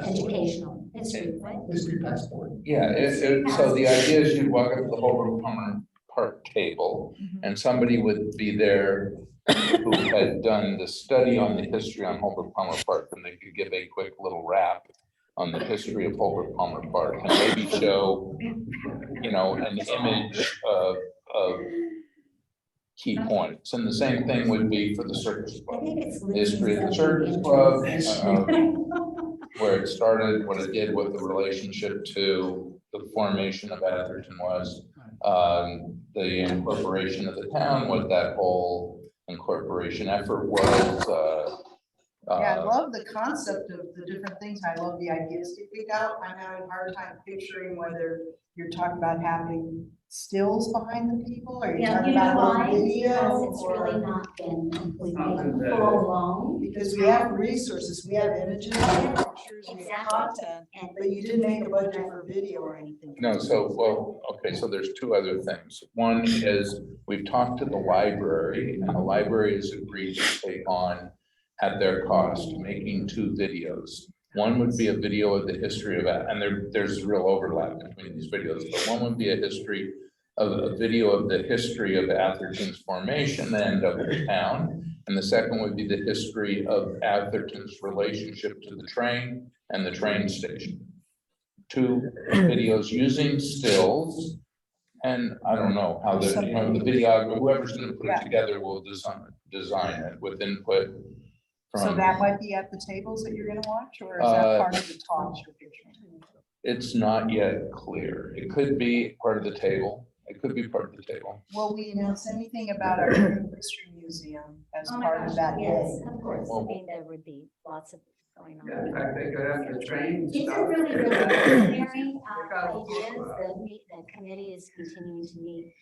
educational history. What? History passport. Yeah, so the idea is you'd walk up to the Holbrook Palmer Park table and somebody would be there who had done the study on the history on Holbrook Palmer Park, and they could give a quick little wrap on the history of Holbrook Palmer Park and maybe show, an image of key points. And the same thing would be for the Circus Club. History of the Circus Club, where it started, what it did, what the relationship to the formation of Atherton was, the incorporation of the town, what that whole incorporation effort was. Yeah, I love the concept of the different things. I love the ideas you pick out. I'm having a hard time picturing whether you're talking about having stills behind the people or you're talking about why? video. Because it's or- really not been completely Something that- full blown. Because we have resources, we have images, we have pictures, we have Exactly. content, but you didn't make a budget for video or anything. No, so there's 2 other things. One is we've talked to the library, and the library has agreed to take on at their cost, making 2 videos. One would be a video of the history of, and there's real overlap between these videos, but one would be a video of the history of Atherton's formation and of the town. And the second would be the history of Atherton's relationship to the train and the train station. 2 videos using stills. And I don't know how the video, whoever's going to put it together will design it with input. So that might be at the tables that you're gonna watch, or is that part of the talks you're picturing? It's not yet clear. It could be part of the table. It could be part of the table. Will we announce anything about our history museum as Oh my part gosh, of that yes, day? of course. I Well- mean, there would be lots of going on. Yeah, in fact, they could have the train. These stuff. are really, really preliminary ideas. Yeah. The committee is continuing to meet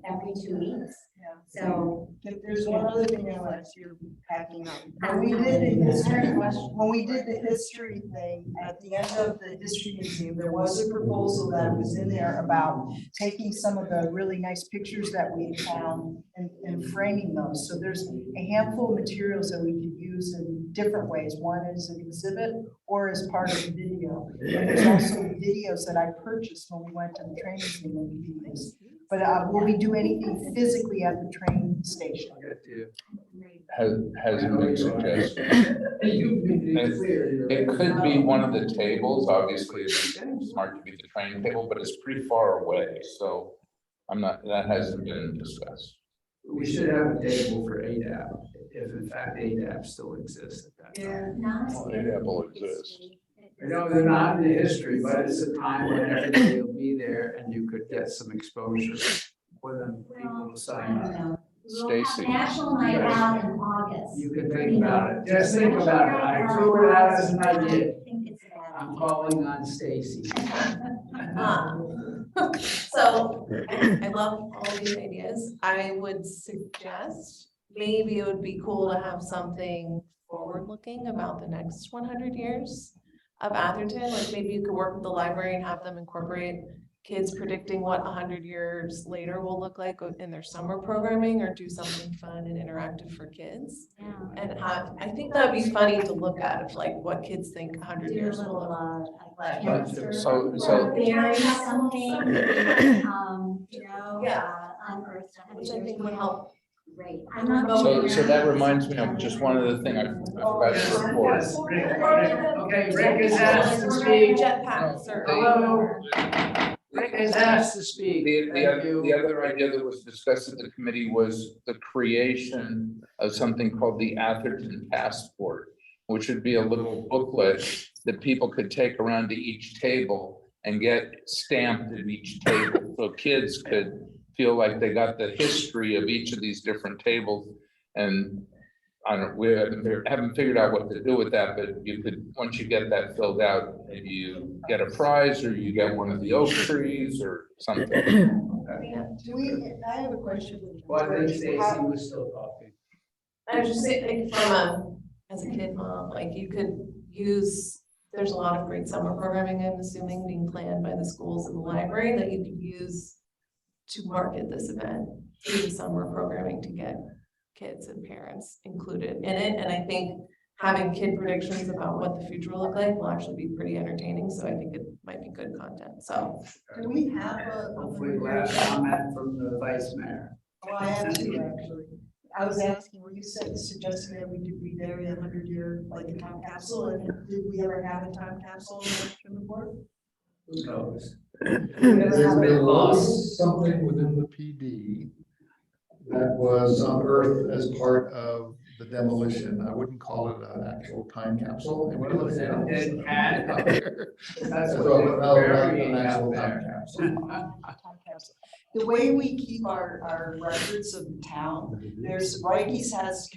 every 2 weeks. Yeah. So. There's one other thing I want you're packing up. When we did the history, when we did the history thing, at the end of the history museum, there was a proposal that was in there about taking some of the really nice pictures that we found and framing those. So there's a handful of materials that we could use in different ways. One is an exhibit or as part of the video. And there's also videos that I purchased when we went to the train museum and viewed this. But will we do anything physically at the train station? Hasn't been suggested. It could be one of the tables, obviously, it's smart to be the train table, but it's pretty far away, so that hasn't been discussed. We should have a table for ADAP, if in fact ADAP still exists at that time. Well, ADAP will exist. I know they're not in the history, but it's a time when everybody will be there and you could get some exposure for them, people to sign up. Stacy. National Night Out in August. You can think about it, just think about it, I threw it out as an idea. I'm calling on Stacy. So I love all of these ideas. I would suggest maybe it would be cool to have something forward-looking about the next 100 years of Atherton. Like maybe you could work with the library and have them incorporate kids predicting what 100 years later will look like in their summer programming, or do something fun and interactive for kids. Yeah. And I think that'd be funny to look at, of like what kids think 100 Do a years will little, look like. cancer. So- Bury something, unearth. Which I think would help. Great. I'm not. So that reminds me of just one other thing I forgot to report. Okay, Rick is asked to speak. Jetpacks or. Hello. Rick is asked to speak. The other idea that was discussed at the committee was the creation of something called the Atherton Passport, which would be a little booklet that people could take around to each table and get stamped at each table. So kids could feel like they got the history of each of these different tables. And we haven't figured out what to do with that, but you could, once you get that filled out, maybe you get a prize or you get one of the oak trees or something. I have a question. Well, I think Stacy was still talking. I was just saying, like as a kid mom, like you could use, there's a lot of great summer programming, I'm assuming, being planned by the schools and the library that you could use to market this event through the summer programming to get kids and parents included in it. And I think having kid predictions about what the future will look like will actually be pretty entertaining. So I think it might be good content. So. Do we have a? Hopefully last comment from the vice mayor. Well, I have two actually. I was asking, were you suggesting that we do rebury 100-year, like a time capsule, and did we ever have a time capsule in the report? Who knows? There was something within the PD that was unearthed as part of the demolition. I wouldn't call it an actual time capsule. And when I looked at it, It had. out there. That's So, what no, they're not burying an actual out time there. capsule. The way we keep our records of the town, there's, Rikes has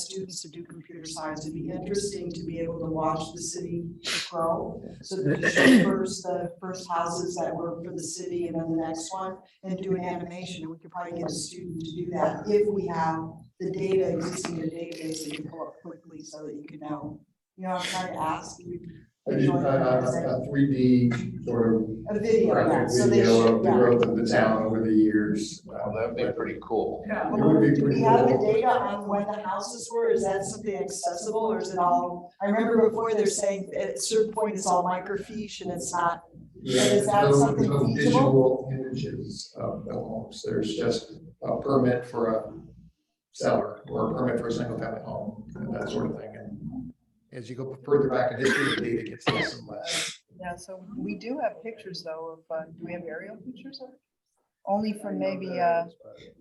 students to do computer science. It'd be interesting to be able to watch the city grow. So that you show first, the first houses that were for the city and then the next one, and do an animation. And we could probably get a student to do that if we have the data existing in the database that you pull up quickly so that you can know. You know, I'm trying to ask you. A 3D sort of A video, yeah. graphic So they video should, of the yeah. growth of the town over the years. Well, that'd be pretty cool. It would be Do pretty we have the cool. data on when the houses were? Is that something accessible or is it all? I remember before they're saying at a certain point it's all microfiche and it's not. Yeah, Is that no something feasible? visual images of the homes. There's just a permit for a seller or a permit for a single family home and that sort of thing. And as you go further back in history, the data gets less and less. Yeah, so we do have pictures though of, do we have aerial pictures of it? Only from maybe,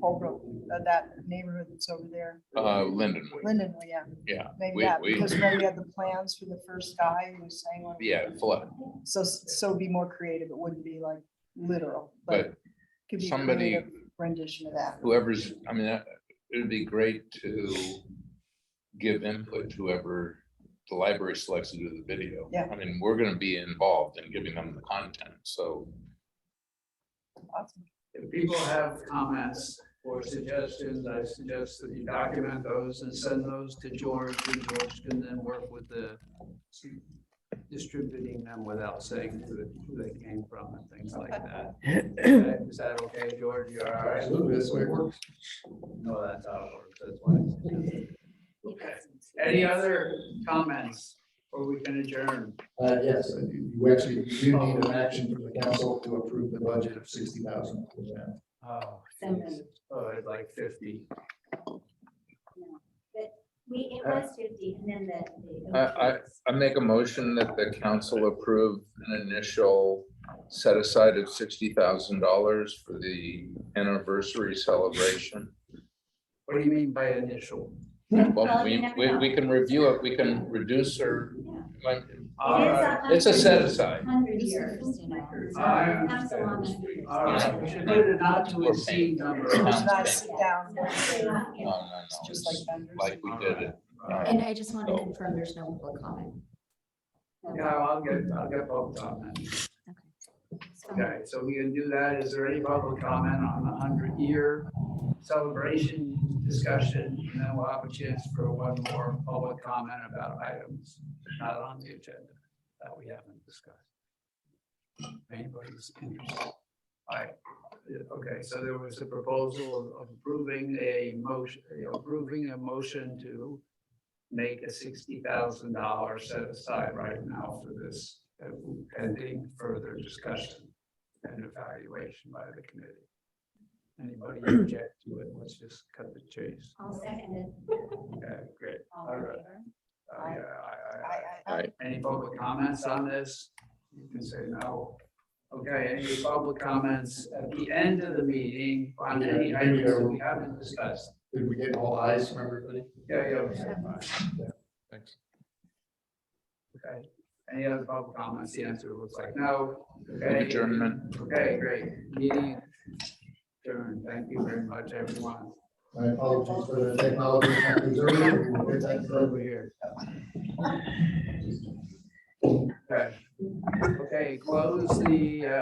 Holbrook, that neighborhood that's over there. Lindenwood. Lindenwood, yeah. Yeah. Maybe that, because remember we had the plans for the first guy who was saying. Yeah, flood. So it'd be more creative. It wouldn't be like literal, but But Could be a somebody, creative rendition of that. whoever's, I mean, it'd be great to give input to whoever the library selects to do the video. Yeah. I mean, we're gonna be involved in giving them the content, so. If people have comments or suggestions, I suggest that you document those and send those to George, and George can then work with the distributing them without saying who they came from and things like that. Okay, is that okay, George? You're all right? Absolutely, that's the way it works. No, that's how it works. That's why. Okay. Any other comments or we can adjourn? Yes, we actually do need an action from the council to approve the budget of 60,000. Oh, So geez. Oh, it's like 50. It was 50 and then I make a motion that the council approve an initial set aside of $60,000 for the anniversary celebration. What do you mean by initial? Well, we can review it, we can reduce or, like, All right. it's a set aside. 100 years. I understand. All right, we should put it not to exceed number. It's not sit down. No, Just like vendors. like we did it. And I just want to confirm there's no public comment. Yeah, I'll get public comment. Okay, so we can do that. Is there any public comment on the 100-year celebration discussion? And then we'll have a chance for one more public comment about items not on the agenda that we haven't discussed. Anybody's interested? All right. Okay, so there was a proposal of approving a motion to make a $60,000 set aside right now for this pending further discussion and evaluation by the committee. Anybody object to it? Let's just cut the chase. I'll second it. Okay, great. All All in right. favor? Aye. Any public comments on this? You can say no. Okay, any public comments at the end of the meeting on any items that we haven't discussed? Did we get all eyes from everybody? Yeah. Thanks. Okay, any other public comments? The answer looks like no. Okay. Adjournment. Okay, great. Meeting adjourned. Thank you very much, everyone. My apologies for the technology. We'll get that Over here. Okay. Okay, close the